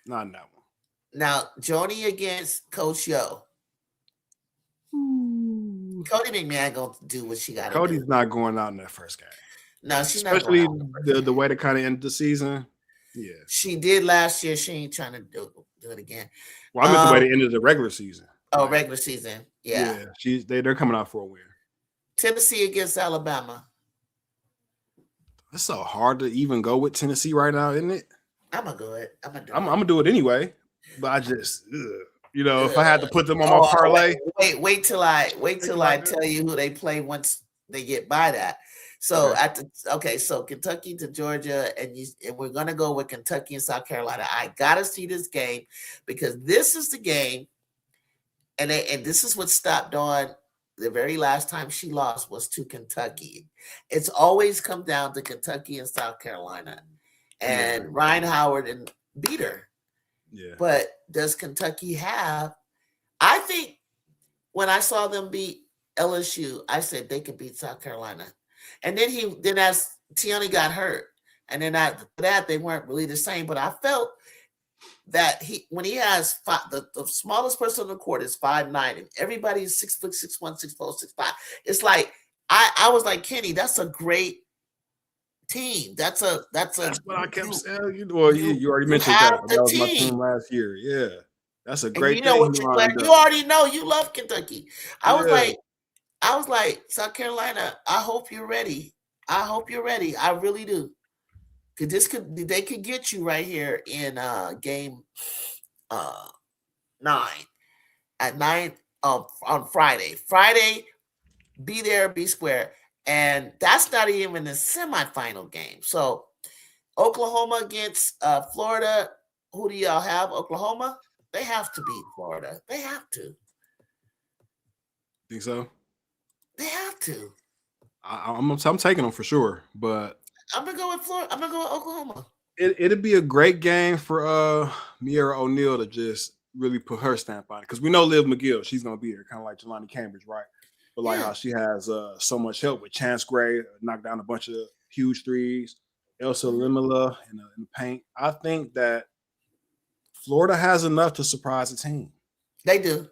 Not in that one. Now Joni against Coach Yo. Cody McMahon gonna do what she got. Cody's not going out in that first game. No, she's especially not. the way to kind of end the season. Yeah, she did last year. She ain't trying to do it again. Well, I meant the way to end the regular season. Oh, regular season. Yeah. They're coming out for a win. Tennessee against Alabama. It's so hard to even go with Tennessee right now, isn't it? I'm gonna do it. I'm gonna do it anyway. but I just, if I had to put them on my parlay, wait till I tell you who they play once they get by that. So so Kentucky to Georgia, and we're gonna go with Kentucky and South Carolina. I gotta see this game because this is the game, and this is what stopped Dawn. The very last time she lost was to Kentucky. It's always come down to Kentucky and South Carolina, and Ryan Howard beat her. Yeah. But does Kentucky have? I think when I saw them beat LSU, I said they could beat South Carolina. And then as Tiani got hurt, and then after that they weren't really the same. But I felt that when he has the smallest person on the court is 5'9", and everybody's 6 foot 6'1", 6'4", 6'5". It's like I was like, Kenny, that's a great team. That's what I kept saying. You already mentioned that. That was my team last year. Yeah, that's a great thing. You already know you love Kentucky. I was like, South Carolina, I hope you're ready. I really do. Because they could get you right here in game 9 at 9 on Friday. Friday, be there, be square. And that's not even a semifinal game. So Oklahoma against Florida. Who do y'all have? Oklahoma? They have to beat Florida. They have to. Think so? They have to. I'm taking them for sure, but I'm gonna go with Florida. I'm gonna go with Oklahoma. It'd be a great game for Miera O'Neal to just really put her stamp on it, because we know Liv McGill, she's gonna be there, kind of like Jelani Cambridge, right? But like how she has so much help with Chance Gray, knocked down a bunch of huge threes, Elsa Limela in the paint. I think that Florida has enough to surprise the team. They do.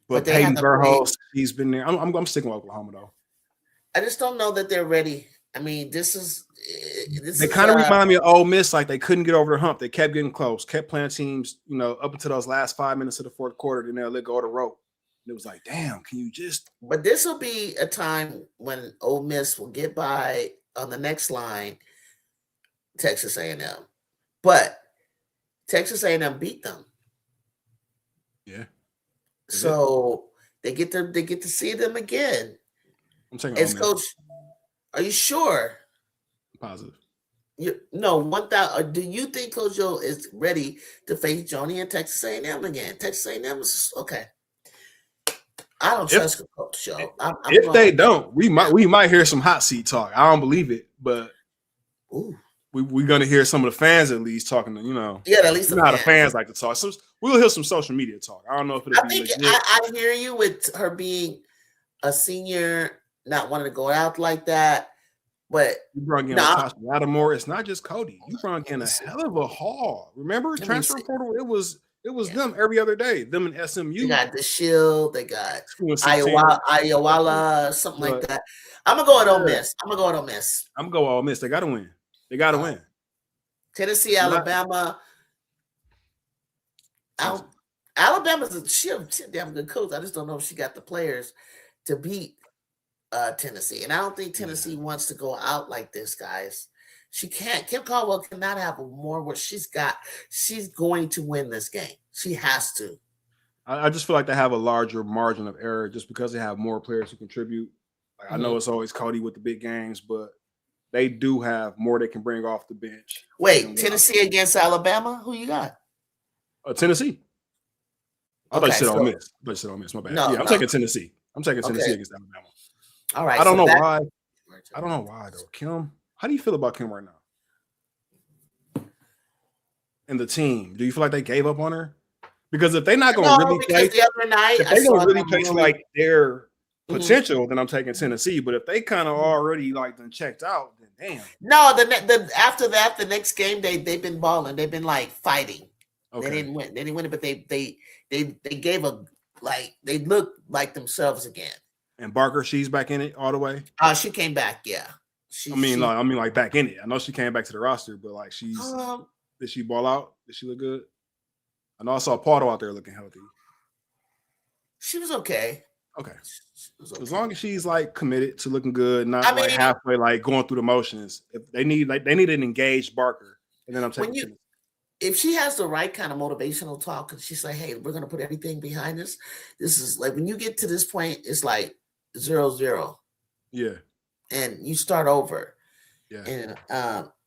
But Peyton Burhouse, he's been there. I'm sticking with Oklahoma though. I just don't know that they're ready. I mean, they kind of remind me of Ole Miss, like they couldn't get over the hump. They kept getting close, kept playing teams, up until those last 5 minutes of the fourth quarter, then they'll let go of the rope. And it was like, damn, can you just? But this will be a time when Ole Miss will get by on the next line, Texas A&M. But Texas A&M beat them. Yeah. So they get to see them again. I'm taking as coach. Are you sure? Positive. No, 1,000. Do you think Coach Joe is ready to face Joni and Texas A&M again? Texas A&M is okay. I don't trust Coach Joe. If they don't, we might hear some hot seat talk. I don't believe it, but we're gonna hear some of the fans at least talking to at least how the fans like to talk. So we'll hear some social media talk. I don't know if it'll be legit. I hear you with her being a senior, not wanting to go out like that, but you brought in Natasha Lattimore. It's not just Cody. You brought in a hell of a haul. Remember transfer portal? It was them every other day. Them in SMU. They got the Shield. They got Iowa, something like that. I'm gonna go with Ole Miss. I'm gonna go with Ole Miss. They gotta win. They gotta win. Tennessee, Alabama. Alabama's a damn good coach. I just don't know if she got the players to beat Tennessee. And I don't think Tennessee wants to go out like this, guys. She can't. Kim Caldwell cannot have more what she's got. She's going to win this game. She has to. I just feel like they have a larger margin of error just because they have more players who contribute. Like, I know it's always Cody with the big games, but they do have more they can bring off the bench. Wait, Tennessee against Alabama? Who you got? Tennessee. I thought you said Ole Miss. My bad. I'm taking Tennessee. I'm taking Tennessee against Alabama. All right. I don't know why. I don't know why though. Kim, how do you feel about Kim right now? And the team, do you feel like they gave up on her? Because if they're not going to really play, the other night, if they're going to really play like their potential, then I'm taking Tennessee. But if they kind of already like then checked out, then damn. No, after that, the next game they've been balling. They've been like fighting. Okay. They didn't win. They didn't win it, but they gave they looked like themselves again. And Barker, she's back in it all the way. She came back. Yeah. I mean, like back in it. I know she came back to the roster, but like she's did she ball out? Did she look good? I know I saw Pardo out there looking healthy. She was okay. Okay. As long as she's like committed to looking good, not halfway like going through the motions. If they need an engaged Barker, and then I'm taking if she has the right kind of motivational talk, and she's like, "Hey, we're gonna put everything behind us." This is like when you get to this point, it's like 0-0, Yeah. and you start over, Yeah. and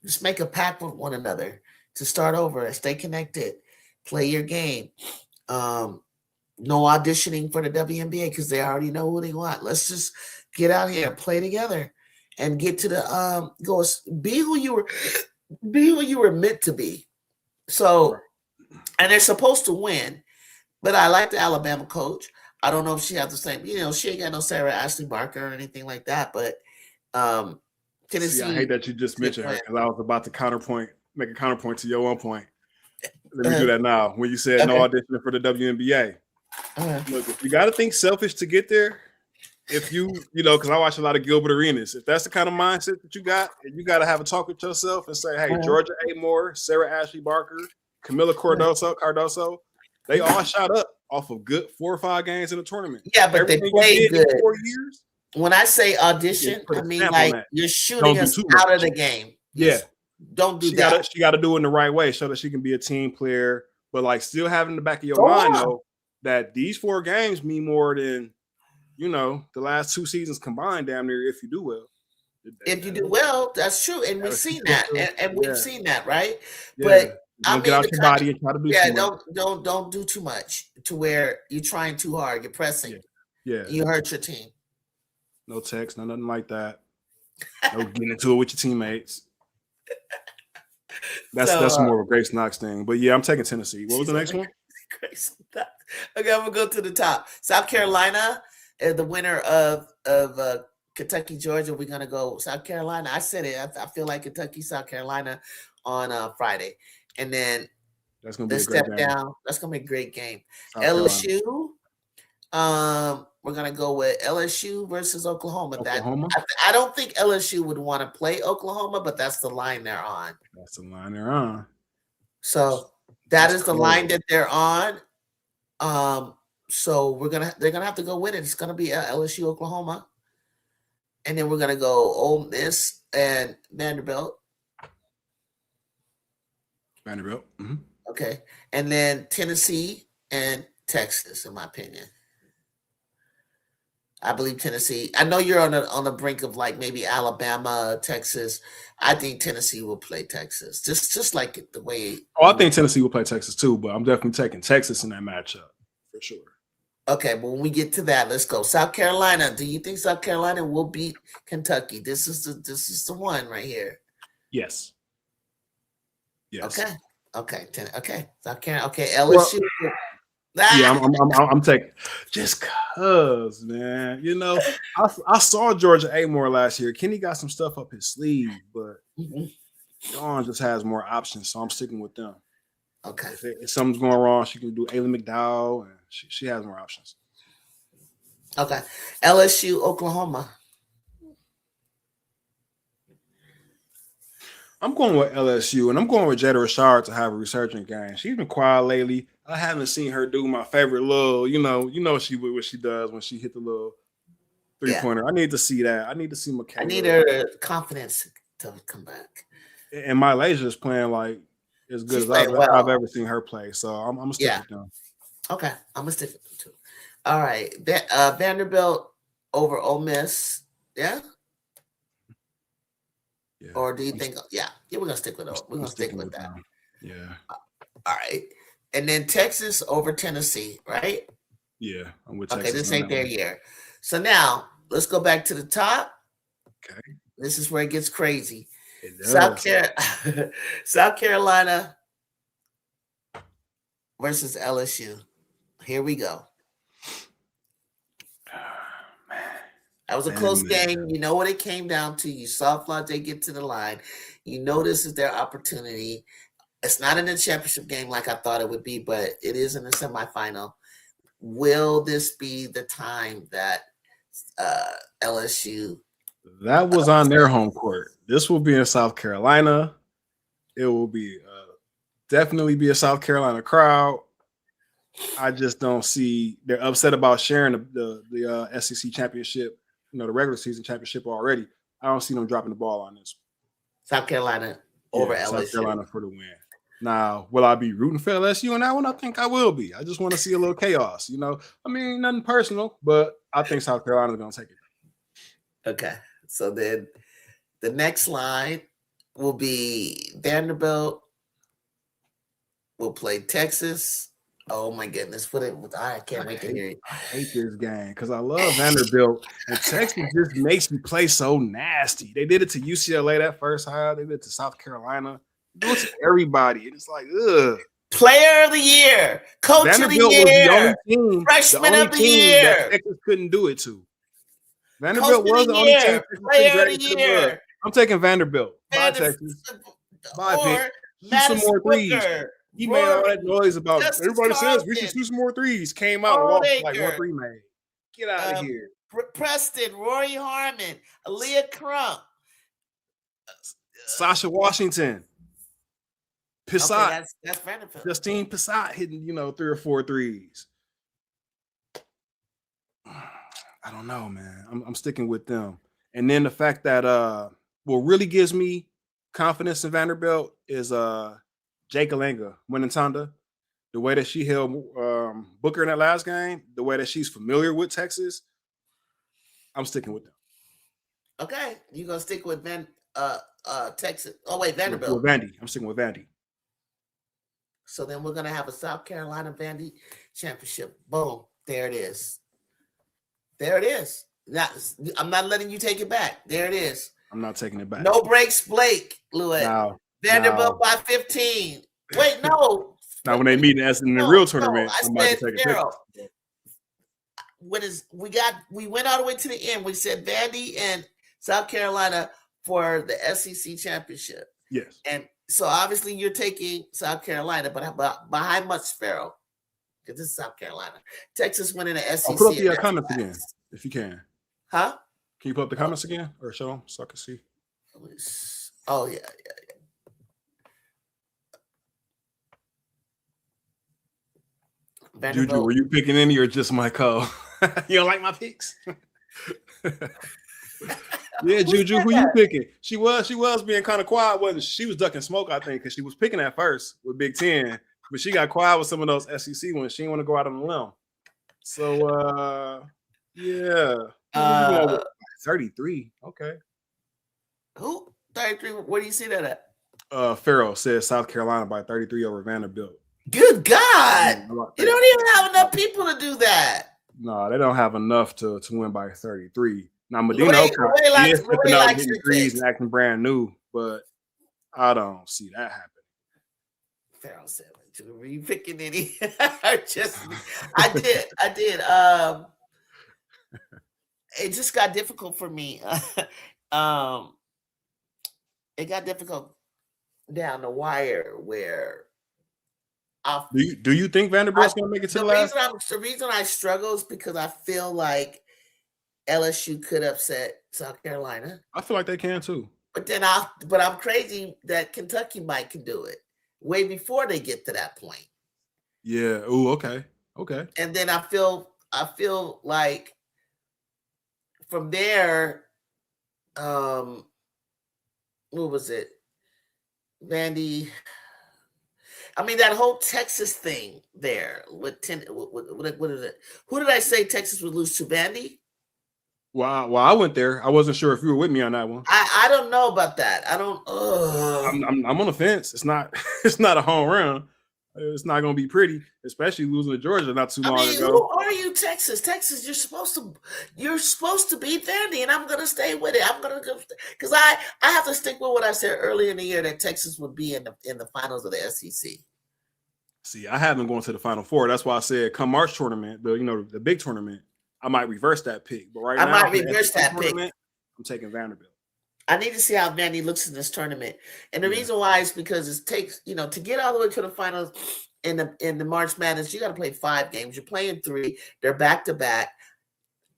just make a pact with one another to start over and stay connected, play your game. No auditioning for the WNBA because they already know who they want. Let's just get out here and play together and get to the be who you were meant to be. So, and they're supposed to win, but I like the Alabama coach. I don't know if she has the same, she ain't got no Sarah Ashley Barker or anything like that, but Tennessee. See, I hate that you just mentioned her because I was about to make a counterpoint to your one point. Let me do that now. When you said no auditioning for the WNBA. Look, if you got to think selfish to get there, if because I watch a lot of Gilbert Arenas. If that's the kind of mindset that you got to have a talk with yourself and say, hey, Georgia A. Moore, Sarah Ashley Barker, Camila Cardoso, they all shot up off of good 4 or 5 games in the tournament. Yeah, but everything they played good. 4 years. When I say audition, I mean like you're shooting us out of the game. Yeah. Don't do that. She got to do it in the right way so that she can be a team player, but like still having in the back of your mind, though, that these 4 games mean more than, the last 2 seasons combined damn near if you do well. If you do well, that's true. And we've seen that. And we've seen that, right? Yeah. But get out your body and try to do too much. Don't do too much to where you're trying too hard. You're pressing. Yeah. You hurt your team. No text, nothing like that. No getting into it with your teammates. That's more of a Grace Knox thing. But yeah, I'm taking Tennessee. What was the next one? Grace Knox. Okay, I'm gonna go to the top. South Carolina is the winner of Kentucky, Georgia. We're gonna go South Carolina. I said it. I feel like Kentucky, South Carolina on Friday, and then that's gonna be a step great game. down. That's gonna be a great game. LSU. We're gonna go with LSU versus Oklahoma. I don't think LSU would want to play Oklahoma, but that's the line they're on. That's the line they're on. So that is the line that they're on. So they're gonna have to go with it. It's gonna be LSU Oklahoma, and then we're gonna go Ole Miss and Vanderbilt. Mm-hmm. Okay, and then Tennessee and Texas, in my opinion. I believe Tennessee. I know you're on the brink of like maybe Alabama, Texas. I think Tennessee will play Texas, just like the way. Oh, I think Tennessee will play Texas too, but I'm definitely taking Texas in that matchup for sure. Okay, but when we get to that, let's go. South Carolina. Do you think South Carolina will beat Kentucky? This is the one right here. Yes. Yes. Okay. South Carolina. Okay, LSU. Yeah, I'm taking just cause, man. I saw Georgia A. Moore last year. Kenny got some stuff up his sleeve, but Dawn just has more options, so I'm sticking with them. Okay. If something's going wrong, she can do Ayla McDowell, and she has more options. Okay, LSU, Oklahoma. I'm going with LSU, and I'm going with Jada Rashard to have a resurgent game. She's been quiet lately. I haven't seen her do my favorite little, what she does when she hit the little 3-pointer. I need to see that. I need to see McKay. I need her confidence to come back. And Malaysia is playing like as good as I've ever seen her play. So I'm gonna stick with them. Okay, I'm gonna stick with them too. All right, Vanderbilt over Ole Miss. Yeah. Yeah. Or do you think? Yeah, we're gonna stick with We're gonna stick with that. Yeah. All right. And then Texas over Tennessee, right? Yeah, I'm with Texas. Okay, this ain't their year. So now let's go back to the top. Okay. This is where it gets crazy. It does. South Carolina versus LSU. Here we go. That was a close game. You know what it came down to. You saw Flau'jae get to the line. You know this is their opportunity. It's not in the championship game like I thought it would be, but it is in the semifinal. Will this be the time that LSU? That was on their home court. This will be in South Carolina. It will be definitely be a South Carolina crowd. I just don't see they're upset about sharing the SEC championship, the regular season championship already. I don't see them dropping the ball on this. South Carolina over LSU. South Carolina for the win. Now, will I be rooting for LSU in that one? I think I will be. I just want to see a little chaos, you know. I mean, nothing personal, but I think South Carolina's gonna take it. Okay. So then the next line will be Vanderbilt will play Texas. Oh my goodness. I can't wait to hear it. I hate this game because I love Vanderbilt, and Texas just makes you play so nasty. They did it to UCLA that first half. They did it to South Carolina. They do it to everybody. And it's like, ugh. Player of the year, coach Vanderbilt of the year, was the only team, freshman of the year that Texas couldn't do it to. Vanderbilt was the only team Texas player of the year. I'm taking Vanderbilt. Bye, Texas. Bye, Pitt. Shoot some more threes. He made all that noise about everybody says we should shoot some more threes. Came out and walked like 1-3 made. Get out of here. Preston, Rory Harmon, Aaliyah Crump, Sasha Washington, Pissat. Okay, that's Vanderbilt. Justine Pissat hitting, 3 or 4 threes. I don't know, man. I'm sticking with them. And then the fact that what really gives me confidence in Vanderbilt is Jake Alenga winning Tonda. The way that she held Booker in that last game, the way that she's familiar with Texas, I'm sticking with them. Okay, you're gonna stick with Texas. Oh wait, Vanderbilt. With Vandy. I'm sticking with Vandy. So then we're gonna have a South Carolina Vandy championship. Boom, there it is. There it is. I'm not letting you take it back. There it is. I'm not taking it back. No breaks, Blake Lewis. No, Vanderbilt by 15. Wait, no. Now when they meet in the real tournament, I said Daryl. We went all the way to the end. We said Vandy and South Carolina for the SEC championship. Yes. And so obviously you're taking South Carolina, but behind much Sparrow. Because this is South Carolina. Texas winning the SEC. I'll put up the comments again, if you can. Huh? Can you put up the comments again? Or show them so I can see? Oh, yeah. Juju, were you picking any or just Michael? You don't like my picks? Yeah, Juju, who you picking? She was being kind of quiet, wasn't she? She was ducking smoke, I think, because she was picking at first with Big Ten, but she got quiet with some of those SEC ones. She didn't want to go out on the limb. So, yeah. 33. Okay. Who? 33. Where do you see that at? Farrell says South Carolina by 33 over Vanderbilt. Good God. You don't even have enough people to do that. No, they don't have enough to win by 33. Now, Medina is flipping out, hitting threes and acting brand new, but I don't see that happening. Farrell said, were you picking any? I did. It just got difficult for me. It got difficult down the wire where do you think Vanderbilt's going to make it to the last? The reason I struggle is because I feel like LSU could upset South Carolina. I feel like they can too. But I'm crazy that Kentucky can do it way before they get to that point. Yeah. Oh, okay. And then I feel like from there, what was it? Vandy. I mean, that whole Texas thing there with what is it? Who did I say Texas would lose to? Vandy? Well, I went there. I wasn't sure if you were with me on that one. I don't know about that. I don't. I'm on the fence. It's not a home run. It's not going to be pretty, especially losing to Georgia not too long ago. Who are you, Texas? Texas, you're supposed to beat Vandy, and I'm going to stay with it. I'm going to go because I have to stick with what I said earlier in the year that Texas would be in the finals of the SEC. See, I haven't gone to the Final Four. That's why I said come March tournament, the big tournament, I might reverse that pick. But right now, I might reverse that pick. I'm taking Vanderbilt. I need to see how Vandy looks in this tournament. And the reason why is because it takes, to get all the way to the finals in the March Madness, you got to play 5 games. You're playing 3. They're back-to-back.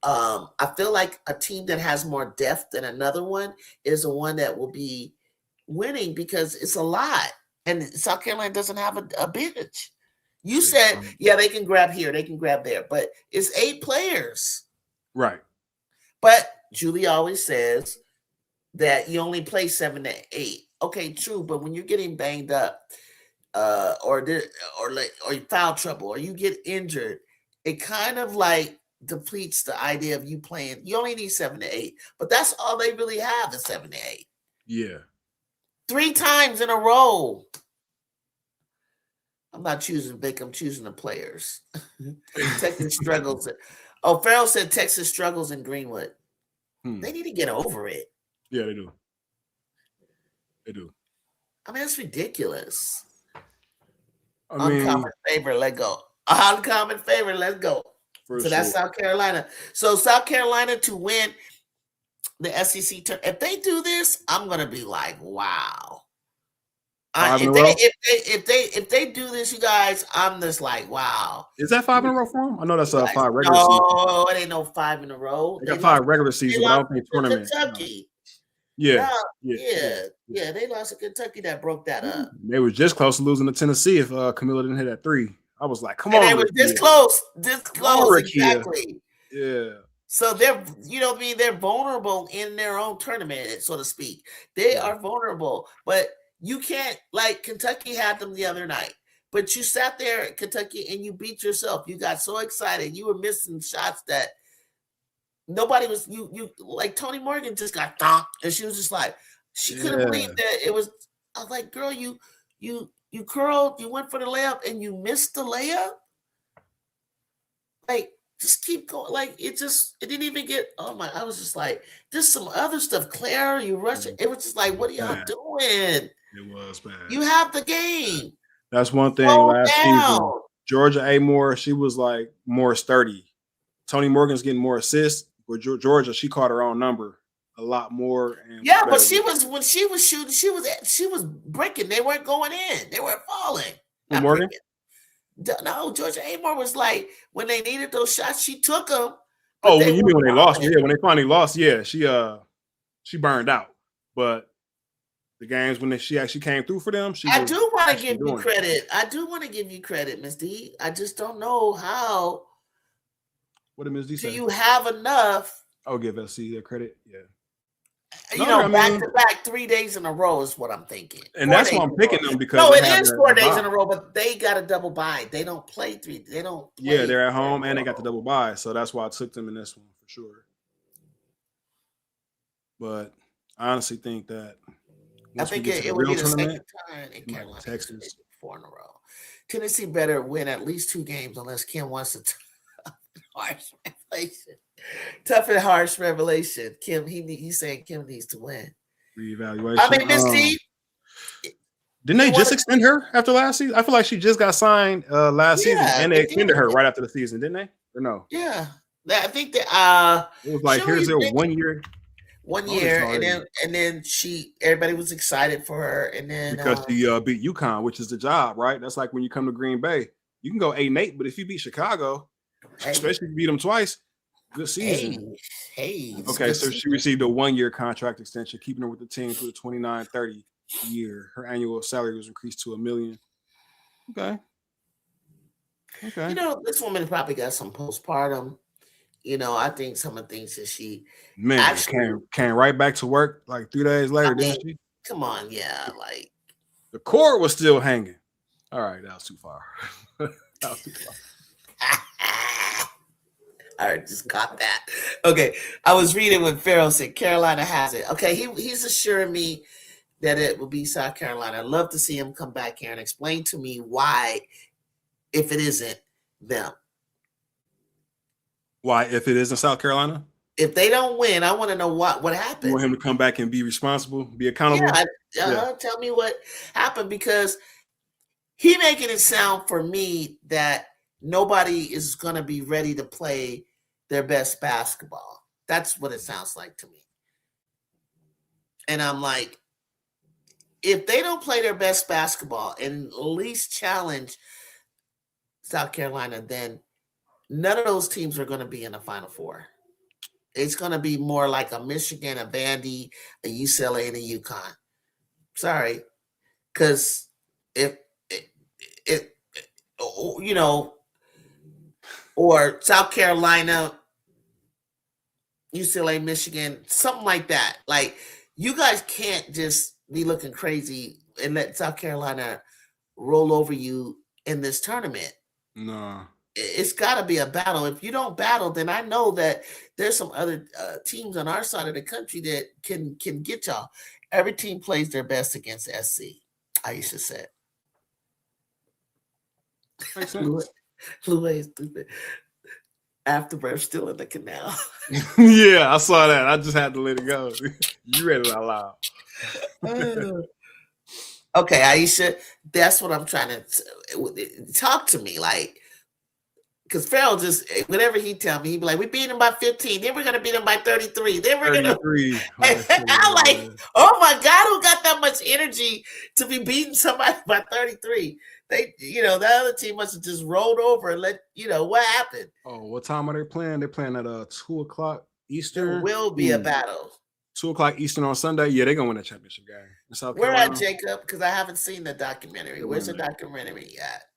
I feel like a team that has more depth than another one is the one that will be winning because it's a lot. And South Carolina doesn't have a bench. You said, they can grab here, they can grab there, but it's 8 players. Right. But Julie always says that you only play 7 to 8. Okay, true. But when you're getting banged up, or you foul trouble or you get injured, it kind of like depletes the idea of you playing. You only need 7 to 8, but that's all they really have is 7 to 8. Yeah. 3 times in a row. I'm not choosing Vic. I'm choosing the players. Texas struggles. Oh, Farrell said Texas struggles in Greenwood. They need to get over it. Yeah, they do. They do. I mean, that's ridiculous. Uncommon favorite, let go. Uncommon favorite, let's go. That's South Carolina. So South Carolina to win the SEC tournament. If they do this, I'm gonna be like, wow. If they do this, you guys, I'm just like, wow. Is that 5 in a row for them? I know that's 5 regular season. No, it ain't no 5 in a row. They got 5 regular season, but I don't think tournament. Kentucky. Yeah. They lost to Kentucky that broke that up. They were just close to losing to Tennessee if Camilla didn't hit that 3. I was like, come on. They were this close, exactly. Yeah. So they're, you know what I mean? They're vulnerable in their own tournament, so to speak. They are vulnerable, but you can't, like Kentucky had them the other night, but you sat there at Kentucky and you beat yourself. You got so excited. You were missing shots that nobody was, you like Tony Morgan just got thumped, and she was just like, she couldn't believe that it was. I was like, girl, you curled, you went for the layup and you missed the layup. Like, just keep going. Like, it didn't even get, I was just like, there's some other stuff. Claire, you rushing. It was just like, what are y'all doing? It was bad. You have the game. That's one thing last season. Georgia A. Moore, she was like more sturdy. Tony Morgan's getting more assists. But Georgia, she caught her own number a lot more. And but when she was shooting, she was breaking. They weren't going in. They weren't falling. Morgan? No, Georgia A. Moore was like, when they needed those shots, she took them. Oh, you mean when they lost? Yeah, when they finally lost, she burned out. But the games when she actually came through for them, I do want to give you credit. I do want to give you credit, Ms. D. I just don't know how. What did Ms. D say? Do you have enough? I'll give SC their credit. Yeah. Back to back 3 days in a row is what I'm thinking. And that's why I'm picking them because no, it is 4 days in a row, but they got a double bye. They don't play 3. They don't. Yeah, they're at home and they got the double bye, so that's why I took them in this one for sure. But I honestly think that I think it would be the second time in Carolina, Texas, 4 in a row. Tennessee better win at least 2 games unless Kim wants to. Harsh revelation. Tough and harsh revelation. Kim, he's saying Kim needs to win. Reevaluation. I mean, Miss D. Didn't they just extend her after last season? I feel like she just got signed last season, and they extended her right after the season, didn't they? Or no? Yeah, I think that it was like here's a 1 year. 1 year, and then everybody was excited for her, and then because she beat UConn, which is the job, right? That's like when you come to Green Bay, you can go 8-8, but if you beat Chicago, especially if you beat them twice, good season. Okay, so she received a 1 year contract extension, keeping her with the team through the 29-30 year. Her annual salary was increased to $1 million. Okay. You know, this woman probably got some postpartum. You know, I think some of the things that she actually came right back to work like 3 days later, didn't she? Come on, like the cord was still hanging. All right, that was too far. I just caught that. Okay, I was reading when Farrell said Carolina has it. Okay, he's assuring me that it will be South Carolina. I'd love to see him come back here and explain to me why, if it isn't them. Why, if it isn't South Carolina? If they don't win, I want to know what happened. You want him to come back and be responsible, be accountable? Yeah, tell me what happened, because he making it sound for me that nobody is going to be ready to play their best basketball. That's what it sounds like to me. And I'm like, if they don't play their best basketball and at least challenge South Carolina, then none of those teams are going to be in the Final Four. It's going to be more like a Michigan, a Vandy, a UCLA, and a UConn. Sorry. Because if you know, or South Carolina, UCLA, Michigan, something like that. Like, you guys can't just be looking crazy and let South Carolina roll over you in this tournament. No. It's got to be a battle. If you don't battle, then I know that there's some other teams on our side of the country that can get y'all. Every team plays their best against SC. Aisha said. Makes sense. Louis stupid. Afterbirth still in the canal. Yeah, I saw that. I just had to let it go. You read it out loud. Okay, Aisha, that's what I'm trying to talk to me. Like, because Farrell just, whenever he tell me, he'd be like, we beat him by 15, then we're going to beat him by 33. Then we're going to. 33. I'm like, oh my God, who got that much energy to be beating somebody by 33? They, the other team must have just rolled over and what happened? Oh, what time are they playing? They're playing at 2:00 Eastern. There will be a battle. 2:00 Eastern on Sunday. Yeah, they're gonna win that championship game in South Where Carolina. at, Jacob? Because I haven't seen the documentary. Where's the documentary at?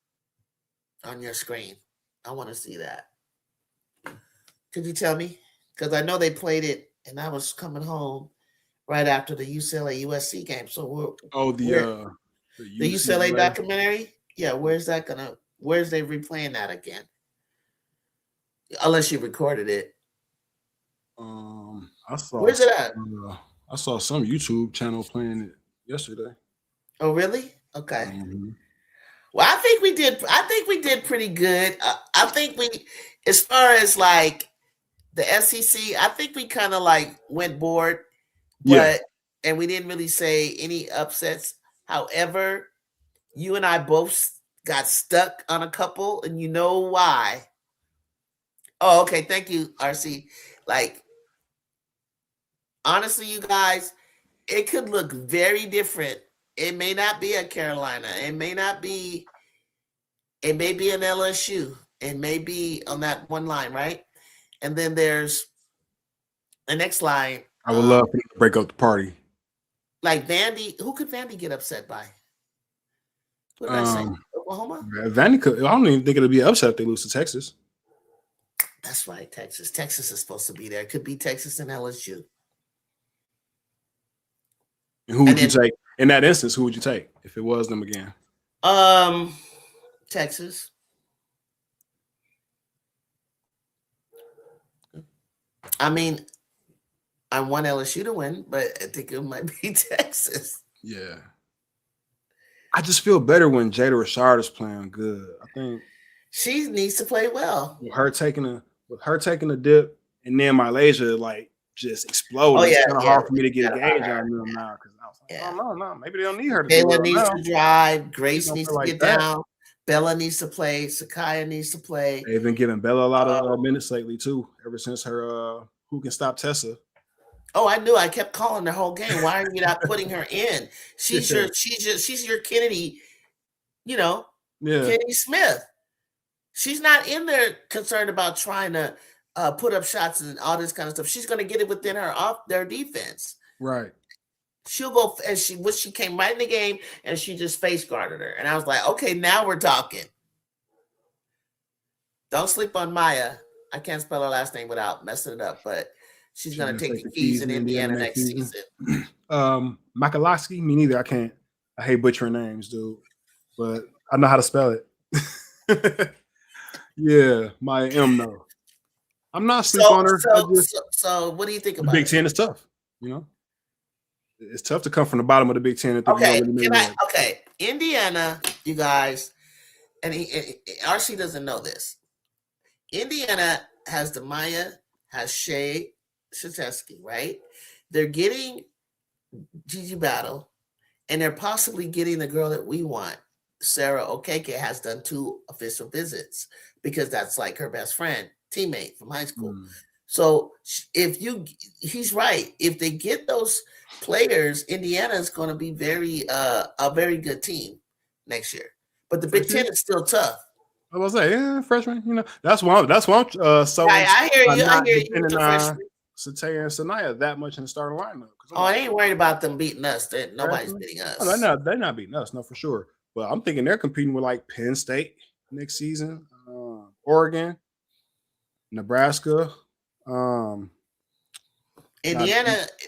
On your screen. I want to see that. Could you tell me? Because I know they played it, and I was coming home right after the UCLA USC game. So the UCLA documentary. Yeah, where's they replaying that again? Unless you recorded it. I saw. Where's it at? I saw some YouTube channel playing it yesterday. Oh, really? Okay. Well, I think we did pretty good. I think as far as like the SEC, I think we kind of like went bored, and we didn't really say any upsets. However, you and I both got stuck on a couple, and you know why. Oh, okay. Thank you, RC. Like, honestly, you guys, it could look very different. It may not be a Carolina. It may be an LSU. It may be on that one line, right? And then there's the next line. I would love to break up the party. Like Vandy. Who could Vandy get upset by? What did I say? Oklahoma? Vandy could. I don't even think it'll be upset if they lose to Texas. That's right, Texas. Texas is supposed to be there. It could be Texas and LSU. And who would you take? In that instance, who would you take if it was them again? Texas. I mean, I want LSU to win, but I think it might be Texas. Yeah. I just feel better when Jada Rashard is playing good. I think she needs to play well. With her taking a dip, and then Malaysia like just exploding. Oh, yeah, it's kind of hard for me to get a gauge on them now because I was like, no, maybe they don't need her to Taylor needs to drive. Grace needs to get that. down. Bella needs to play. Sakaya needs to play. They've been giving Bella a lot of minutes lately too. Ever since her Who Can Stop Tessa. Oh, I knew. I kept calling the whole game. Why are you not putting her in? She's your Kennedy. Kennedy Smith. She's not in there concerned about trying to put up shots and all this kind of stuff. She's going to get it within their defense. Right. She'll go, and she came right in the game, and she just face guarded her. And I was like, okay, now we're talking. Don't sleep on Maya. I can't spell her last name without messing it up, but she's going to take the keys in Indiana next season. Makalowski, me neither. I hate butchering names, dude. But I know how to spell it. Yeah, Maya M. No. I'm not sleep on her. So what do you think about the Big Ten is tough, It's tough to come from the bottom of the Big Ten. Okay, Indiana, you guys, and RC doesn't know this. Indiana has Demaya, has Shea Shatesky, right? They're getting Gigi Battle, and they're possibly getting the girl that we want. Sarah Okeke has done 2 official visits because that's like her best friend, teammate from high school. So he's right. If they get those players, Indiana is going to be a very good team next year. But the Big Ten is still tough. I was like, freshman, that's why I'm so I hear you. Sataya and Sanaya that much in the starting lineup. I ain't worried about them beating us. Nobody's beating us. Oh, they're not beating us, no, for sure. But I'm thinking they're competing with like Penn State next season, Oregon, Nebraska, Indiana.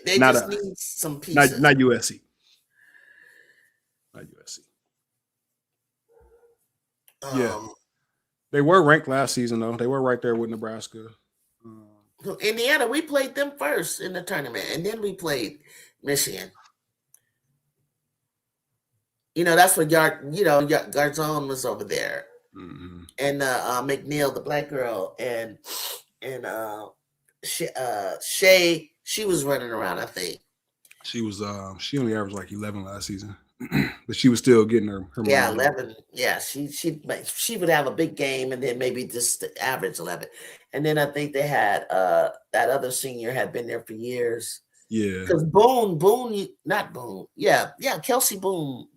They just need some pieces. Not USC. Not USC. Yeah. They were ranked last season, though. They were right there with Nebraska. Indiana, we played them first in the tournament, and then we played Michigan. That's what Garzone was over there, and McNeil, the black girl, and Shay, she was running around. I think she was. She only averaged like 11 last season, but she was still getting her. Yeah, 11. Yeah, she would have a big game, and then maybe just the average 11. And then I think they had that other senior had been there for years. Yeah, because not Boone. Yeah, Kelsey Boone.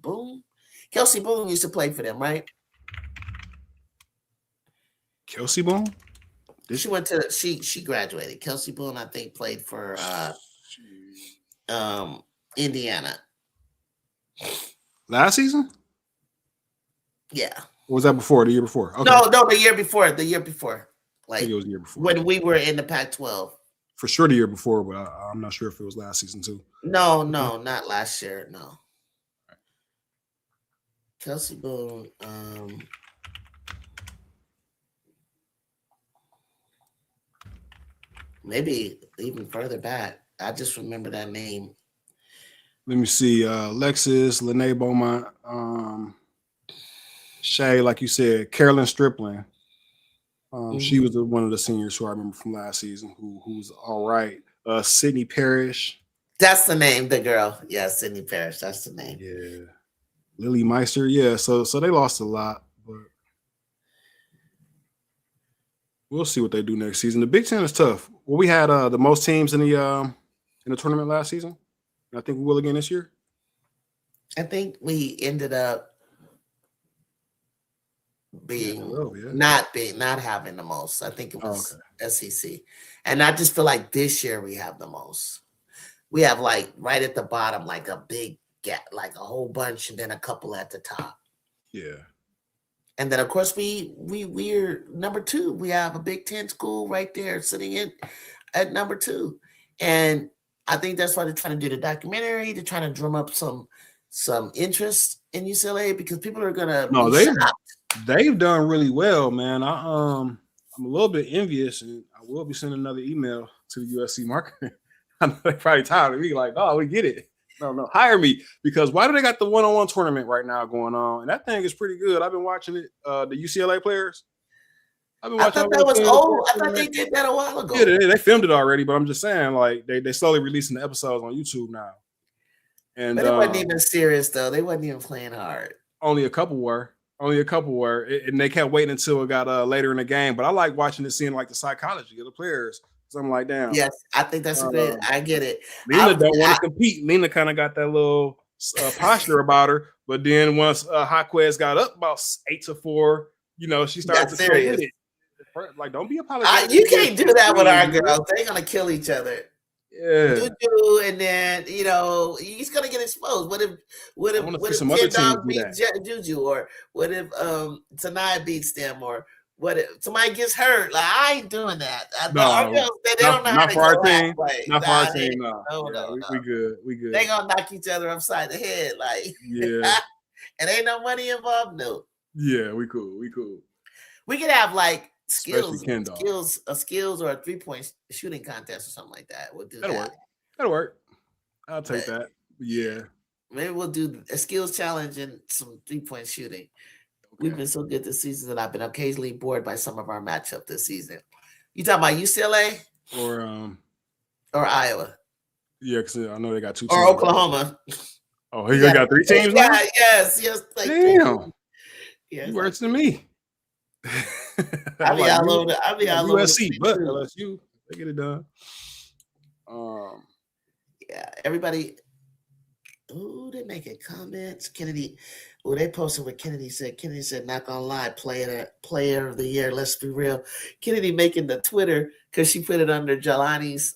Kelsey Boone used to play for them, right? Kelsey Boone. She went to she graduated. Kelsey Boone, I think, played for Indiana last season. Yeah. Or was that before? The year before? Okay. No, the year before. The year before. Like, I think it was the year before when we were in the Pac-12. For sure, the year before, but I'm not sure if it was last season too. No, not last year. No. Kelsey Boone. Maybe even further back. I just remember that name. Let me see. Lexus, Lene Beaumont, Shay, like you said, Carolyn Stripling. She was one of the seniors who I remember from last season who's all right. Sydney Parrish. That's the name, the girl. Yeah, Sydney Parrish. That's the name. Yeah. Lily Meister. Yeah, so they lost a lot, but we'll see what they do next season. The Big Ten is tough. Well, we had the most teams in the tournament last season. I think we will again this year. I think we ended up not having the most. I think it was SEC, and I just feel like this year we have the most. We have like right at the bottom, like a big gap, like a whole bunch, and then a couple at the top. Yeah, and then of course we're number 2. We have a Big Ten school right there sitting in at number 2, and I think that's why they're trying to do the documentary. They're trying to drum up some interest in UCLA because people are gonna be shocked. They've done really well, man. I'm a little bit envious, and I will be sending another email to the USC marketing. I know they're probably tired of me, like, oh, we get it. No, hire me, because why do they got the one-on-one tournament right now going on? And that thing is pretty good. I've been watching it. The UCLA players. I thought that was old. I thought they did that a while ago. Yeah, they filmed it already, but I'm just saying, like, they slowly releasing the episodes on YouTube now. And but it wasn't even serious, though. They wasn't even playing hard. Only a couple were. And they kept waiting until it got later in the game. But I like watching it, seeing like the psychology of the players. So I'm like, damn. Yes, I think that's great. I get it. Lena don't want to compete. Lena kind of got that little posture about her. But then once Jaquez got up about 8-4, she started to say it. Like, don't be apologetic. You can't do that with our girls. They're gonna kill each other. Yeah. Juju, and then he's gonna get exposed. What if Kid Dog beats Juju, or what if Tanai beats them, or what if somebody gets hurt? Like, I ain't doing that. Our girls, they don't know how to go our team. Not for our team. No. We good. They gonna knock each other upside the head, like and ain't no money involved. No. Yeah, we cool. We could have like skills or a 3-point shooting contest or something like that. We'll do that. That'll work. I'll take that. Yeah. Maybe we'll do a skills challenge and some 3-point shooting. Okay. We've been so good this season that I've been occasionally bored by some of our matchup this season. You talking about UCLA or Iowa? Yeah, because I know they got 2 teams. Or Oklahoma. Oh, he got 3 teams now? Yes. Like, damn. He works than me. I'll be all over USC, but LSU, they get it done. Yeah, everybody. Ooh, they making comments. Kennedy. Oh, they posted what Kennedy said. Kennedy said, "Not gonna lie, player of the year. Let's be real." Kennedy making the Twitter because she put it under Jelani's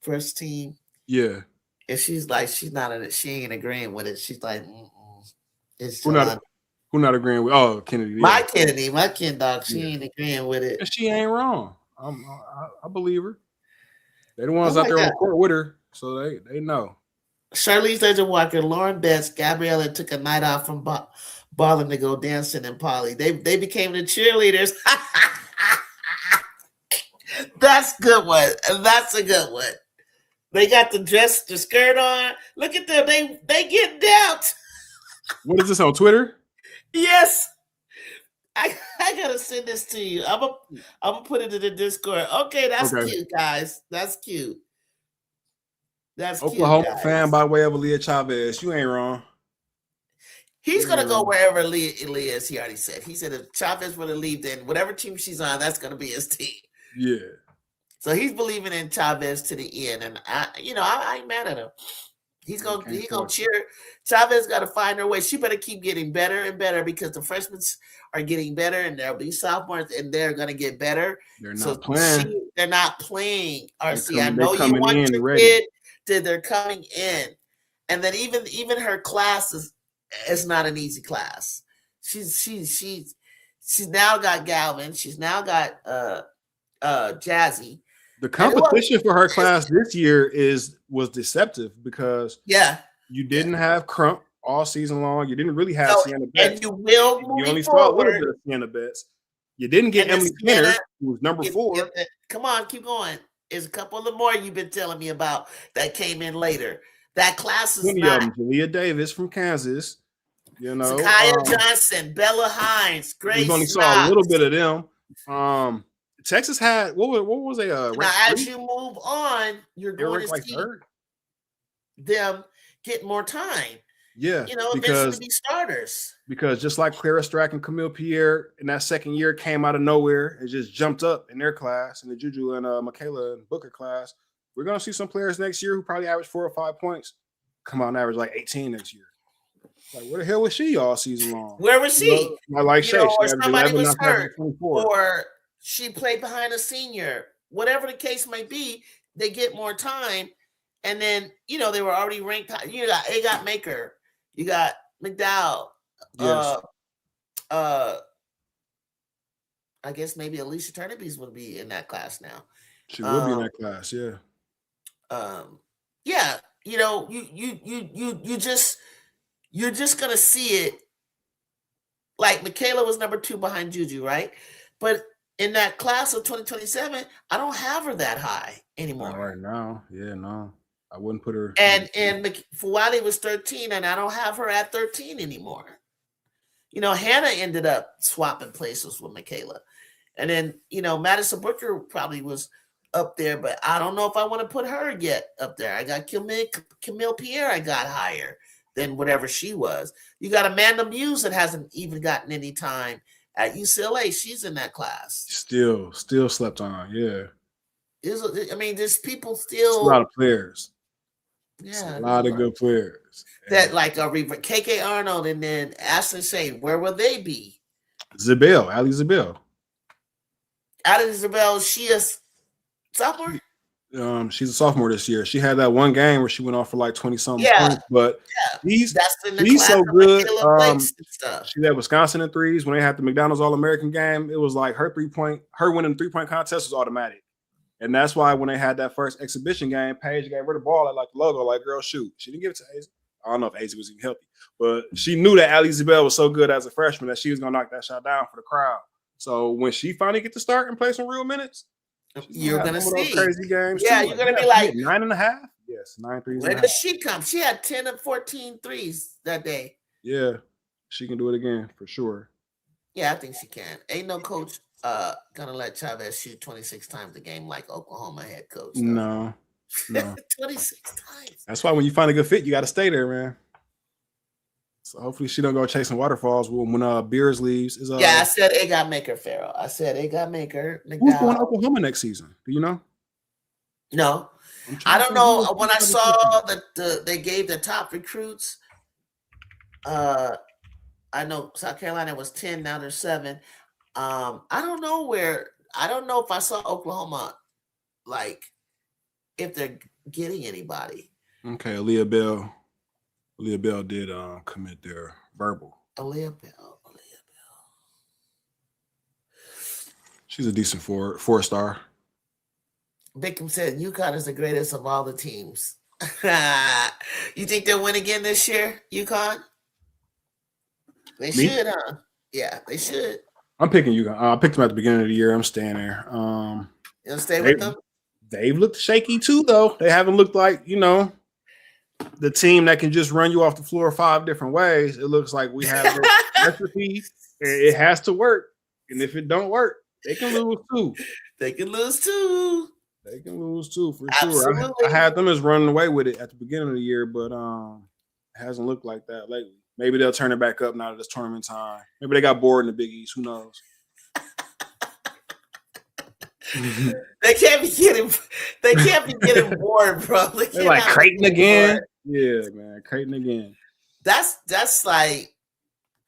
first team. Yeah, and she's like, she ain't agreeing with it. She's like, it's Who not agreeing with? Oh, Kennedy. My Ken dog. She ain't agreeing with it. And she ain't wrong. I believe her. They're the ones out there on the court with her, so they know. Charlize Legend Walker, Lauren Betts, Gabriella took a night off from bothering to go dancing in Poly. They became the cheerleaders. That's a good one. That's a good one. They got the skirt on. Look at them. They get down. What is this on Twitter? Yes. I gotta send this to you. I'm gonna put it in the Discord. Okay, that's cute, guys. That's cute. That's Oklahoma cute, guys. fan by way of Aaliyah Chavez. You ain't wrong. He's gonna go wherever Aaliyah is. He already said. He said if Chavez were to leave, then whatever team she's on, that's gonna be his team. Yeah. So he's believing in Chavez to the end, and I ain't mad at him. He's gonna cheer. Chavez got to find her way. She better keep getting better and better because the freshmen are getting better, and there'll be sophomores, and they're gonna get better. They're not playing. They're not playing. RC, I know you want your ready. kid. They're coming in, and then even her class is not an easy class. She's now got Galvin. She's now got Jazzy. The competition for her class this year was deceptive because you didn't have Crump all season long. You didn't really have Sienna Betts. And you will you only saw a little bit of Sienna Betts. You didn't get Emily Skinner, who was number 4. Come on, keep going. There's a couple of the more you've been telling me about that came in later. That class is not. Jalea Davis from Kansas. Zakiya Johnson, Bella Hines, Grace. We only saw a little bit of them. Texas had what was they? Now, as you move on, you're going to see them get more time. Yeah, eventually to be starters. Because just like Clara Strack and Camille Pierre in that second year came out of nowhere and just jumped up in their class, in the Juju and Michaela and Booker class, we're going to see some players next year who probably average 4 or 5 points come out and average like 18 next year. Like, where the hell was she all season long? Where was she? Like Shay, or somebody was hurt, or she played behind a senior. Whatever the case might be, they get more time. And then, they were already ranked high. You got Maker. You got McDowell. Yes. I guess maybe Alicia Turnaby's would be in that class now. She would be in that class, yeah. Yeah, you're just gonna see it. Like Michaela was number 2 behind Juju, right? But in that class of 2027, I don't have her that high anymore. Not right now, yeah, no. I wouldn't put her. And Fuwadi was 13, and I don't have her at 13 anymore. Hannah ended up swapping places with Michaela. And then, Madison Booker probably was up there, but I don't know if I want to put her yet up there. I got Camille Pierre I got higher than whatever she was. You got Amanda Muse that hasn't even gotten any time at UCLA. She's in that class. Still slept on, yeah. There's people still. It's a lot of players. Yeah, a lot of good players. That like KK Arnold and then Ashlyn Shane. Where will they be? Zabel, Ali Zabel. Ali Zabel, she is sophomore. She's a sophomore this year. She had that one game where she went off for like 20-something points, but he's so good. She had Wisconsin in threes when they had the McDonald's All-American game. It was like her winning the 3-point contest was automatic. And that's why when they had that first exhibition game, Paige gave her the ball at like the logo, like, girl, shoot. She didn't give it to Azy. I don't know if Azy was even healthy, but she knew that Ali Zabel was so good as a freshman that she was going to knock that shot down for the crowd. So when she finally get to start and play some real minutes, you're going to see crazy games. Yeah, you're going to be like 9.5. Yes, 9 threes. Where does she come? She had 10 of 14 threes that day. Yeah, she can do it again for sure. Yeah, I think she can. Ain't no coach gonna let Chavez shoot 26 times a game like Oklahoma head coach. Though. No. 26 times. That's why when you find a good fit, you got to stay there, man. So hopefully she don't go chasing waterfalls when Beers leaves. I said it got Maker Farrell. I said it got Maker. McDowell. Who's going to Oklahoma next season? Do you know? No, I don't know. When I saw that they gave the top recruits, I know South Carolina was 10. Now they're 7. I don't know where. I don't know if I saw Oklahoma, like if they're getting anybody. Okay, Aaliyah Bell. Aaliyah Bell did commit their verbal. Aaliyah Bell. She's a decent four-star. Bickham said UConn is the greatest of all the teams. You think they'll win again this year, UConn? They Me? should, huh? Yeah, they should. I'm picking you. I picked them at the beginning of the year. I'm staying there. You'll stay They, with them? they've looked shaky too, though. They haven't looked like, the team that can just run you off the floor 5 different ways. It looks like we have a recipe. It has to work. And if it don't work, they can lose too. They can lose too. They can lose too, for Absolutely. sure. I had them as running away with it at the beginning of the year, but it hasn't looked like that lately. Maybe they'll turn it back up now that it's tournament time. Maybe they got bored in the Big East. Who knows? They can't be getting bored, bro. They're like Creighton again. Yeah, man, Creighton again. That's like,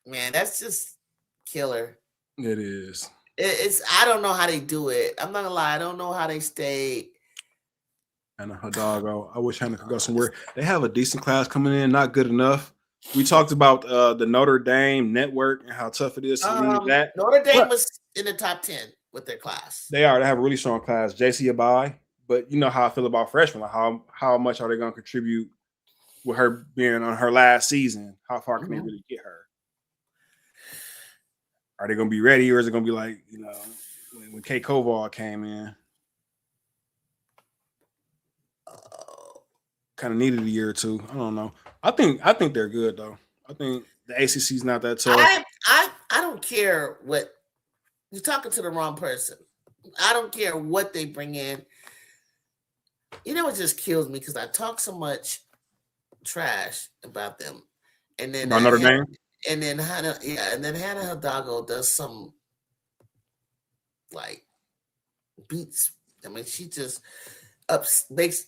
man, that's just killer. It is. It's I don't know how they do it. I'm not gonna lie, I don't know how they stay. Hannah Hidalgo. I wish Hannah could go somewhere. They have a decent class coming in, not good enough. We talked about the Notre Dame network and how tough it is to lead that. Notre Dame was in the top 10 with their class. They are. They have a really strong class. JC Abai. But you know how I feel about freshmen. Like how much are they going to contribute with her being on her last season? How far can they really get her? Are they going to be ready, or is it going to be like, when Kate Koval came in? Kind of needed a year or two. I don't know. I think they're good though. I think the ACC is not that tough. I don't care what you're talking to the wrong person. I don't care what they bring in. You know, it just kills me because I talk so much trash about them, and then About Notre Dame, and then Hannah Hidalgo does some like beats. I mean, she just makes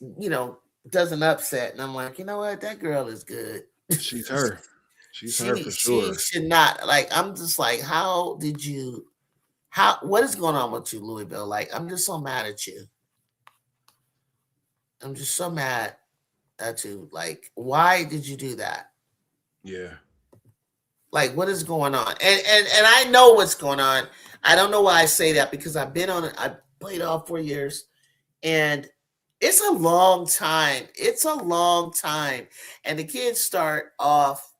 does an upset, and I'm like, you know what, that girl is good. She's her. She's her for sure. She should not, like, I'm just like, what is going on with you, Louisville? Like, I'm just so mad at you. I'm just so mad at you. Like, why did you do that? Yeah. Like, what is going on? And I know what's going on. I don't know why I say that, because I've been on it. I played all 4 years, and it's a long time. It's a long time. And the kids start off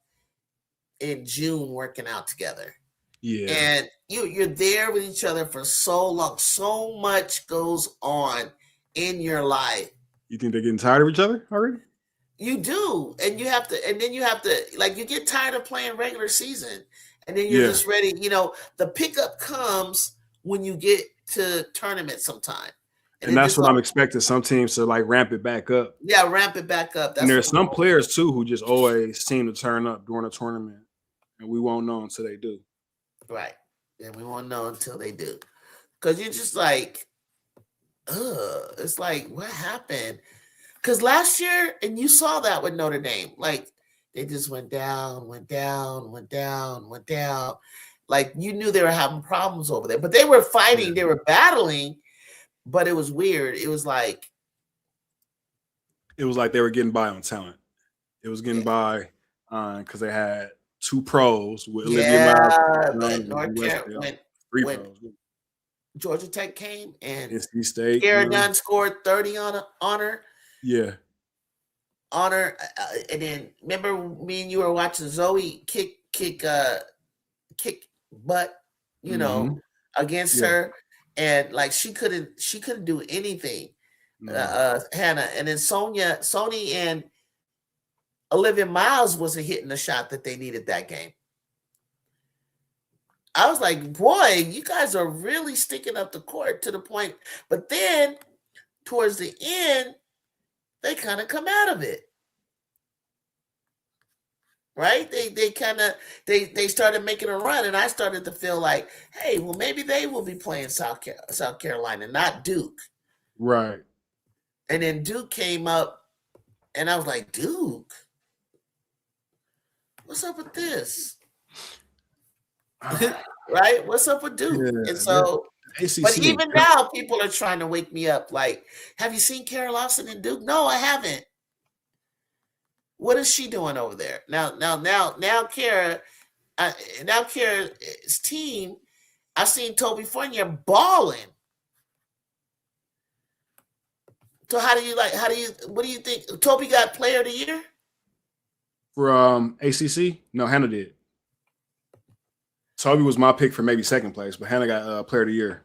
in June working out together. Yeah. And you're there with each other for so long. So much goes on in your life. You think they're getting tired of each other already? You do. And then you have to, like, you get tired of playing regular season. And then you're just ready. The pickup comes when you get to tournament sometime. And that's what I'm expecting some teams to like ramp it back up. Yeah, ramp it back up. And there's some players too who just always seem to turn up during a tournament, and we won't know until they do. Right. And we won't know until they do. Because you're just like, it's like, what happened? Because last year, and you saw that with Notre Dame, like they just went down. Like you knew they were having problems over there, but they were fighting, they were battling. But it was weird. It was like they were getting by on talent. It was getting by because they had 2 pros with Olivia Miles. 3 pros. Georgia Tech came and NC State. Kara Dunn scored 30 on her. Yeah. Honor, and then remember me and you were watching Zoe kick butt, against her. And like she couldn't do anything, Hannah. And then Sony and Olivia Miles wasn't hitting the shot that they needed that game. I was like, boy, you guys are really sticking up the court to the point. But then towards the end, they kind of come out of it. Right? They started making a run, and I started to feel like, hey, well, maybe they will be playing South Carolina, not Duke. Right. And then Duke came up, and I was like, Duke? What's up with this? Right? What's up with Duke? Yeah, and so, but even ACC. now, people are trying to wake me up. Like, have you seen Kara Lawson and Duke? No, I haven't. What is she doing over there? Now, Kara's team, I've seen Toby Fournier balling. So what do you think? Toby got player of the year? For ACC? No, Hannah did. Toby was my pick for maybe second place, but Hannah got player of the year.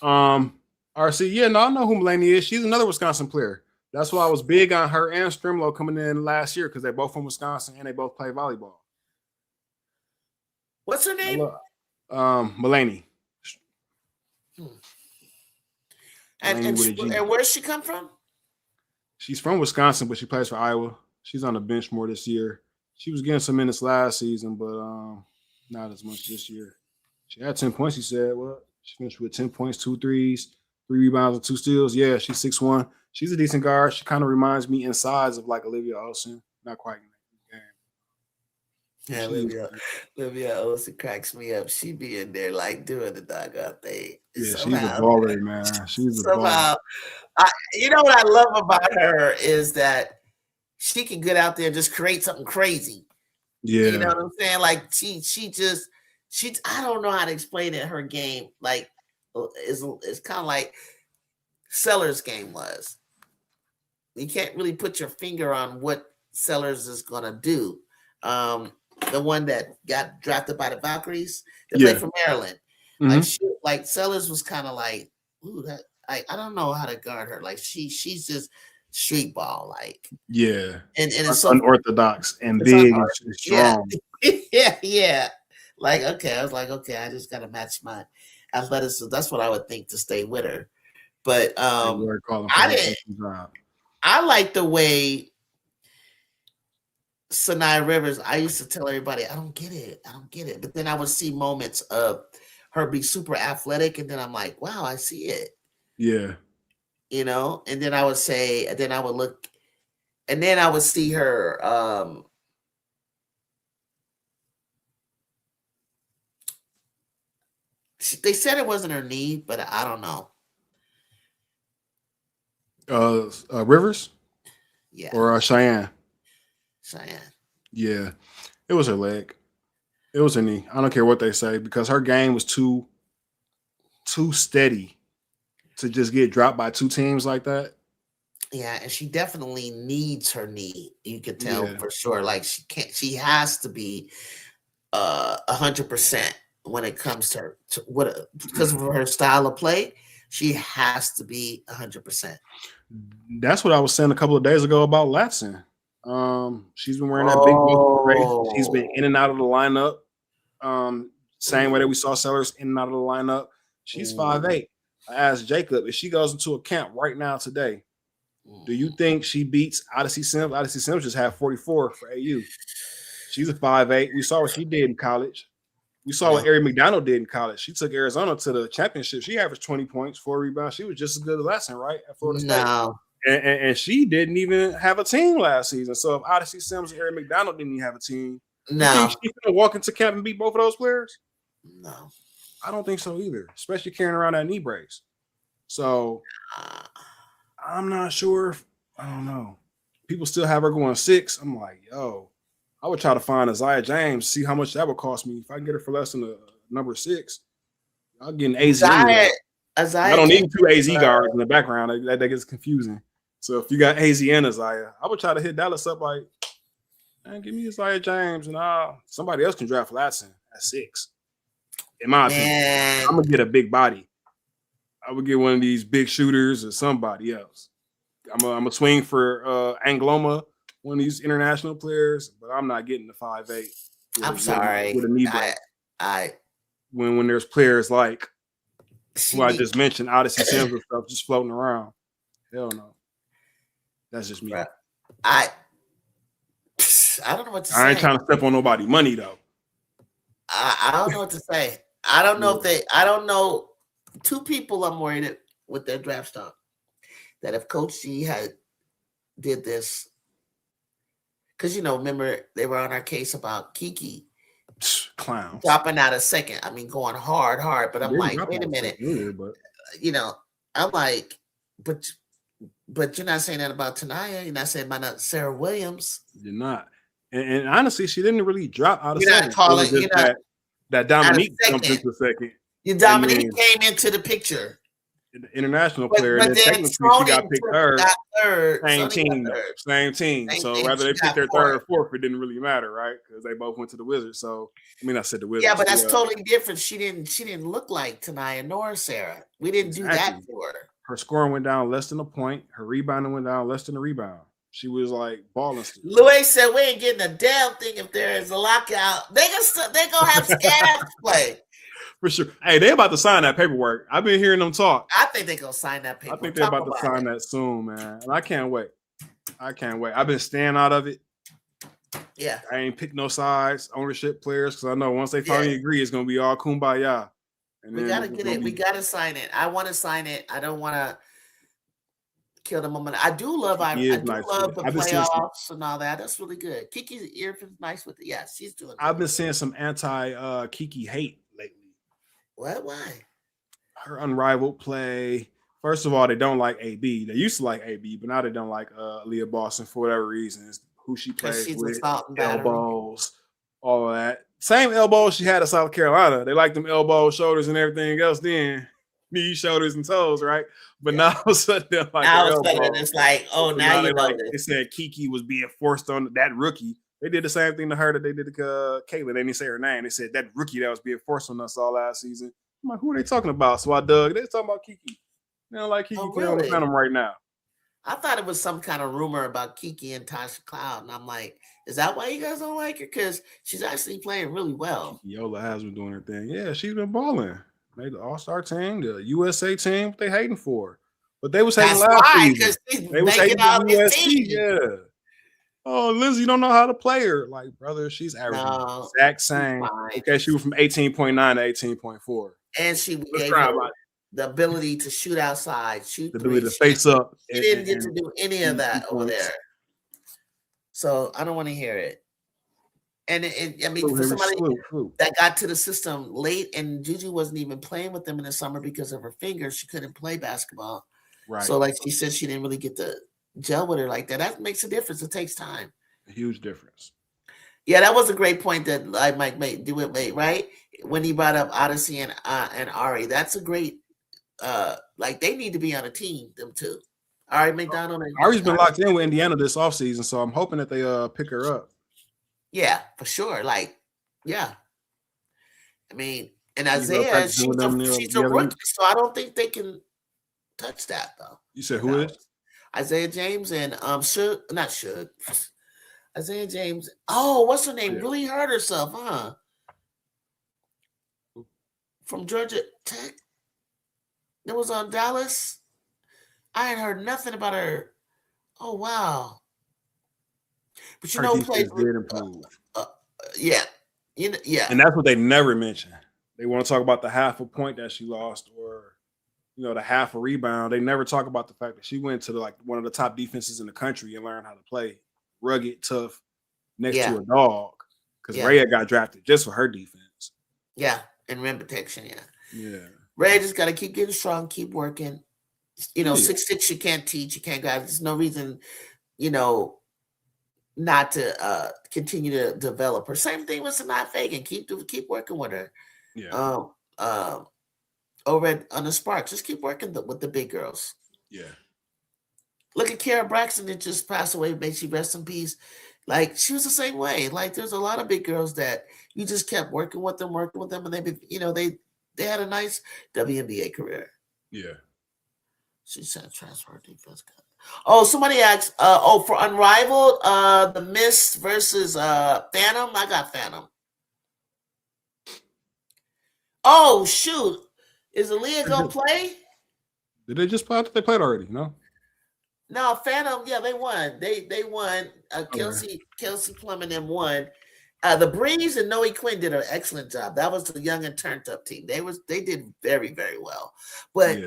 RC, yeah, no, I know who Mulaney is. She's another Wisconsin player. That's why I was big on her and Strimlow coming in last year because they're both from Wisconsin and they both play volleyball. What's her name? Mulaney. And where's she come from? She's from Wisconsin, but she plays for Iowa. She's on the bench more this year. She was getting some minutes last season, but not as much this year. She had 10 points, he said. Well, she finished with 10 points, 2 threes, 3 rebounds, and 2 steals. Yeah, she's 6'1". She's a decent guard. She kind of reminds me in size of like Olivia Olsen. Not quite in the game. Yeah, Olivia Olsen cracks me up. She be in there like doing the doggone thing. Yeah, somehow, she's a baller, man. She's a baller. You know what I love about her is that she can get out there and just create something crazy. Yeah. You know what I'm saying? Like she I don't know how to explain it. Her game, like, it's kind of like Sellers' game was. You can't really put your finger on what Sellers is gonna do. The one that got drafted by the Valkyries, they played for Maryland. Mm-hmm. Like Sellers was kind of like, ooh, that I don't know how to guard her. Like she's just street ball, like and it's so unorthodox and big and strong. Yeah. Like I was like, okay, I just gotta match my athleticism. That's what I would think to stay with her. But I like the way Sanaya Rivers. I used to tell everybody, I don't get it. But then I would see moments of her be super athletic, and then I'm like, wow, I see it. Yeah. You know, and then I would say, and then I would look, and then I would see her. They said it wasn't her knee, but I don't know. Rivers? Yeah. Or Cheyenne? Cheyenne. Yeah. It was her leg. It was her knee. I don't care what they say because her game was too steady to just get dropped by 2 teams like that. Yeah, and she definitely needs her knee. You could tell for sure. Like she has to be 100% when it comes to what, because of her style of play. She has to be 100%. That's what I was saying a couple of days ago about Latson. She's been wearing that big brace. She's been in and out of the lineup. Same way that we saw Sellers in and out of the lineup. She's 5'8". I asked Jacob if she goes into a camp right now today, do you think she beats Odyssey Sims? Odyssey Sims just had 44 for AU. She's a 5'8". We saw what she did in college. We saw what Ari McDonald did in college. She took Arizona to the championship. She averaged 20 points, 4 rebounds. She was just as good as Latson, right? At Florida State. No. And she didn't even have a team last season. So if Odyssey Sims and Ari McDonald didn't even have a team, you think she's going to walk into camp and beat both of those players? No. I don't think so either, especially carrying around that knee brace. So I'm not sure. I don't know. People still have her going 6. I'm like, yo, I would try to find Isaiah James, see how much that would cost me. If I can get her for less than the number 6, I'll get an AZ. I don't need 2 AZ guards in the background. That gets confusing. So if you got AZ and Isaiah, I would try to hit Dallas up like, man, give me Isaiah James and somebody else can draft Latson at 6. In my opinion, I'm gonna get a big body. I would get one of these big shooters or somebody else. I'm gonna swing for Angloma, one of these international players, but I'm not getting the 5'8". I'm sorry. With a knee brace. When there's players like who I just mentioned, Odyssey Sims and stuff just floating around. Hell no. That's just me. I don't know what to say. I ain't trying to step on nobody's money though. I don't know what to say. I don't know I don't know. 2 people I'm worried with their draft stock. That if Coach G did this, because remember they were on our case about Kiki clowns dropping out a second. I mean, going hard, but I'm like, wait a minute. I'm like, but you're not saying that about Tanaya. You're not saying about Sarah Williams. You're not. And honestly, she didn't really drop out of you're second. Not calling, you're not, that Dominique jumped into second. Dominique came into the picture. the international But, player, but and then then technically she got picked third. got third. Same Sony team, got though. third. Same team. Same So thing, whether she they picked got their fourth. third or fourth, it didn't really matter, right? Because they both went to the Wizards. So I mean, I said the Wizards. Yeah, but that's totally different. She didn't look like Tanaya nor Sarah. We didn't do that for her. Her scoring went down less than a point. Her rebounding went down less than a rebound. She was like balling still. Louis said we ain't getting a damn thing if there is a lockout. They gonna have scabs play. For sure. Hey, they about to sign that paperwork. I've been hearing them talk. I think they're gonna sign that paperwork. I think they're about to sign that soon, man. And I can't wait. I've been staying out of it. Yeah. I ain't pick no sides, ownership players, because I know once they finally agree, it's gonna be all kumbaya. And we gotta get it. We gotta sign it. I want to sign it. I don't want to kill the moment. I do love. I do love the playoffs and all that. That's really good. Kiki's earphones nice with it. Yeah, she's doing. I've been seeing some anti Kiki hate lately. What? Why? Her unrivaled play. First of all, they don't like AB. They used to like AB, but now they don't like Leah Boston for whatever reasons. Who she plays with, elbows, all of that. Same elbows she had at South Carolina. They like them elbows, shoulders, and everything else. Then knees, shoulders, and toes, right? But now all of a sudden, they're like now it's like, oh, so now you know like, they said Kiki was being forced on that rookie. They did the same thing to her that they did to Caitlin. They didn't say her name. They said that rookie that was being forced on us all last season. I'm like, who are they talking about? So I dug. They're talking about Kiki. They don't like Kiki playing on the Phantom right now. I thought it was some kind of rumor about Kiki and Tasha Cloud, and I'm like, is that why you guys don't like her? Because she's actually playing really well. Yola has been doing her thing. Yeah, she's been balling. Made the All-Star team, the USA team. What they hating for? But they was hating last season. They was hating the USC. Yeah. Oh, Lindsay, you don't know how to play her. Like, brother, she's averaging the exact same. Okay, she was from 18.9 to 18.4. And she gave her the ability to shoot outside, shoot the ability to face up. She didn't get to do any of that over there. So I don't want to hear it. And I mean, for somebody that got to the system late, and Juju wasn't even playing with them in the summer because of her fingers, she couldn't play basketball. Right. So, like she said, she didn't really get to gel with her like that. That makes a difference. It takes time. A huge difference. Yeah, that was a great point that I might made, right? When he brought up Odyssey and Ari. That's a great like they need to be on a team, them two. Ari McDonald and Ari's been locked in with Indiana this offseason, so I'm hoping that they pick her up. Yeah, for sure. Like, yeah. I mean, and Isaiah, she's a rookie, so I don't think they can touch that though. You said who is? Isaiah James and Isaiah James. Oh, what's her name? Yeah. Really hurt herself, huh? From Georgia Tech. That was on Dallas. I ain't heard nothing about her. Oh wow! But you know, played did improve. Yeah, yeah. And that's what they never mention. They want to talk about the half a point that she lost, or the half a rebound. They never talk about the fact that she went to one of the top defenses in the country and learned how to play rugged, tough, next to a dog. Because Rhea got drafted just for her defense. Yeah, and rim protection. Yeah. Rhea just got to keep getting strong, keep working. 6'6", you can't teach, you can't guide. There's no reason, not to continue to develop her. Same thing with Sanaa Fagan. Keep working with her. Yeah. Over on the Sparks, just keep working with the big girls. Yeah. Look at Kara Braxton that just passed away. May she rest in peace. Like, she was the same way. Like, there's a lot of big girls that you just kept working with them, and they had a nice WNBA career. Yeah. She said transfer defense. Oh, somebody asked, for Unrivaled, the Mist versus Phantom. I got Phantom. Oh, shoot. Is Aaliyah going to play? Did they just play? They played already, no? No, Phantom, yeah, they won. They won. Kelsey Plum and them won. The Breeze and Noe Quinn did an excellent job. That was the young and turned up team. They did very, very well. But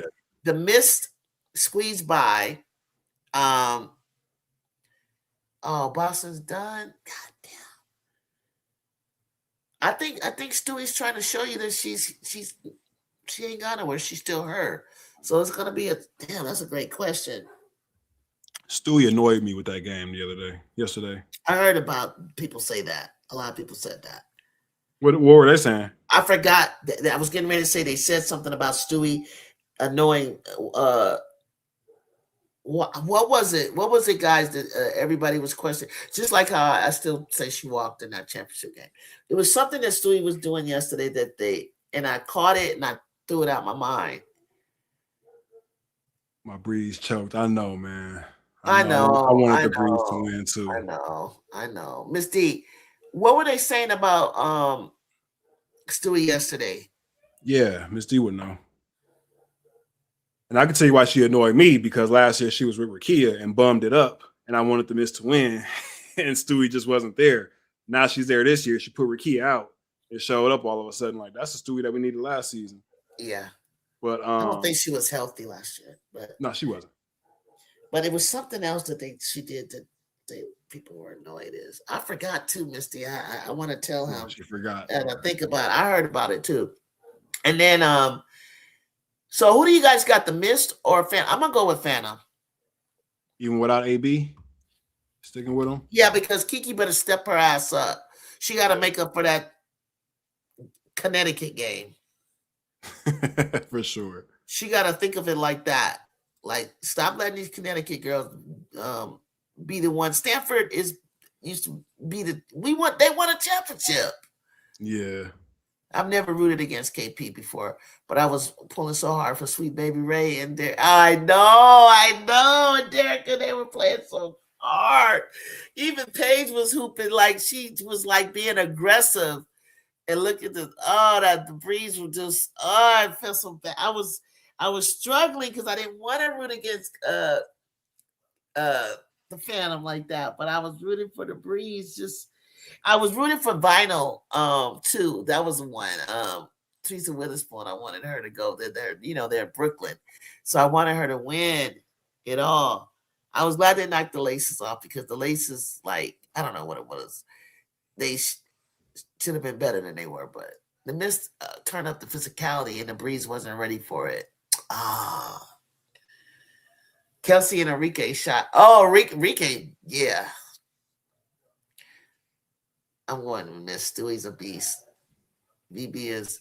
the Mist squeezed by. Boston's done. God damn. I think Stewie's trying to show you that she ain't got nowhere. She's still her. So it's gonna be that's a great question. Stewie annoyed me with that game yesterday. I heard about people say that. A lot of people said that. What were they saying? I forgot. I was getting ready to say they said something about Stewie annoying. What was it? What was it, guys? That everybody was questioning. Just like how I still say she walked in that championship game. It was something that Stewie was doing yesterday that and I caught it and I threw it out my mind. My Breeze choked. I know, man. I I know, wanted I the Breeze to know, win too. I know. Miss D, what were they saying about Stewie yesterday? Yeah, Miss D would know. And I can tell you why she annoyed me, because last year she was with Rakia and bummed it up, and I wanted the Miss to win, and Stewie just wasn't there. Now she's there this year. She put Rakia out. It showed up all of a sudden. Like, that's the Stewie that we needed last season. Yeah. But I don't think she was healthy last year, but no, she wasn't. But it was something else that she did that people were annoyed is. I forgot too, Misty. I want to tell him. She forgot. And I think about it. I heard about it too. And then so who do you guys got, the Mist or Phantom? I'm gonna go with Phantom. Even without AB? Sticking with him? Yeah, because Kiki better step her ass up. She gotta make up for that Connecticut game. For sure. She gotta think of it like that. Like, stop letting these Connecticut girls be the one. Stanford used to be they won a championship. Yeah. I've never rooted against KP before, but I was pulling so hard for Sweet Baby Ray and Derek. I know, and Derek, and they were playing so hard. Even Paige was hooping like she was like being aggressive. And look at the Breeze was just, I felt so bad. I was struggling because I didn't want to root against the Phantom like that, but I was rooting for the Breeze. I was rooting for Vinyl too. That was the one. Teresa Witherspoon, I wanted her to go. They're in Brooklyn, so I wanted her to win it all. I was glad they knocked the Laces off, because the Laces, like, I don't know what it was. They should have been better than they were, but the Mist turned up the physicality and the Breeze wasn't ready for it. Kelsey and Enrique shot. Oh, Enrique, yeah. I'm going to Miss Stewie's a beast. BB is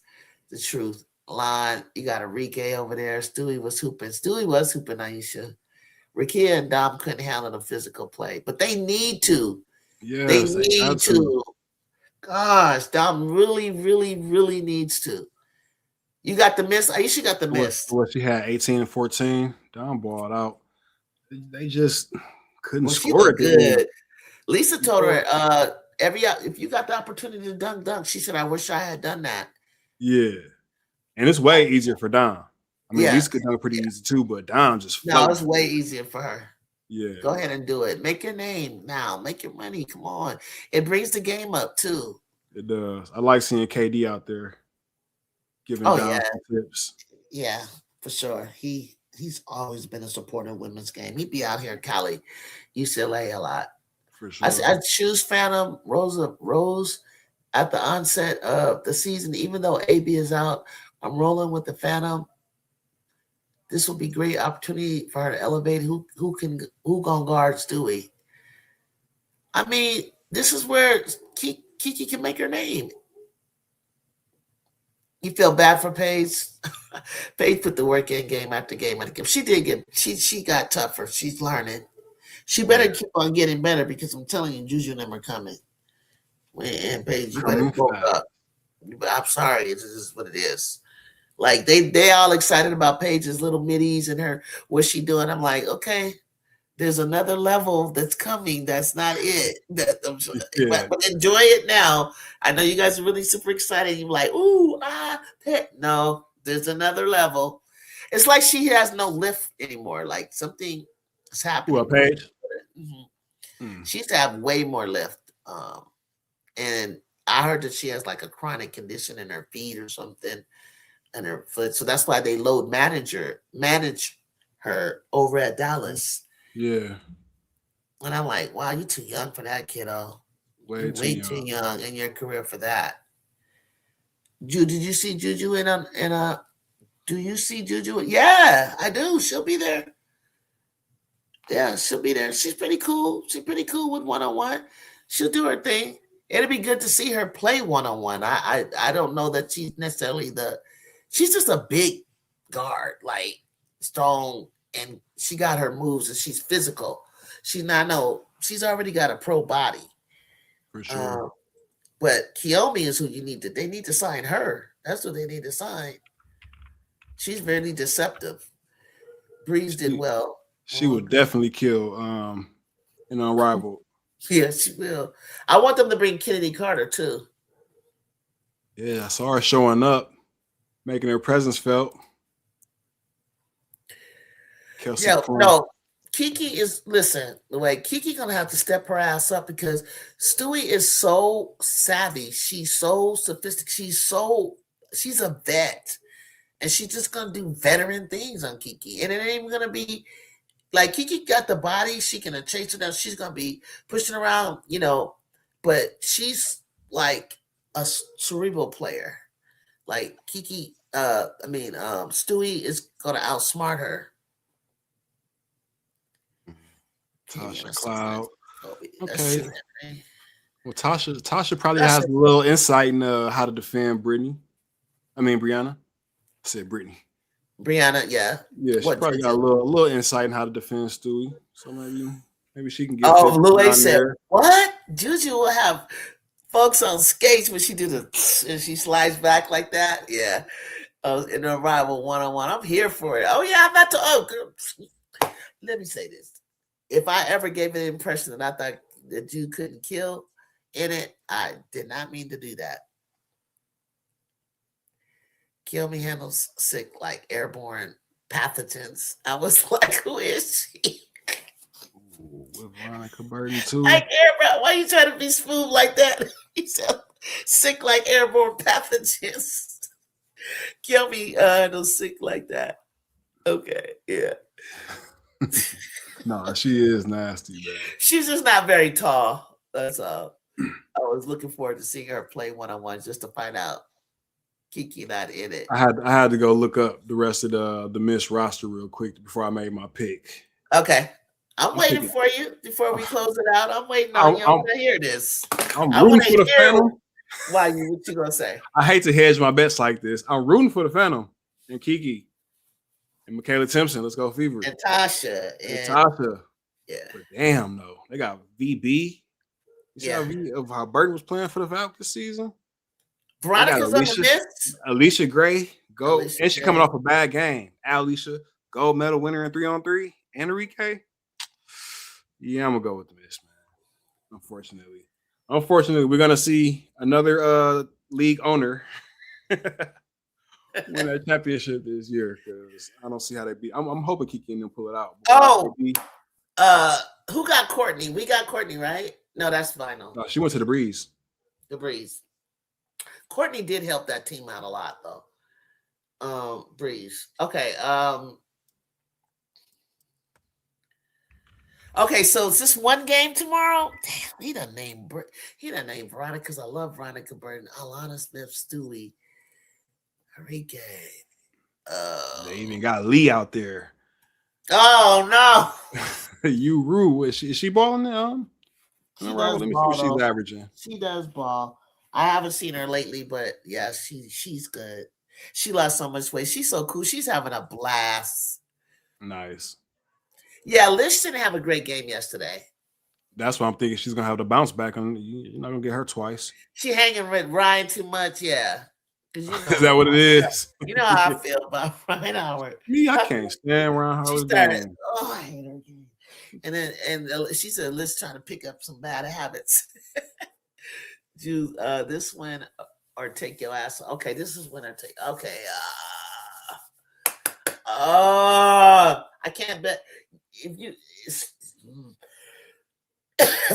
the truth. Line, you got Enrique over there. Stewie was hooping, Aisha. Rakia and Dom couldn't handle the physical play, but they need to. Yes, they need to. Gosh, Dom really, really, really needs to. You got the Mist. Aisha got the Mist. What she had, 18 and 14. Dom balled out. They just couldn't score it. Good. Lisa told her, if you got the opportunity to dunk, she said, I wish I had done that. Yeah. And it's way easier for Dom. I mean, Lisa could dunk pretty easy too, but Dom just floated. No, it's way easier for her. Yeah. Go ahead and do it. Make your name now. Make your money. Come on. It brings the game up too. It does. I like seeing KD out there giving Dom some tips. Yeah, for sure. He's always been a supporter of women's game. He'd be out here in Cali, UCLA a lot. For sure. I choose Phantom Rose at the onset of the season. Even though AB is out, I'm rolling with the Phantom. This will be a great opportunity for her to elevate who gonna guard Stewie. I mean, this is where Kiki can make her name. You feel bad for Paige? Paige put the work in game after game after game. She did she got tougher. She's learning. She better keep on getting better, because I'm telling you, Juju and them are coming. And Paige, you better go up. I'm sorry, this is what it is. Like, they all excited about Paige's little middies and her, what's she doing? I'm like, okay, there's another level that's coming. That's not it. But enjoy it now. I know you guys are really super excited. You're like, ooh, no, there's another level. It's like she has no lift anymore. Like, something is happening. Well, Paige? Mm-hmm. She used to have way more lift. And I heard that she has like a chronic condition in her feet or something. And her foot, so that's why they manage her over at Dallas. Yeah. And I'm like, wow, you're too young for that, kiddo. Way too young in your career for that. Did you see Juju do you see Juju? Yeah, I do. She'll be there. Yeah, she'll be there. She's pretty cool. She's pretty cool with one-on-one. She'll do her thing. It'll be good to see her play one-on-one. I don't know that she's necessarily she's just a big guard, like strong, and she got her moves and she's physical. She's not no, she's already got a pro body. For sure. But Kiyomi is who you need to. They need to sign her. That's what they need to sign. She's very deceptive. Breeze did well. She would definitely kill an Unrivaled. Yeah, she will. I want them to bring Kennedy Carter too. Yeah, I saw her showing up, making her presence felt. Kelsey Yeah, Plum. no. Kiki is listen. The way Kiki gonna have to step her ass up because Stewie is so savvy. She's so sophisticated. She's a vet, and she's just gonna do veteran things on Kiki. And it ain't even gonna be like Kiki got the body. She can chase it down. She's gonna be pushing around, but she's like a cerebral player. Like Kiki, Stewie is gonna outsmart her. Tasha Cloud. Okay. Well, Tasha probably has a little insight in how to defend Brianna. I said Brittany. Brianna, yeah. Yeah, she probably got a little insight in how to defend Stewie. So maybe she can get. Oh, Louis said, "What? Juju will have folks on skates when she do and she slides back like that." Yeah. In a rival one-on-one. I'm here for it. Oh yeah, I'm about to. Girl. Let me say this. If I ever gave an impression that I thought that you couldn't kill in it, I did not mean to do that. Kill me handles sick like airborne pathogens. I was like, who is she? With Veronica Burton too. Like airborne. Why are you trying to be smooth like that? He said sick like airborne pathogens. Kill me handles sick like that. Okay, yeah. No, she is nasty, man. She's just not very tall. That's all. I was looking forward to seeing her play one-on-one just to find out Kiki not in it. I had to go look up the rest of the Miss roster real quick before I made my pick. Okay. I'm waiting for you before we close it out. I'm waiting on you. I want to hear this. I want to hear Phantom. What you gonna say? I hate to hedge my bets like this. I'm rooting for the Phantom and Kiki. And Michaela Timpson, let's go Fever. And Tasha. Yeah. But damn, though. They got VB. You see how Burton was playing for the Falcons this season? Veronica's on the list. Alicia Gray, and she's coming off a bad game. Alicia, gold medal winner in 3-on-3. Enrique. Yeah, I'm going to go with the Miss, man. Unfortunately, we're going to see another league owner win that championship this year because I don't see how they beat. I'm hoping Kiki and them pull it out. Who got Courtney? We got Courtney, right? No, that's final. No, she went to the Breeze. The Breeze. Courtney did help that team out a lot, though. Breeze. Okay. Okay, so it's just one game tomorrow. Damn, he done named Veronica because I love Veronica Burton, Alana Smith, Stewie, Enrique. They even got Lee out there. Oh no! You Rue, is she balling now? Let me see what she's averaging. She does ball. I haven't seen her lately, but yeah, she's good. She lost so much weight. She's so cool. She's having a blast. Nice. Yeah, Lish didn't have a great game yesterday. That's why I'm thinking she's gonna have to bounce back. You're not gonna get her twice. She hanging with Ryan too much, yeah. Is that what it is? You know how I feel about Ryan Howard. Me, I can't stand Ryan Howard's game. Oh, I hate her game. And then she said, "Let's try to pick up some bad habits." Do this one or take your ass. Okay, this is winner take. Okay. I can't bet if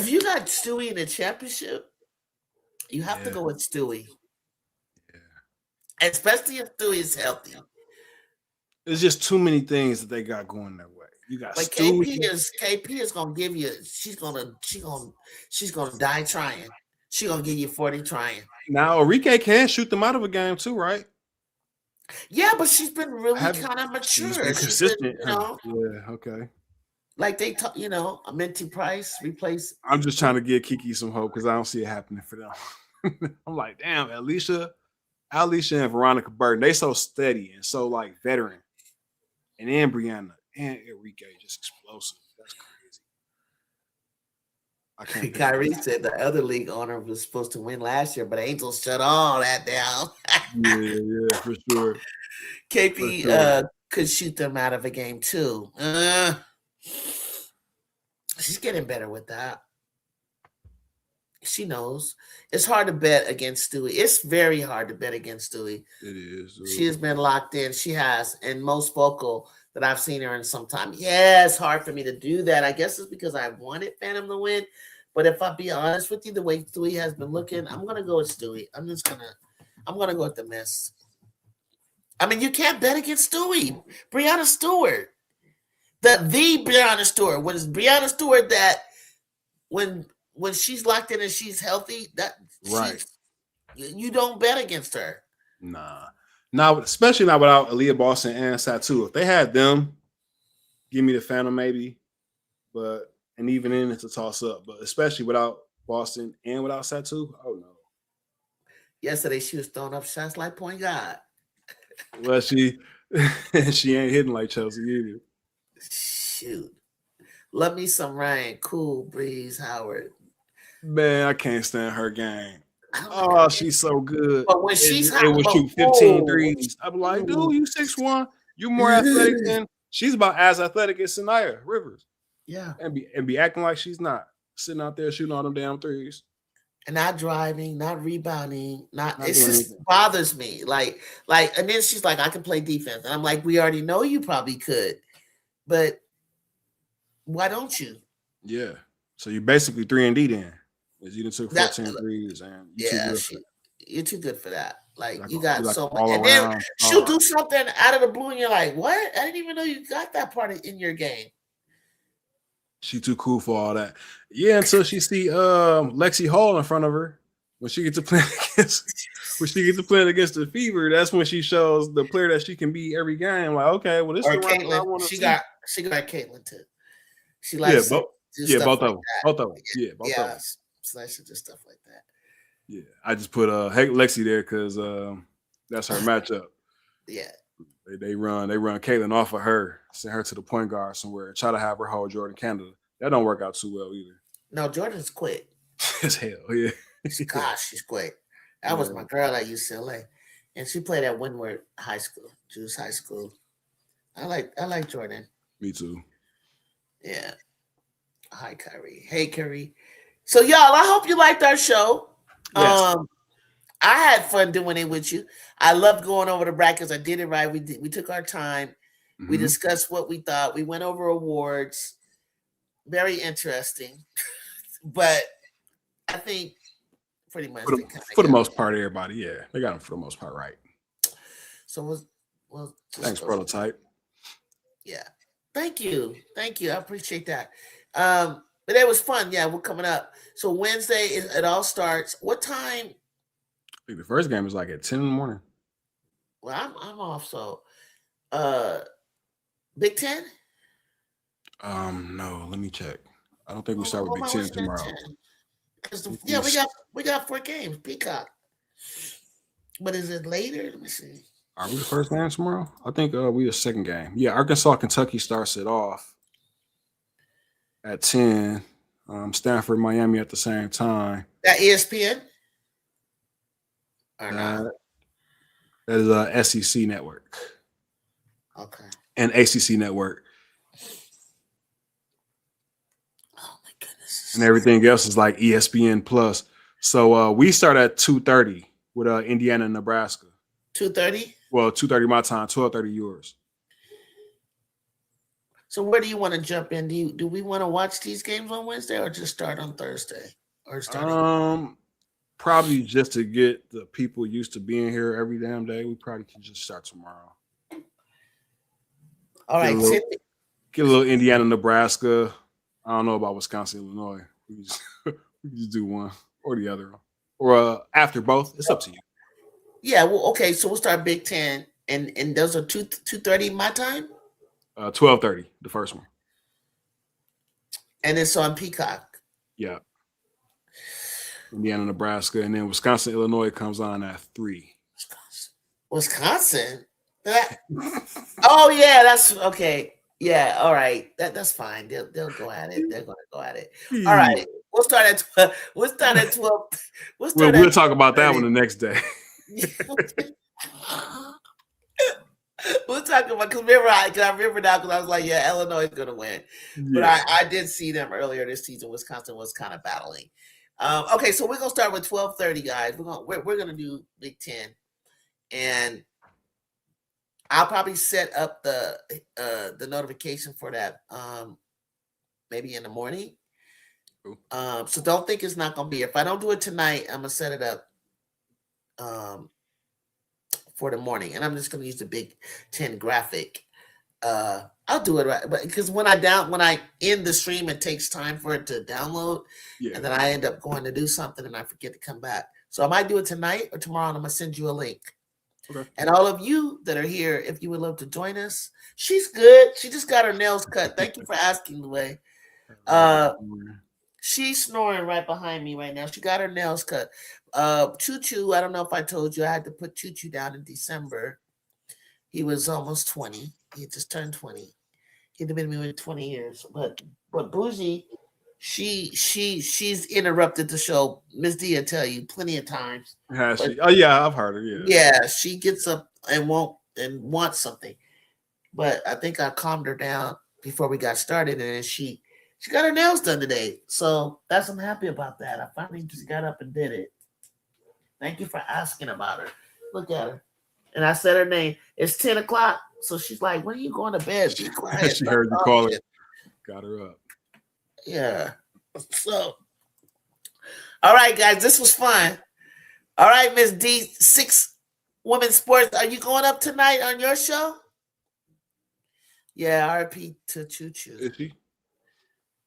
you got Stewie in the championship, you have to go with Stewie. Yeah. Especially if Stewie is healthy. There's just too many things that they got going that way. You got like Stewie. KP is gonna give you. She's gonna die trying. She's gonna give you 40 trying. Now Enrique can shoot them out of a game too, right? Yeah, but she's been really kind of mature. She's been consistent. Yeah, okay. Like they talk, a Minty Price replace. I'm just trying to give Kiki some hope because I don't see it happening for them. I'm like, damn, Alicia and Veronica Burton, they so steady and so like veteran. and then Brianna and Enrique just explosive. That's crazy. I can't pick Kyrie them. said the other league owner was supposed to win last year, but Angels shut all that down. Yeah, for sure. For KP sure. could shoot them out of a game too. She's getting better with that. She knows. It's hard to bet against Stewie. It's very hard to bet against Stewie. It is. She has been locked in. She has, and most vocal that I've seen her in some time. Yeah, it's hard for me to do that. I guess it's because I wanted Phantom to win. But if I be honest with you, the way Stewie has been looking, I'm gonna go with Stewie. I'm gonna go with the miss. I mean, you can't bet against Stewie. Brianna Stewart. The Brianna Stewart. What is Brianna Stewart that when she's locked in and she's healthy, that right. You don't bet against her. Nah. Now, especially not without Aaliyah Boston and Satu. If they had them, give me the Phantom maybe. But and even then it's a toss up. But especially without Boston and without Satu, oh no. Yesterday she was throwing up shots like point guard. Well, she ain't hitting like Chelsea either. Shoot. Love me some Ryan. Cool Breeze Howard. Man, I can't stand her game. Oh, she's so good. But when she's hot, it would shoot 15 threes. I'm like, dude, you 6'1". You more athletic than she's about as athletic as Sanaya Rivers. Yeah. And be acting like she's not. Sitting out there shooting all them damn threes. And not driving, not rebounding, not it just bothers me. Like, and then she's like, I can play defense. And I'm like, we already know you probably could, but why don't you? Yeah. So you basically 3-and-D then. You done took 14 threes and you're too good for that. Like you got so much. And then she'll do something out of the blue and you're like, what? I didn't even know you got that part in your game. She too cool for all that. Yeah, until she see Lexi Hall in front of her. When she gets to play against the Fever, that's when she shows the player that she can be every game. Like, okay, well, this is the right I want to see. She got Caitlin too. She likes both of them. Both of them. Yeah, both of them. Slash just stuff like that. Yeah, I just put Lexi there because that's her matchup. Yeah. They run Caitlin off of her, send her to the point guard somewhere, try to have her hold Jordan Canada. That don't work out too well either. No, Jordan's quick. As hell, yeah. Gosh, she's quick. That was my girl at UCLA, and she played at Windward High School, Jews High School. I like Jordan. Me too. Yeah. Hi, Kyrie. Hey, Kyrie. So, y'all, I hope you liked our show. Yes. I had fun doing it with you. I loved going over the brackets. I did it right. We took our time. Mm-hmm. We discussed what we thought. We went over awards. Very interesting. But I think pretty much for the most part, everybody, yeah, they got them for the most part right. So thanks, Prototype. Yeah, thank you. I appreciate that. But it was fun. Yeah, we're coming up. So Wednesday it all starts. What time? I think the first game is like at 10 in the morning. Well, I'm off. So, Big Ten. No, let me check. I don't think we start with Big Ten tomorrow. We got 4 games. Peacock. But is it later? Let me see. Are we the first game tomorrow? I think we the second game. Yeah, Arkansas, Kentucky starts it off at 10. Stanford, Miami at the same time. That ESPN? Or not? That is SEC network. Okay. And ACC network. Oh my goodness. And everything else is like ESPN plus. So we start at 2:30 with Indiana and Nebraska. 2:30? Well, 2:30 my time, 12:30 yours. So where do you want to jump in? Do we want to watch these games on Wednesday or just start on Thursday? Or start probably just to get the people used to being here every damn day. We probably can just start tomorrow. All right. Get a little Indiana, Nebraska. I don't know about Wisconsin, Illinois. We just do one or the other. Or after both. It's up to you. Yeah, well, okay. So we'll start Big Ten. And those are 2:30 my time? 12:30, the first one. And it's on Peacock. Yeah. Indiana, Nebraska, and then Wisconsin, Illinois comes on at 3. Wisconsin? Oh yeah, that's okay. Yeah, all right. That's fine. They'll go at it. They're gonna go at it. All right. We'll start at 12. We'll start at 12. We'll Well, start we'll at talk about that 12:30. one the next day. We'll talk about because I remember now because I was like, yeah, Illinois is gonna win. But Yeah. I did see them earlier this season. Wisconsin was kind of battling. Okay, so we're gonna start with 12:30, guys. We're gonna do Big Ten, and I'll probably set up the notification for that maybe in the morning. Cool. So don't think it's not gonna be. If I don't do it tonight, I'm gonna set it up for the morning, and I'm just gonna use the Big Ten graphic. I'll do it right, but because when I end the stream, it takes time for it to download, Yeah. and then I end up going to do something and I forget to come back. So I might do it tonight or tomorrow, and I'm gonna send you a link. Okay. And all of you that are here, if you would love to join us, she's good. She just got her nails cut. Thank you for asking, Louie. She's snoring right behind me right now. She got her nails cut. Choo Choo, I don't know if I told you, I had to put Choo Choo down in December. He was almost 20. He just turned 20. He'd have been with 20 years. But Bougie, she's interrupted the show. Miss D will tell you plenty of times. Has she? Oh yeah, I've heard her. Yeah. Yeah, she gets up and wants something. But I think I calmed her down before we got started, and she got her nails done today. So I'm happy about that. I finally just got up and did it. Thank you for asking about her. Look at her. And I said her name. It's 10 o'clock. So she's like, when are you going to bed? Be quiet. She heard you calling. Got her up. Yeah. So, all right, guys, this was fun. All right, Miss D, 6 Women's Sports. Are you going up tonight on your show? Yeah, RP to Choo Choo. Is she?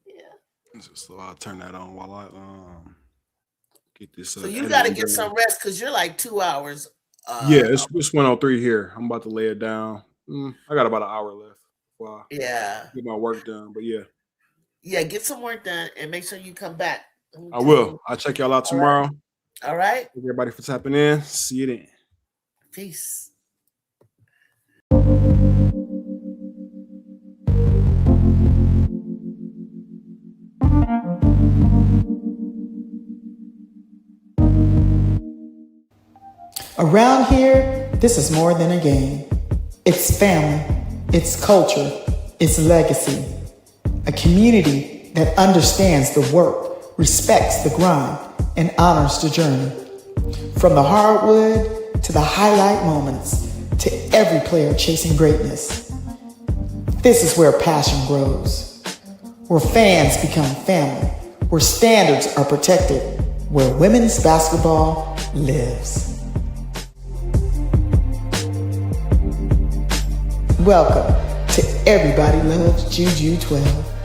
Yeah. So I'll turn that on while I get this. So you got to get some rest because you're like 2 hours. Yeah, it's 1:03 here. I'm about to lay it down. I got about an hour left before I get my work done. But yeah. Yeah, get some work done and make sure you come back. I will. I'll check y'all out tomorrow. All right. Thank everybody for tapping in. See you then. Peace. Around here, this is more than a game. It's family, it's culture, it's legacy. A community that understands the work, respects the grind, and honors the journey. From the hardwood to the highlight moments, to every player chasing greatness. This is where passion grows, where fans become family, where standards are protected, where women's basketball lives. Welcome to Everybody Loves Juju 12.